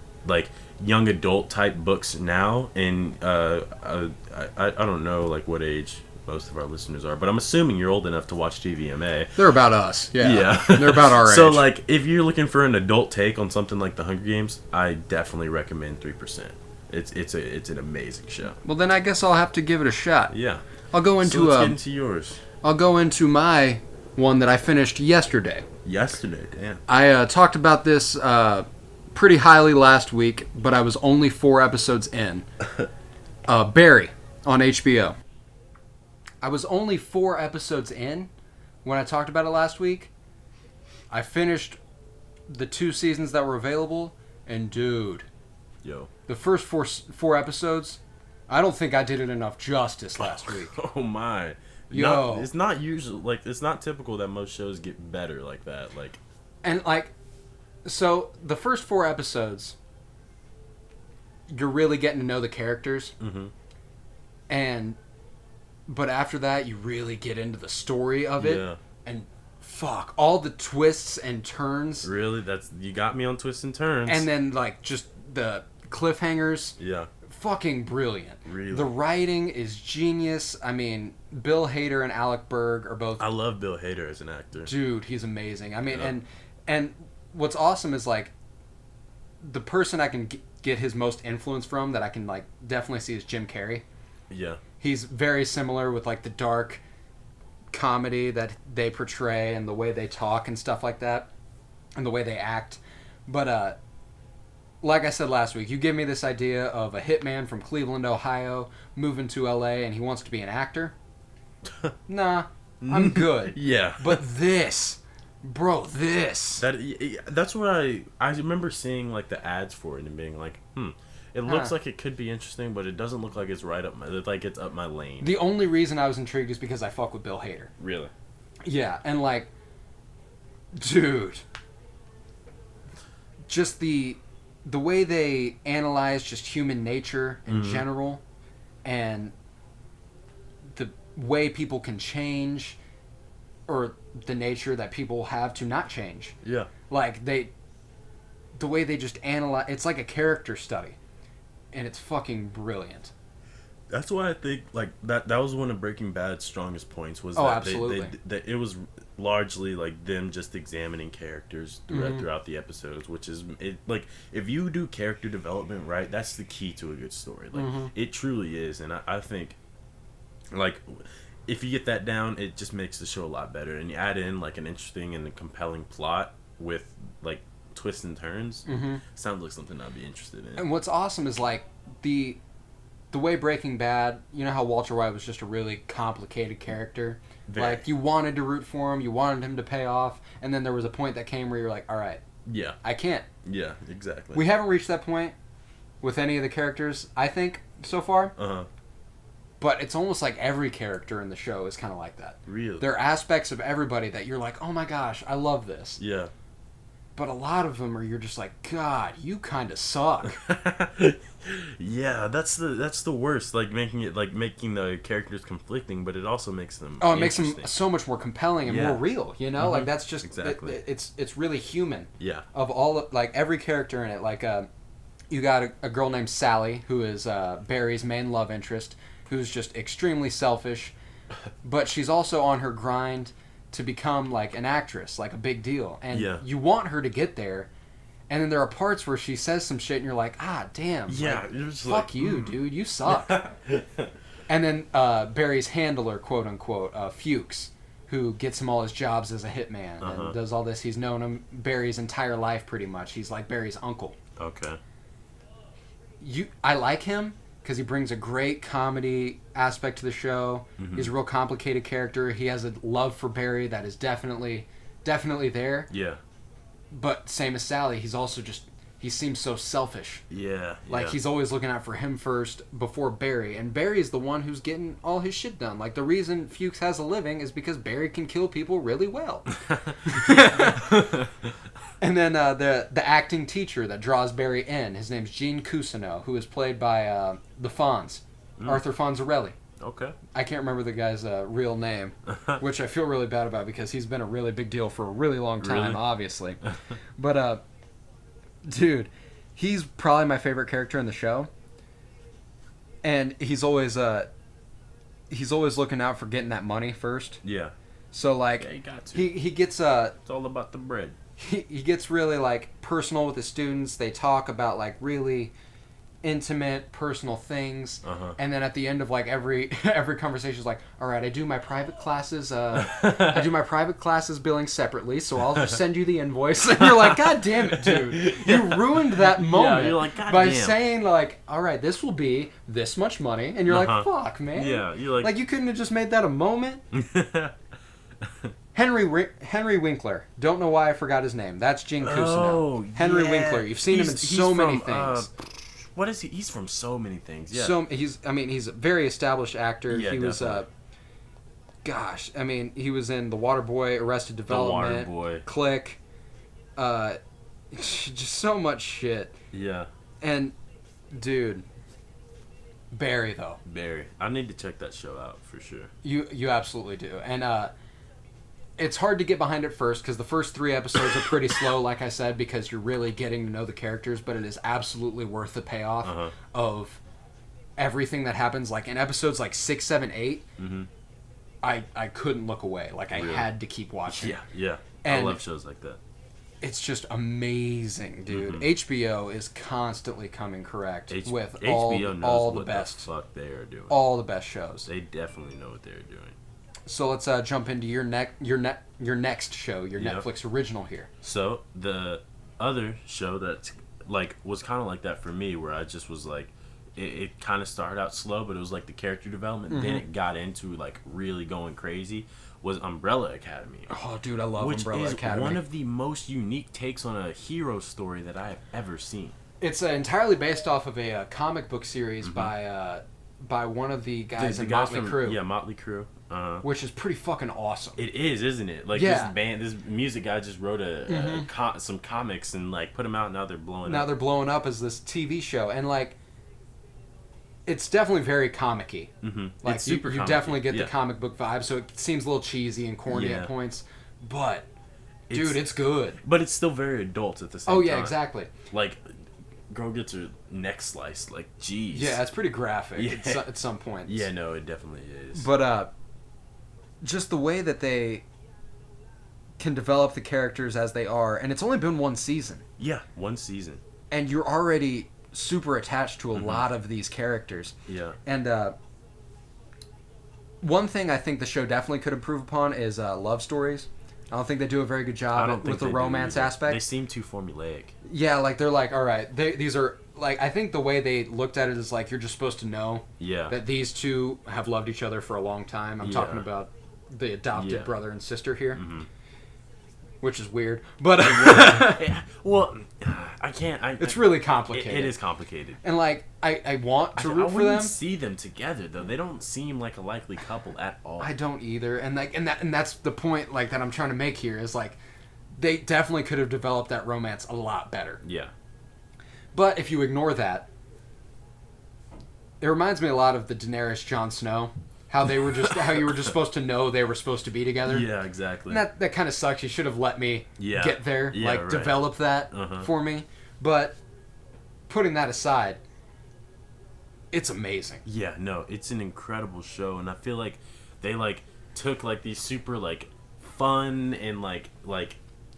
young adult type books now, and I don't know like what age most of our listeners are, but I'm assuming you're old enough to watch TVMA. They're about us. Yeah. They're about our age. So like if you're looking for an adult take on something like the Hunger Games, I definitely recommend 3%. It's an amazing show. Well, then I guess I'll have to give it a shot. Yeah. I'll go into so let's get into yours. I'll go into my one that I finished yesterday. Damn. I talked about this pretty highly last week, but I was only 4 episodes in. Barry on HBO. I was only 4 episodes in when I talked about it last week. I finished the 2 seasons that were available, and dude, the first 4 episodes, I don't think I did it enough justice last week. Oh my. It's not usual, like it's not typical that most shows get better like that, like. And like, so the first 4 episodes, you're really getting to know the characters, but after that, you really get into the story of it, and fuck, all the twists and turns. Really, you got me on twists and turns. And then like just the cliffhangers. Yeah. Fucking brilliant. Really. The writing is genius. I mean, Bill Hader and Alec Berg are both. I love Bill Hader as an actor. Dude, he's amazing. I mean, and what's awesome is like the person I can get his most influence from that I can like definitely see is Jim Carrey. Yeah. He's very similar with like the dark comedy that they portray and the way they talk and stuff like that and the way they act. But like I said last week, you give me this idea of a hitman from Cleveland, Ohio, moving to LA and he wants to be an actor. Nah, I'm good. Yeah. But this, bro, that's what I remember seeing like the ads for it and being like, it looks like it could be interesting, but it doesn't look like it's it's up my lane. The only reason I was intrigued is because I fuck with Bill Hader. Really? Yeah, and like, dude, just the way they analyze just human nature in general, and the way people can change, or the nature that people have to not change. Yeah. Like the way they just analyze, it's like a character study. And it's fucking brilliant. That's why I think like that was one of Breaking Bad's strongest points was absolutely. that it was largely like them just examining characters throughout the episodes, which is like if you do character development right, that's the key to a good story. Like it truly is, and I think like if you get that down, it just makes the show a lot better. And you add in like an interesting and compelling plot with like twists and turns, sounds like something I'd be interested in. And what's awesome is like the way Breaking Bad, you know how Walter White was just a really complicated character. Very. Like you wanted to root for him, you wanted him to pay off, and then there was a point that came where you're like, all right, yeah, I can't. Yeah, exactly. We haven't reached that point with any of the characters, I think, so far. But it's almost like every character in the show is kind of like that. Really? There are aspects of everybody that you're like, oh my gosh, I love this. Yeah. But a lot of them are you're just like, God, you kind of suck. Yeah, that's the worst. Like making the characters conflicting, but it also makes them. Oh, it makes them so much more compelling and more real. You know, like that's just exactly. It's really human. Yeah. Of all like every character in it, like you got a girl named Sally who is Barry's main love interest, who's just extremely selfish, but she's also on her grind to become like an actress, like a big deal, and you want her to get there, and then there are parts where she says some shit and you're like, ah, damn, fuck you, dude, you suck. And then Barry's handler, quote unquote, Fuchs, who gets him all his jobs as a hitman and does all this. He's known him Barry's entire life pretty much. He's like Barry's uncle. Okay. I like him because he brings a great comedy aspect to the show. He's a real complicated character. He has a love for Barry that is definitely there. Yeah. But same as Sally, he's also he seems so selfish. Yeah. Like he's always looking out for him first before Barry. And Barry's the one who's getting all his shit done. Like the reason Fuchs has a living is because Barry can kill people really well. And then the acting teacher that draws Barry in, his name's Gene Cousineau, who is played by the Fonz, Arthur Fonzarelli. Okay. I can't remember the guy's real name, which I feel really bad about because he's been a really big deal for a really long time, obviously. But, dude, he's probably my favorite character in the show. And he's always looking out for getting that money first. Yeah. So, like, you got to. He gets... it's all about the bread. He gets really, like, personal with the students. They talk about, like, really intimate, personal things. And then at the end of, like, every conversation is like, all right, I do my private classes billing separately, so I'll just send you the invoice. And you're like, God damn it, dude. You ruined that moment you're like, God by damn. saying, like, all right, this will be this much money. And you're like, fuck, man. Yeah, you're like... you couldn't have just made that a moment? Henry Winkler. Don't know why I forgot his name. That's Gene Cousineau. Oh, Henry Winkler. You've seen him in so many things. What is he? He's from so many things. Yeah. So he's a very established actor. Yeah, he was he was in The Waterboy, Arrested Development, The Waterboy, Click, just so much shit. Yeah. And dude, Barry though. Barry. I need to check that show out for sure. You absolutely do. And it's hard to get behind at first because the first 3 episodes are pretty slow, like I said, because you're really getting to know the characters, but it is absolutely worth the payoff of everything that happens. Like in episodes like 6, 7, 8, I couldn't look away. Like I had to keep watching. Yeah. And I love shows like that. It's just amazing, dude. HBO is constantly coming correct with HBO knows all what the best. The fuck they are doing. All the best shows. They definitely know what they're doing. So let's jump into your next show, your Netflix original here. So the other show that like was kind of like that for me, where I just was like, it kind of started out slow, but it was like the character development. Then it got into like really going crazy. Was Umbrella Academy. Oh, dude, I love Umbrella Academy. Which is one of the most unique takes on a hero story that I have ever seen. It's entirely based off of a comic book series by one of the guys in Motley Crue. Yeah, Motley Crue. Which is pretty fucking awesome. It is, isn't it? Like this music guy just wrote some comics and like put them out. Now they're blowing up. Now they're blowing up as this TV show, and like, it's definitely very comic-y. Like it's super you definitely get the comic book vibe, so it seems a little cheesy and corny at points, but dude, it's good. But it's still very adult at the same time. Oh yeah, exactly. Like, girl gets her neck sliced. Like, jeez. Yeah, it's pretty graphic at some points. Yeah, no, it definitely is. But just the way that they can develop the characters as they are, and it's only been 1 season. Yeah, 1 season. And you're already super attached to a lot of these characters. Yeah. And one thing I think the show definitely could improve upon is love stories. I don't think they do a very good job with the romance aspect. They seem too formulaic. Yeah, like they're like, all right, these are like, I think the way they looked at it is like, you're just supposed to know that these two have loved each other for a long time. I'm talking about the adopted brother and sister here, which is weird. But well, I can't. It's really complicated. It is complicated. And like I want to root I for them. see them together though. They don't seem like a likely couple at all. I don't either. And like and that's the point like that I'm trying to make here is like they definitely could have developed that romance a lot better. Yeah. But if you ignore that, it reminds me a lot of the Daenerys Jon Snow. How you were just supposed to know they were supposed to be together. Yeah, exactly. And that kind of sucks. You should have let me get there, develop that for me. But putting that aside, it's amazing. Yeah, no, it's an incredible show, and I feel like they like took like these super like fun and like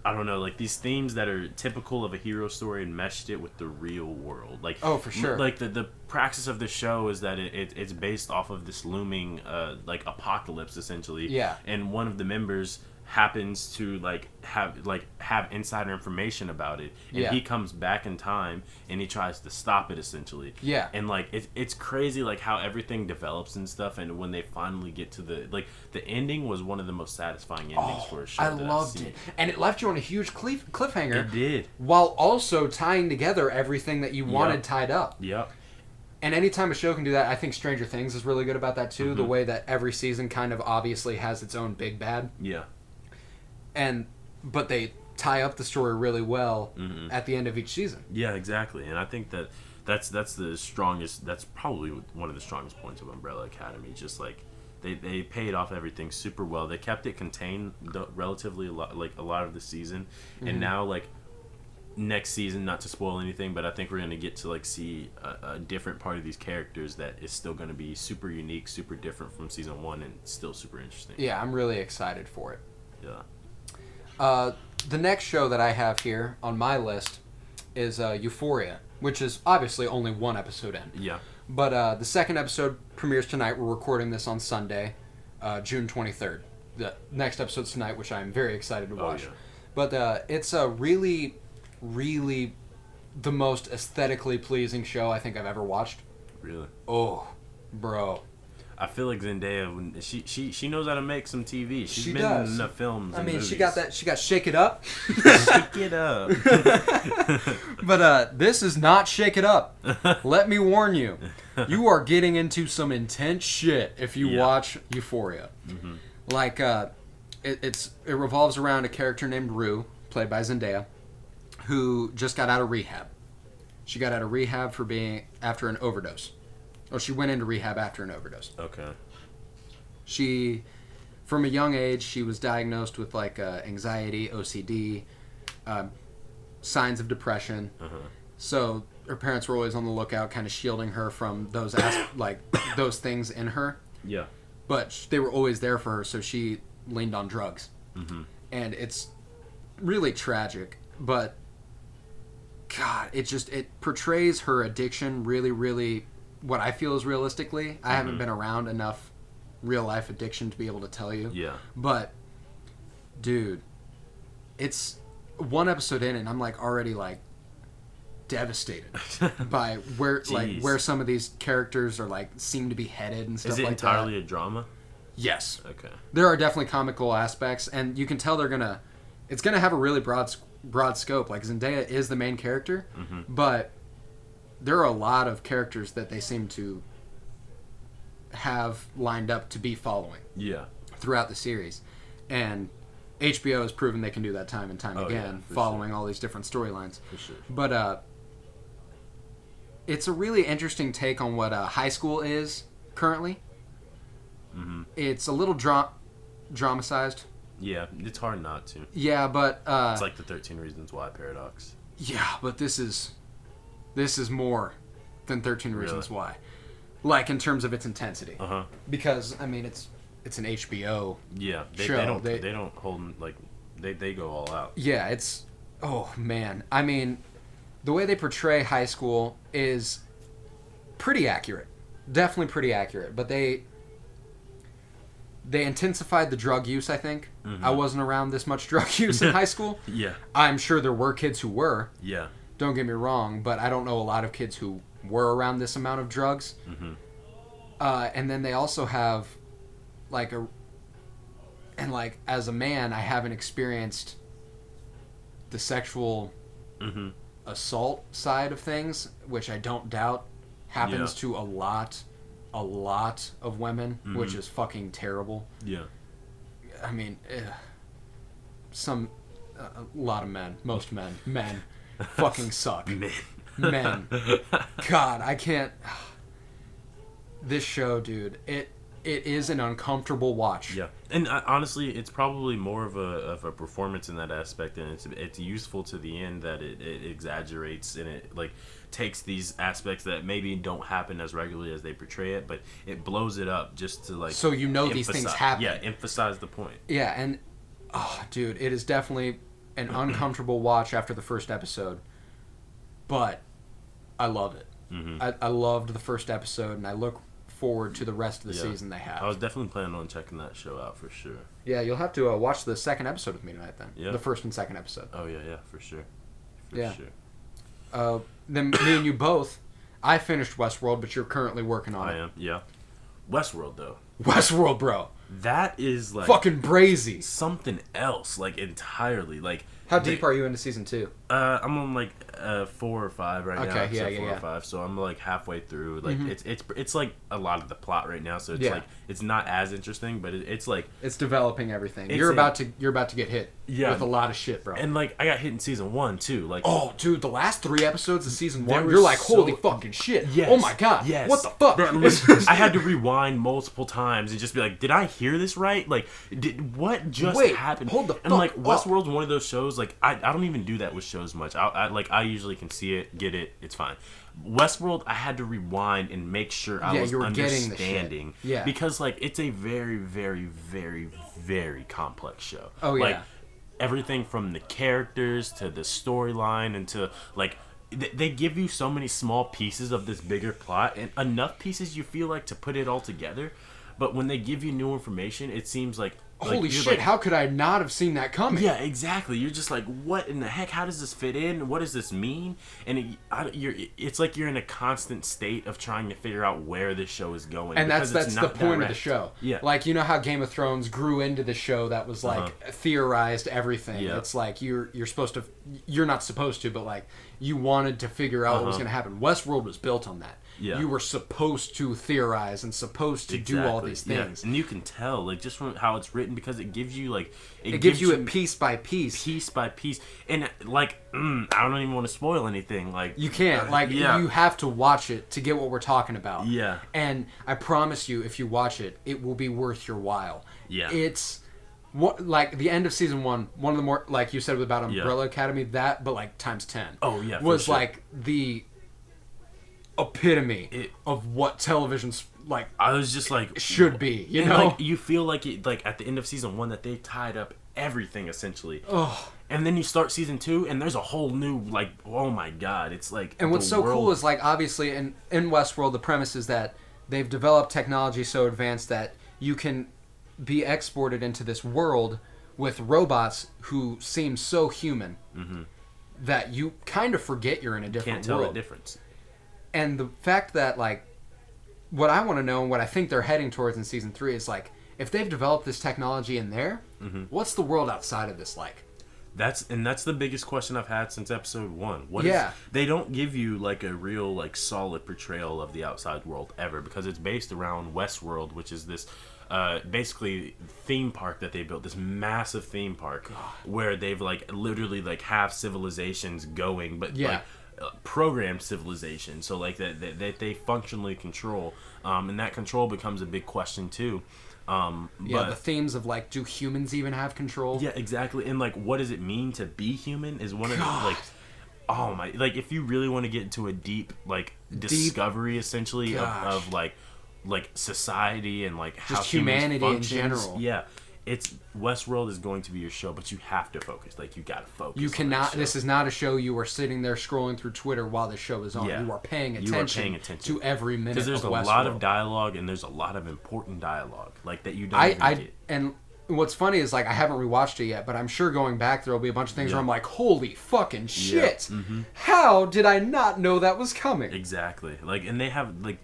I don't know, like these themes that are typical of a hero story and meshed it with the real world. Like, oh, for sure. Like the praxis of the show is that it's based off of this looming like apocalypse essentially. Yeah. And one of the members happens to have insider information about it, and he comes back in time and he tries to stop it essentially. Yeah. And like it's crazy like how everything develops and stuff, and when they finally get to the ending was one of the most satisfying endings for a show. I loved it, and it left you on a huge cliffhanger. It did, while also tying together everything that you wanted tied up. Yep. And anytime a show can do that, I think Stranger Things is really good about that too. The way that every season kind of obviously has its own big bad. Yeah. But they tie up the story really well at the end of each season. Yeah, exactly. And I think that's the strongest. That's probably one of the strongest points of Umbrella Academy. Just like they paid off everything super well. They kept it contained relatively a lot of the season, and now like next season, not to spoil anything, but I think we're gonna get to like see a different part of these characters that is still gonna be super unique, super different from season 1, and still super interesting. Yeah, I'm really excited for it. Yeah. The next show that I have here on my list is Euphoria, which is obviously only one episode in. Yeah. But the second episode premieres tonight. We're recording this on Sunday, June 23rd. The next episode's tonight, which I'm very excited to watch. Yeah. But it's a really, really the most aesthetically pleasing show I think I've ever watched. Really? Oh, bro. I feel like Zendaya, she knows how to make some TV. She's been in enough films. I mean, movies. she got Shake It Up. Shake It Up. But this is not Shake It Up. Let me warn you. You are getting into some intense shit if you watch Euphoria. Mm-hmm. Like, it revolves around a character named Rue, played by Zendaya, who just got out of rehab. She got out of rehab after an overdose. Oh, she went into rehab after an overdose. Okay. She, from a young age, she was diagnosed with like anxiety, OCD, signs of depression. Uh-huh. So her parents were always on the lookout, kind of shielding her from those those things in her. Yeah. But they were always there for her, so she leaned on drugs. Mm-hmm. And it's really tragic, but God, it portrays her addiction really, really. What I feel is realistically. I haven't been around enough real life addiction to be able to tell you. Yeah. But, dude, it's one episode in and I'm like already like devastated by where some of these characters are like seem to be headed and stuff like that. Is it entirely a drama? Yes. Okay. There are definitely comical aspects, and you can tell it's gonna have a really broad scope. Like Zendaya is the main character, but there are a lot of characters that they seem to have lined up to be following. Yeah. Throughout the series. And HBO has proven they can do that time and time again, following all these different storylines. For sure. But it's a really interesting take on what high school is currently. Mm-hmm. It's a little dramatized. Yeah, it's hard not to. Yeah, but it's like the 13 Reasons Why paradox. Yeah, but this is more than 13 Reasons Why. Like, in terms of its intensity. Uh-huh. Because, I mean, it's an HBO show. They don't hold, like, they go all out. Yeah, it's... Oh, man. I mean, the way they portray high school is pretty accurate. Definitely pretty accurate. But they intensified the drug use, I think. Mm-hmm. I wasn't around this much drug use in high school. Yeah. I'm sure there were kids who were. Yeah. Don't get me wrong, but I don't know a lot of kids who were around this amount of drugs. Mm-hmm. And then they also have, as a man, I haven't experienced the sexual assault side of things, which I don't doubt happens to a lot of women, which is fucking terrible. Yeah. I mean, a lot of men, most men fucking suck. Men. God, I can't. This show, dude, it is an uncomfortable watch. Yeah, and honestly, it's probably more of a performance in that aspect, and it's useful to the end that it exaggerates and it like takes these aspects that maybe don't happen as regularly as they portray it, but it blows it up just to like so these things happen. Yeah, emphasize the point. Yeah, and dude, it is definitely an uncomfortable watch after the first episode, but I love it. I loved the first episode, and I look forward to the rest of the season they have. I was definitely planning on checking that show out for sure. Yeah, you'll have to watch the second episode with me tonight then. Yeah. The first and second episode. Oh yeah, for sure. Then me and you both, I finished Westworld, but you're currently working on it. I am, yeah. Westworld though. Westworld, bro. That is like fucking brazy. Something else, like entirely. Like how deep are you into season 2? I'm on like 4 or 5 right now. Okay, 4 or 5. So I'm like halfway through. Like it's like a lot of the plot right now. So it's like it's not as interesting, but it's like it's developing everything. You're about to get hit with a lot of shit, bro. And like I got hit in season 1 too. Like oh, dude, the last 3 episodes of season 1, you're like holy fucking shit. Yes, oh my god. Yes. What the fuck? I had to rewind multiple times and just be like, did I hear this right? Like, what just happened? Hold the fuck And like up. Westworld's one of those shows. Like I don't even do that with shows much. I usually can see it, get it, it's fine. Westworld, I had to rewind and make sure I was understanding. Yeah. Because like it's a very, very, very, very complex show. Oh yeah. Like everything from the characters to the storyline and to like they give you so many small pieces of this bigger plot and enough pieces you feel like to put it all together. But when they give you new information, it seems like holy shit, how could I not have seen that coming? Yeah, exactly. You're just like, what in the heck? How does this fit in? What does this mean? And it's like you're in a constant state of trying to figure out where this show is going. And that's the point of the show. Yeah. Like, you know how Game of Thrones grew into the show that was like theorized everything. Yeah. It's like you're not supposed to, but like you wanted to figure out what was going to happen. Westworld was built on that. Yeah. You were supposed to theorize and supposed to do all these things. Yeah. And you can tell, like, just from how it's written, because it gives you, like... It gives you it piece by piece. Piece by piece. And, like, I don't even want to spoil anything. Like you can't. Like, you have to watch it to get what we're talking about. Yeah. And I promise you, if you watch it, it will be worth your while. Yeah. It's... What, like the end of season 1, one of the more, like you said about Umbrella Academy, that, but like times 10. Oh, yeah. Was like the epitome of what television's like. I was just like should be, you know. Like, you feel like it, like at the end of season 1 that they tied up everything essentially. Oh. And then you start season 2 and there's a whole new like oh my god, it's like. And what's so cool is like obviously in Westworld the premise is that they've developed technology so advanced that you can be exported into this world with robots who seem so human that you kind of forget you're in a different world. Can't tell the difference. And the fact that, like, what I want to know and what I think they're heading towards in season 3 is, like, if they've developed this technology in there, what's the world outside of this like? That's the biggest question I've had since episode 1. They don't give you, like, a real, like, solid portrayal of the outside world ever because it's based around Westworld, which is this... basically theme park that they built, this massive theme park where they've like literally like have civilizations going, but like programmed civilization, so like that they functionally control, and that control becomes a big question too. But the themes of like, do humans even have control? Yeah, exactly. And like, what does it mean to be human is one of the like. Oh my! Like, if you really want to get into a deep like discovery, essentially of like society and like how just humanity in general. Yeah, it's Westworld is going to be your show, but you have to focus. Like you gotta focus. You cannot. This is not a show you are sitting there scrolling through Twitter while the show is on. Yeah. You are paying attention to every minute. Because there's a lot of dialogue and there's a lot of important dialogue like that you don't even get. And what's funny is like I haven't rewatched it yet, but I'm sure going back there will be a bunch of things where I'm like, holy fucking shit! How did I not know that was coming? Exactly. Like, and they have like.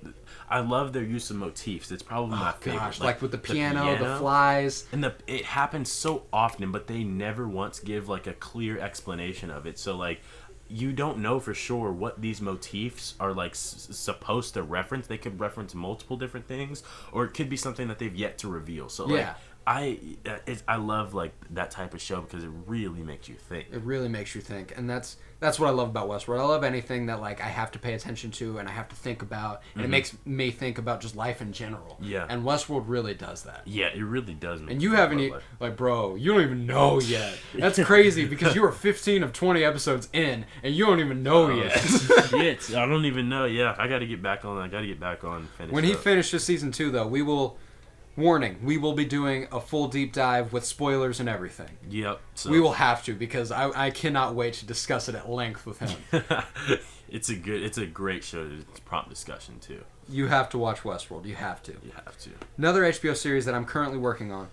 I love their use of motifs. It's probably my favorite. Gosh, like with the piano, the flies. And it happens so often, but they never once give like a clear explanation of it. So like you don't know for sure what these motifs are like supposed to reference. They could reference multiple different things, or it could be something that they've yet to reveal. So like, I love like that type of show because it really makes you think. It really makes you think, and that's what I love about Westworld. I love anything that like I have to pay attention to and I have to think about, and it makes me think about just life in general. Yeah. And Westworld really does that. Yeah, it really does. And you haven't like, bro, you don't even know yet. That's crazy because you were 15 of 20 episodes in, and you don't even know yet. Shit, I don't even know. Yeah, I got to get back on. Finish when he finishes season 2, though, we will. Warning, we will be doing a full deep dive with spoilers and everything. Yep. So. We will have to because I cannot wait to discuss it at length with him. It's a great show. It's prompt discussion too. You have to watch Westworld. You have to. You have to. Another HBO series that I'm currently working on,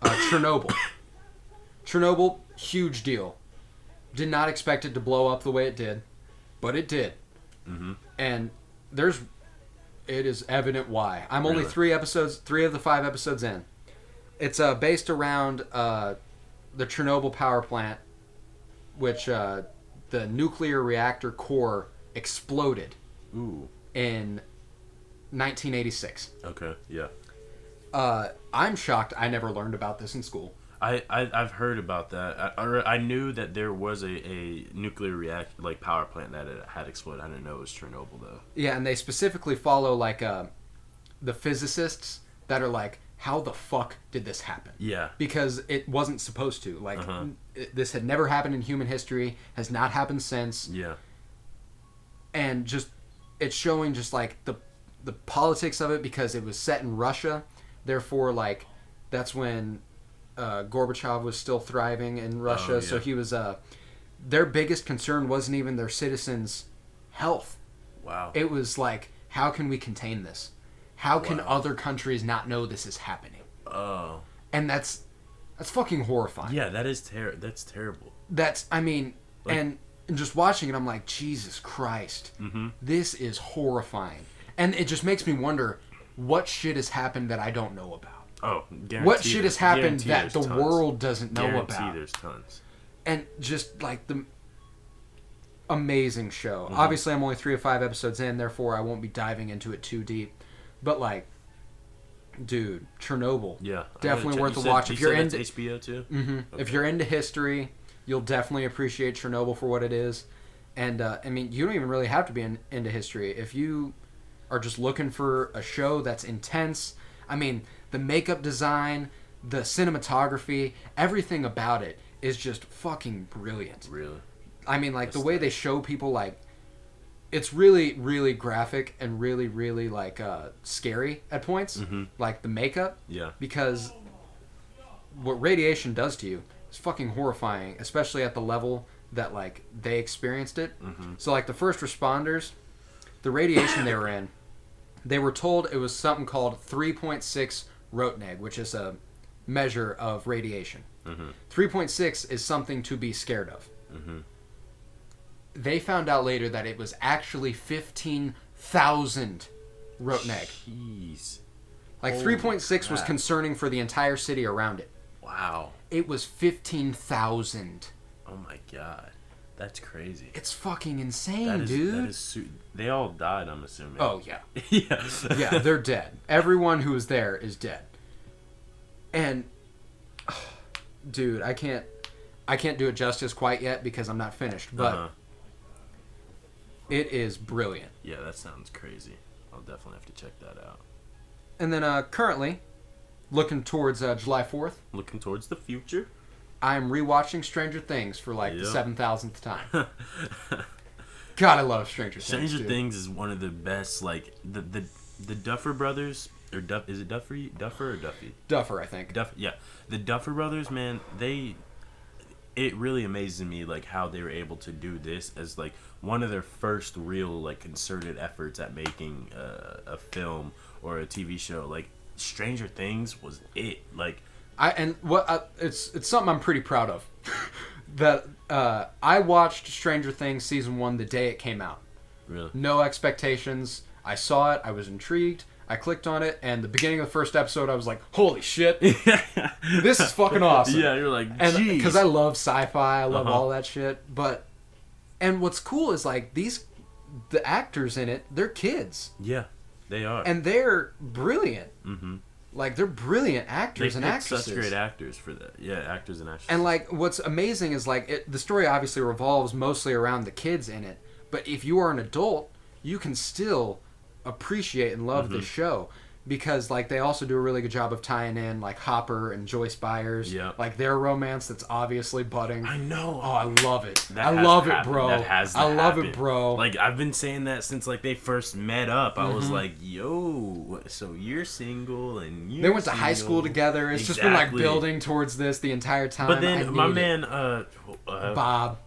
Chernobyl. Chernobyl, huge deal. Did not expect it to blow up the way it did, but it did. Mm-hmm. And it is evident why. I'm only 3 of the 5 episodes in. It's based around the Chernobyl power plant, which the nuclear reactor core exploded in 1986. Okay, yeah. I'm shocked I never learned about this in school. I've heard about that. I knew that there was a nuclear power plant that had exploded. I didn't know it was Chernobyl though. Yeah, and they specifically follow like the physicists that are like, how the fuck did this happen? Yeah. Because it wasn't supposed to. Like this had never happened in human history. Has not happened since. Yeah. And just it's showing just like the politics of it because it was set in Russia. Therefore, like that's when. Gorbachev was still thriving in Russia, so he was. Their biggest concern wasn't even their citizens' health. Wow. It was like, how can we contain this? How can other countries not know this is happening? Oh. And that's fucking horrifying. Yeah, that's terrible. And just watching it, I'm like, Jesus Christ, this is horrifying, and it just makes me wonder what shit has happened that I don't know about. Oh, what shit has happened that the world doesn't know about? There's tons. And just like the amazing show. Obviously, I'm only 3 of 5 episodes in, therefore I won't be diving into it too deep. But like, dude, Chernobyl. Yeah, definitely worth a watch. If you're into HBO too. Mm-hmm. Okay. If you're into history, you'll definitely appreciate Chernobyl for what it is. And you don't even really have to be into history if you are just looking for a show that's intense. The makeup design, the cinematography, everything about it is just fucking brilliant. Really? The way they show people, like, it's really, really graphic and really, really, like, scary at points. Mm-hmm. Like, the makeup. Yeah. Because what radiation does to you is fucking horrifying, especially at the level that, like, they experienced it. Mm-hmm. So, like, the first responders, the radiation they were in, they were told it was something called 3.6 Rotneg, which is a measure of radiation. 3.6 is something to be scared of. They found out later that it was actually 15,000 Rotneg. Jeez. Like 3.6 was concerning for the entire city around it. Wow. It was 15,000. Oh my god. That's crazy. It's fucking insane, dude. They all died, I'm assuming. Oh, yeah. Yeah. Yeah, they're dead. Everyone who was there is dead. And, dude, I can't do it justice quite yet because I'm not finished, but it is brilliant. Yeah, that sounds crazy. I'll definitely have to check that out. And then currently, looking towards July 4th. Looking towards the future. I'm rewatching Stranger Things for like the 7,000th time. God, I love Stranger Things. Stranger Things is one of the best. Like the Duffer Brothers, or is it Duffer or Duffy? Duffer, I think. Yeah, the Duffer Brothers, man. It really amazes me like how they were able to do this as like one of their first real like concerted efforts at making a film or a TV show. Like Stranger Things was it. Like. It's something I'm pretty proud of. That I watched Stranger Things season 1 the day it came out. Really? No expectations. I saw it. I was intrigued. I clicked on it, and the beginning of the first episode, I was like, "Holy shit, this is fucking awesome!" Yeah, you're like, "Geez," because I love sci-fi. I love all that shit. But And what's cool is like the actors in it, they're kids. Yeah, they are. And they're brilliant. Mm-hmm. Like, they're brilliant actors and actresses. Such great actors for that. Yeah, actors and actresses. And, like, what's amazing is, like, the story obviously revolves mostly around the kids in it. But if you are an adult, you can still appreciate and love this show. Because, like, they also do a really good job of tying in, like, Hopper and Joyce Byers. Yeah. Like, their romance that's obviously budding. I know. Oh, I love it. I love it, bro. That has to I love happen. it, bro. Like, I've been saying that since, like, they first met up. I was like, yo, so you're single and you're They went to single. high school together. It's just been, like, building towards this the entire time. But then, my man, Bob.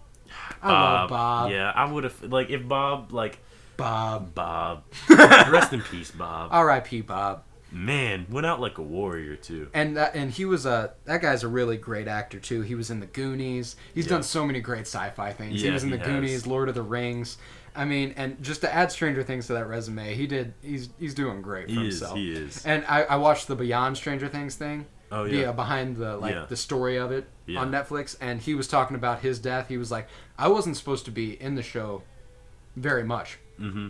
I love Bob. Yeah, I would have, like, if Bob, like... Bob. Rest in peace, Bob. R.I.P. Bob. Man, went out like a warrior, too. And he was that guy's a really great actor, too. He was in The Goonies. He's done so many great sci-fi things. Yeah, he was in The Goonies, Lord of the Rings. I mean, and just to add Stranger Things to that resume, he's doing great for himself. He is. And I watched the Beyond Stranger Things thing. Oh, yeah. Behind the story of it on Netflix. And he was talking about his death. He was like, I wasn't supposed to be in the show very much. Mm-hmm.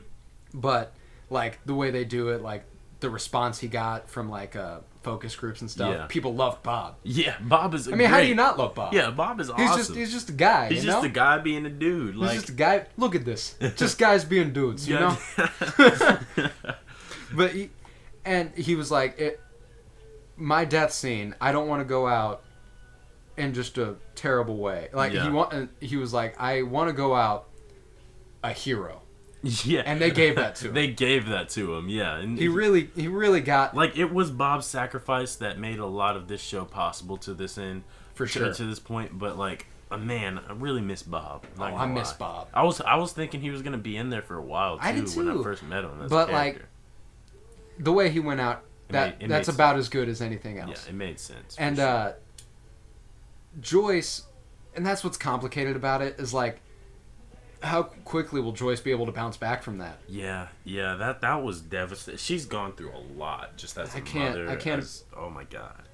But, like, the way they do it, like, the response he got from, like, focus groups and stuff, people loved Bob. Yeah, Bob is how do you not love Bob? Yeah, Bob is awesome. He's just a guy, He's just a guy being a dude. Like... He's just a guy. Look at this. Just guys being dudes, you know? But he was like, my death scene, I don't want to go out in just a terrible way. Like, he was like, I want to go out a hero. Yeah, and they gave that to him. They gave that to him, yeah. And he really got... Like, it was Bob's sacrifice that made a lot of this show possible to this end. For sure. To this point, but, like, man, I really miss Bob. I miss Bob. I was thinking he was going to be in there for a while, too, I did too. when I first met him as but, a character. Like, the way he went out, that's about as good as anything else. Yeah, it made sense. And, sure. Joyce, and that's what's complicated about it, is, like, how quickly will Joyce be able to bounce back from that? Yeah, that was devastating. She's gone through a lot just as a mother. I can't. Oh my god.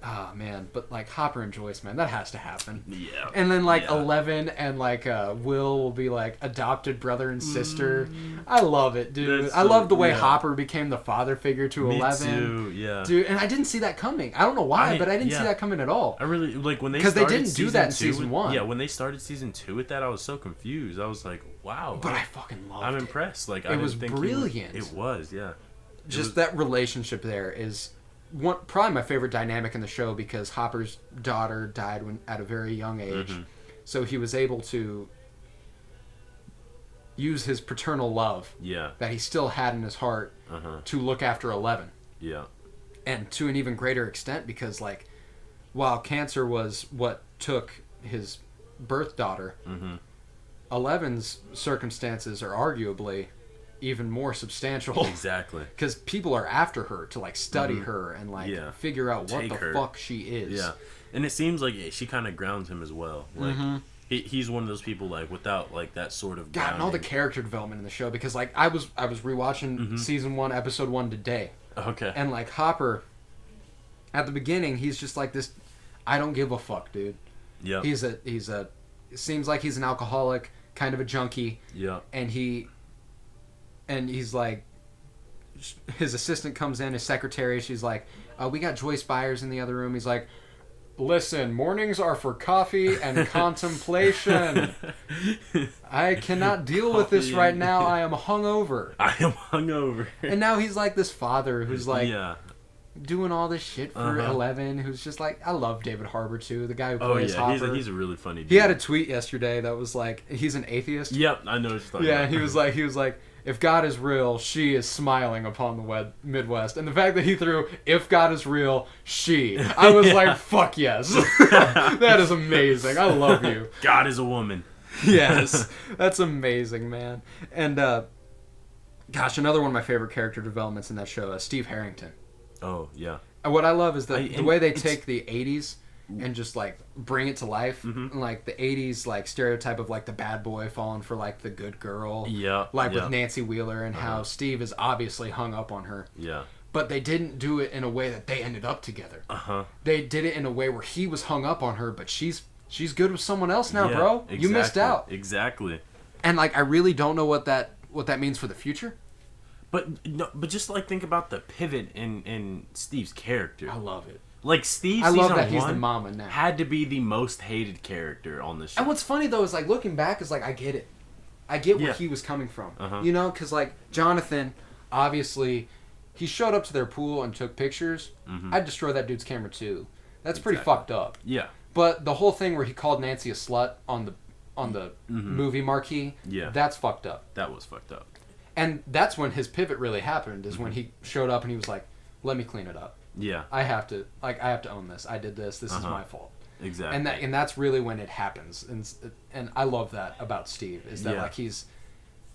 Ah, man, but like Hopper and Joyce, man, that has to happen. Yeah. And then like 11 and like Will be like adopted brother and sister. I love it, dude. I love the way Hopper became the father figure to 11. Me too, yeah. Dude, and I didn't see that coming. I don't know why, but I didn't see that coming at all. I really like when they because they didn't do that in season 1. Yeah, when they started season 2 with that, I was so confused. I was like, wow. But I fucking loved it. I'm impressed. Like it was brilliant. It was, yeah. Just that relationship there is probably my favorite dynamic in the show because Hopper's daughter died at a very young age. Mm-hmm. So he was able to use his paternal love that he still had in his heart to look after 11. Yeah. And to an even greater extent because, like, while cancer was what took his birth daughter, 11's circumstances are arguably even more substantial. Exactly. Because people are after her to, like, study her and, like, figure out what the fuck she is. Yeah. And it seems like she kind of grounds him as well. Like, he's one of those people, like, without, like, that sort of grounding. God, and all the character development in the show. Because, like, I was rewatching season 1, episode 1 today. Okay. And, like, Hopper, at the beginning, he's just like this, I don't give a fuck, dude. Yeah. It seems like he's an alcoholic, kind of a junkie. Yeah. And he's like, his assistant comes in, his secretary, she's like, we got Joyce Byers in the other room. He's like, listen, mornings are for coffee and contemplation. I cannot deal with this right now. I am hungover. And now he's like this father who's like doing all this shit for 11, who's just like, I love David Harbour too, the guy who plays Hopper. He's a really funny dude. He had a tweet yesterday that was like, he's an atheist. Yep, I know what you're talking about. Yeah, he was like, if God is real, she is smiling upon the Midwest. And the fact that he threw, if God is real, she. I was like, fuck yes. That is amazing. I love you. God is a woman. Yes. That's amazing, man. And, gosh, another one of my favorite character developments in that show is Steve Harrington. Oh, yeah. And what I love is the way they take the 80s and just, like, bring it to life. And, like, the 80s, like, stereotype of, like, the bad boy falling for, like, the good girl. Yeah. Like, with Nancy Wheeler and how Steve is obviously hung up on her. Yeah. But they didn't do it in a way that they ended up together. They did it in a way where he was hung up on her, but she's good with someone else now, bro. Exactly. You missed out. Exactly. And like I really don't know what that means for the future. But no, but just like think about the pivot in Steve's character. I love it. Like Steve, I love that season he's one the mama now. had to be the most hated character on the show. And what's funny though is like looking back is like I get it. I get where Yeah. he was coming from. Uh-huh. You know, because like Jonathan, obviously, he showed up to their pool and took pictures. Mhm. I'd destroy that dude's camera too. That's pretty Exactly. fucked up. Yeah. But the whole thing where he called Nancy a slut on the movie marquee, Yeah. that's fucked up. That was fucked up. And that's when his pivot really happened. Is when he showed up and he was like, "Let me clean it up. Yeah. I have to own this. I did this. This is my fault." Exactly. And that's really when it happens. And I love that about Steve is that Yeah. like he's,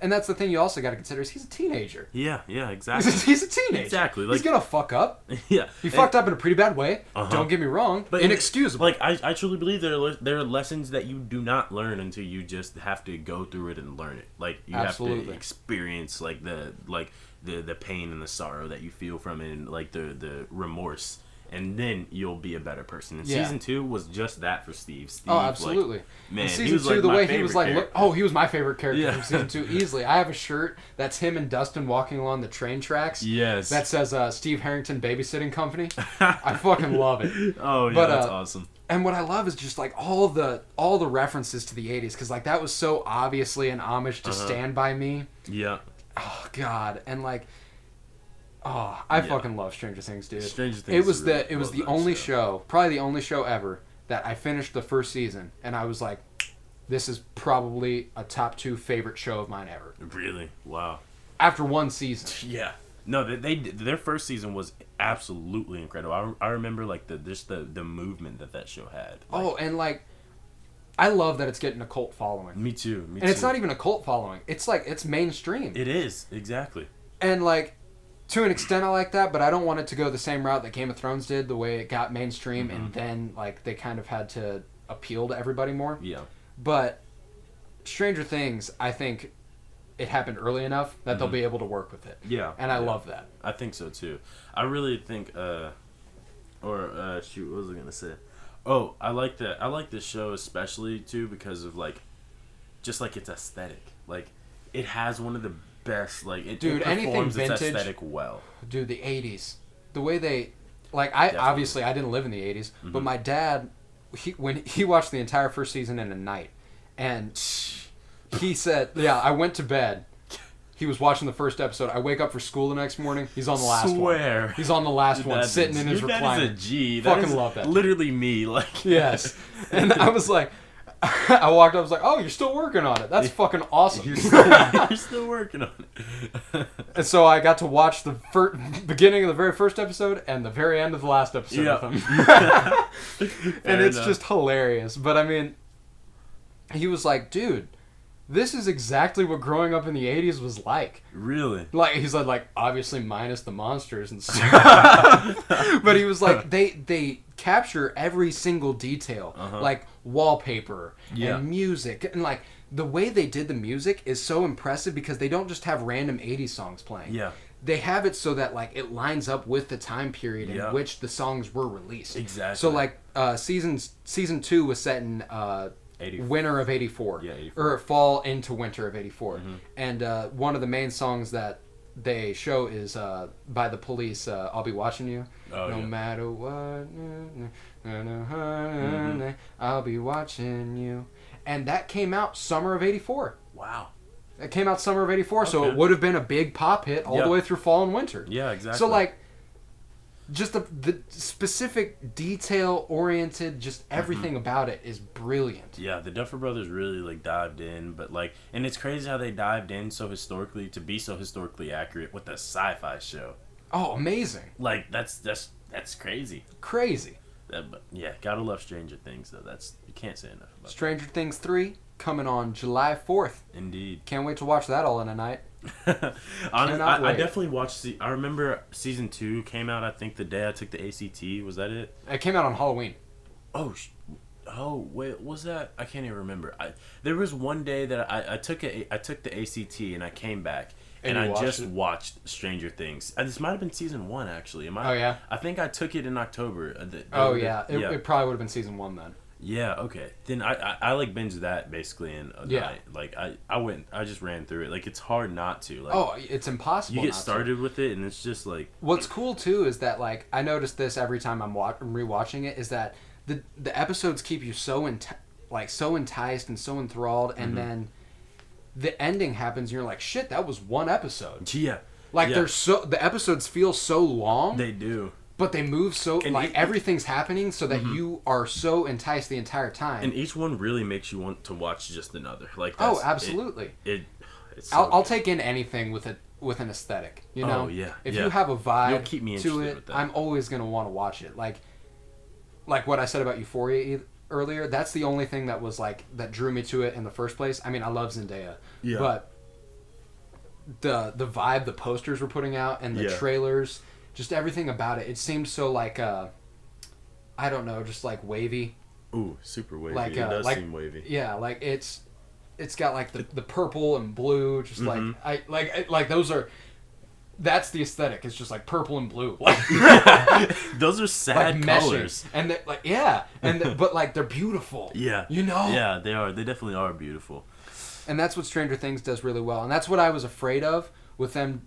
and that's the thing you also got to consider is he's a teenager. Yeah. Yeah. Exactly. He's a teenager. Exactly. Like, he's gonna fuck up. Yeah. He fucked up in a pretty bad way. Uh-huh. Don't get me wrong, but But inexcusable. Like I truly believe there are lessons that you do not learn until you just have to go through it and learn it. Like you have to experience like the pain and the sorrow that you feel from it, and like the remorse, and then you'll be a better person. And season 2 was just that for Steve. Steve, absolutely. Like, man, season he was 2, like the my way he favorite was like, character. he was my favorite character Yeah. from season 2 easily. I have a shirt that's him and Dustin walking along the train tracks. Yes. That says Steve Harrington Babysitting Company. I fucking love it. Oh yeah, But, that's awesome. And what I love is just like all the references to the 80s because like that was so obviously an homage to Stand By Me. Yeah. Oh god, and like I fucking love Stranger Things, dude. Stranger Things. It was really the that only show, probably the only show ever that I finished the first season and I was like, this is probably a top 2 favorite show of mine ever. Really? Wow. After one season. Yeah. No, their first season was absolutely incredible. I remember like the movement that show had. Like, And like I love that it's getting a cult following. Me too. And it's not even a cult following. It's like it's mainstream. It is, exactly. And like to an extent I like that, but I don't want it to go the same route that Game of Thrones did, the way it got mainstream and then like they kind of had to appeal to everybody more. Yeah. But Stranger Things, I think it happened early enough that they'll be able to work with it. Yeah. And I love that. I think so too. I really think shoot, what was I gonna say? Oh, I like that. I like this show especially too because of like just like its aesthetic. Like it has one of the best like it anything performs its vintage, aesthetic well. Dude, the 80s. The way they obviously I didn't live in the 80s, but my dad when he watched the entire first season in a night and he said, I went to bed. He was watching the first episode. I wake up for school the next morning. He's on the last one. He's on the last one, sitting in his recliner. That is a G. Fucking love that. Literally me. Like yes. And I was like, I walked up. I was like, "Oh, you're still working on it. That's fucking awesome." You're still working on it. And so I got to watch the beginning of the very first episode and the very end of the last episode with him. And it's just hilarious. But I mean, he was like, "Dude, this is exactly what growing up in the 80s was like." Really? Like he said, like obviously minus the monsters and stuff. But he was like, they capture every single detail, like wallpaper and music, and like the way they did the music is so impressive because they don't just have random 80s songs playing. Yeah. They have it so that like it lines up with the time period in which the songs were released. Exactly. So like season 2 was set in winter of 84. Yeah, 84. Or fall into winter of 84. And one of the main songs that they show is by the Police, I'll Be Watching You. No matter what, I'll be watching you. And that came out summer of 84. Wow. It came out summer of 84, so it would have been a big pop hit all the way through fall and winter. Yeah, exactly. So like just the specific detail-oriented, just everything about it is brilliant. Yeah, the Duffer Brothers really like dived in, but like, and it's crazy how they dived in so historically to be so historically accurate with a sci-fi show. Oh, amazing! Like that's crazy. Crazy. But yeah, gotta love Stranger Things though. You can't say enough about. Stranger Things 3 coming on July 4th. Indeed. Can't wait to watch that all in a night. Honestly, I definitely watched. I remember season 2 came out. I think the day I took the ACT. Was that it? It came out on Halloween. Oh wait, was that? I can't even remember. There was one day that I took the ACT and I came back and I just watched Stranger Things. This might have been season 1 actually. Oh yeah. I think I took it in October. It probably would have been season 1 then. Yeah, okay. Then I like binge that basically in a night. Like I just ran through it. Like it's hard not to. Like It's impossible. You get started with it and it's just like what's cool too is that like I notice this every time I'm rewatching it is that the episodes keep you so enticed and so enthralled, and then the ending happens and you're like, shit, that was one episode. Yeah. Like the episodes feel so long. They do. But they move so everything's happening so that you are so enticed the entire time. And each one really makes you want to watch just another. Like absolutely. It's so I'll take in anything with an aesthetic. You know. Oh yeah. If you have a vibe you'll keep me to interested it, with that. I'm always gonna want to watch it. Like what I said about Euphoria earlier. That's the only thing that was like that drew me to it in the first place. I mean, I love Zendaya. Yeah. But the vibe the posters were putting out and the trailers. Just everything about it. It seemed so like, I don't know, just like wavy. Ooh, super wavy. Like, it does seem wavy. Yeah, like it's got like the purple and blue. Just like those are. That's the aesthetic. It's just like purple and blue. Those are sad colors. And but like they're beautiful. Yeah. You know. Yeah, they are. They definitely are beautiful. And that's what Stranger Things does really well. And that's what I was afraid of with them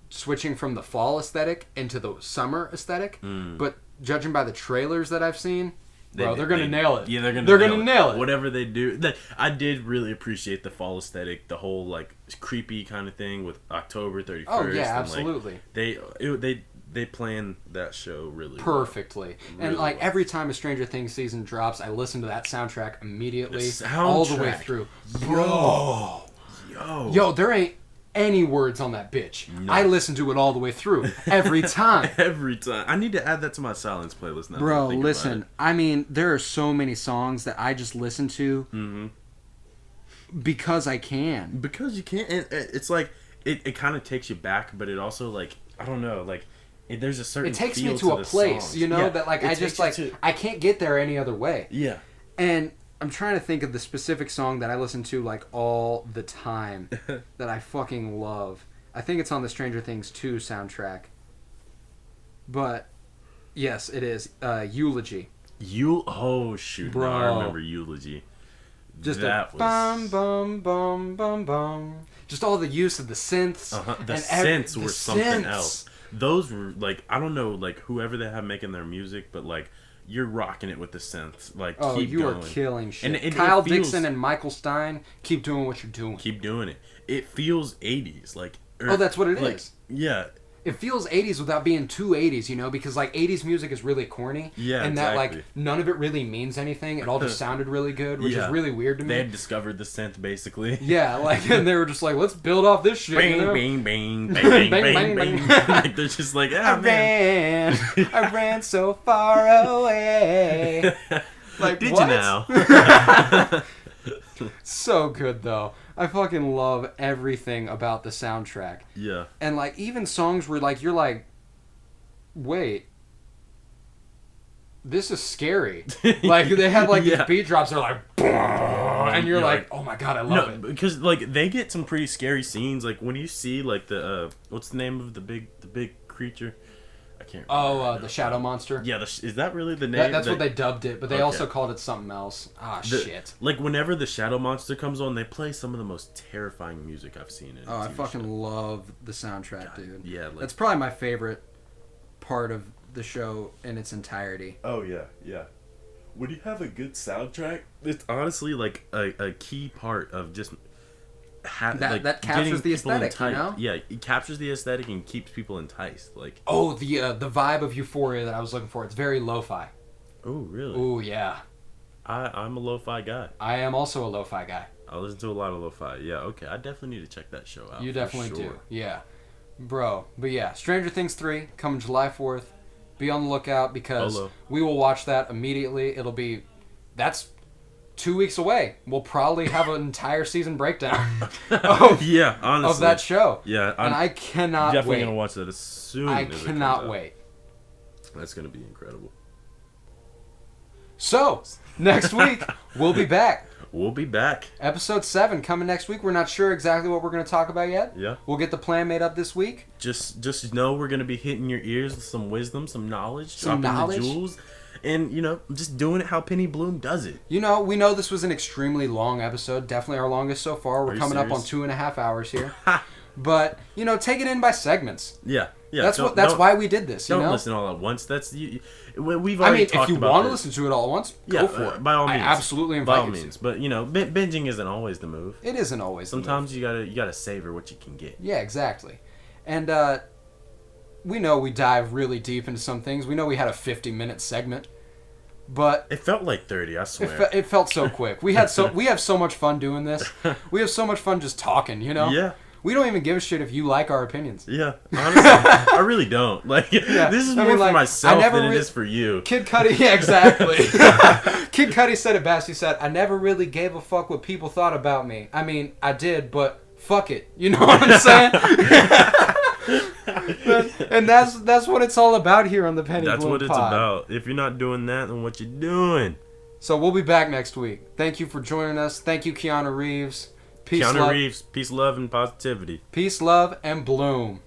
switching from the fall aesthetic into the summer aesthetic. But judging by the trailers that I've seen, they're gonna nail it. Yeah, they're gonna nail it. Whatever they do, I did really appreciate the fall aesthetic, the whole like creepy kind of thing with October 31st. Oh yeah, absolutely. And, they plan that show really perfectly. Well. And like every time a Stranger Things season drops, I listen to that soundtrack immediately, all the way through. Bro, yo, there ain't any words on that bitch. No. I listen to it all the way through every time. Every time. I need to add that to my silence playlist now. Bro, listen. I mean, there are so many songs that I just listen to because I can. Because you can. And it's like it kind of takes you back, but it also like I don't know, like there's a certain. It takes feel me to a place, songs. you know, that like I just like I can't get there any other way. Yeah. And I'm trying to think of the specific song that I listen to like all the time that I fucking love. I think it's on the Stranger Things 2 soundtrack. But yes, it is Eulogy. Oh shoot, bro! No, I remember Eulogy. Just that was bum bum bum bum bum. Just all the use of the synths. The synths were something else. Those were like I don't know, like whoever they have making their music, but like. You're rocking it with the synths. Like, keep you going. Are killing shit. And Kyle Dixon and Michael Stein, keep doing what you're doing. Keep doing it. It feels 80s. Like, that's what it is. Yeah. It feels 80s without being too 80s, you know, because like 80s music is really corny. Yeah, and that like none of it really means anything. It all just sounded really good, which is really weird to me. They had discovered the synth basically. Yeah, like and they were just like, let's build off this shit. Bang, you know? bang, bang, bang, bang, bang, bang. Like they're just like, I ran so far away. Like, did what? you now? So good though. I fucking love everything about the soundtrack. Yeah. And like even songs where like you're like, wait, this is scary. Like they have like these beat drops. They're like, and you're like, oh my god, I love it. Because like they get some pretty scary scenes. Like when you see like the what's the name of the big creature? I can't remember. The Shadow Monster. Yeah, is that really the name? That's what they dubbed it, but they also called it something else. Shit. Like, whenever the Shadow Monster comes on, they play some of the most terrifying music I've seen in a I TV fucking show. love the soundtrack, dude. Yeah. Like, that's probably my favorite part of the show in its entirety. Oh, yeah. When you have a good soundtrack, it's honestly, like, a key part of just... that captures the aesthetic, you know? Yeah, it captures the aesthetic and keeps people enticed. Like the vibe of Euphoria that I was looking for. It's very lo-fi. Oh, really? Oh, yeah. I'm a lo-fi guy. I am also a lo-fi guy. I listen to a lot of lo-fi. Yeah, okay. I definitely need to check that show out. You definitely do. Yeah. Bro. But yeah, Stranger Things 3 coming July 4th. Be on the lookout because we will watch that immediately. That's 2 weeks away. We'll probably have an entire season breakdown honestly. of that show. Yeah. And I cannot definitely wait. Going to watch that as soon as it comes out. I cannot wait. That's going to be incredible. So, next week, we'll be back. We'll be back. Episode 7 coming next week. We're not sure exactly what we're going to talk about yet. Yeah. We'll get the plan made up this week. Just know we're going to be hitting your ears with some wisdom, some knowledge, some knowledge. The jewels. and just doing it how Penny Bloom does it. We know this was an extremely long episode, definitely our longest so far. We're coming up on 2.5 hours here. But take it in by segments. Yeah. That's why we did this. Don't listen all at once. We've already talked about if you want to listen to it all at once, go for it. By all means, I absolutely invite you. By all means, but binging isn't always the move. It isn't always. Sometimes you gotta savor what you can get. Yeah, exactly. And we know we dive really deep into some things. We know we had a 50-minute segment, but it felt like 30. I swear. It felt so quick. We have so much fun doing this. We have so much fun just talking. Yeah. We don't even give a shit if you like our opinions. Yeah, honestly, I really don't. This is more for myself than it is for you. Kid Cudi, yeah, exactly. Kid Cudi said it best. He said, "I never really gave a fuck what people thought about me. I mean, I did, but fuck it." You know what I'm saying? And that's what it's all about here on the Penny Bloom Pod. That's what it's about. If you're not doing that, then what you doing? So we'll be back next week. Thank you for joining us. Thank you, Keanu Reeves. Keanu Reeves, peace, love, and positivity. Peace, love, and bloom.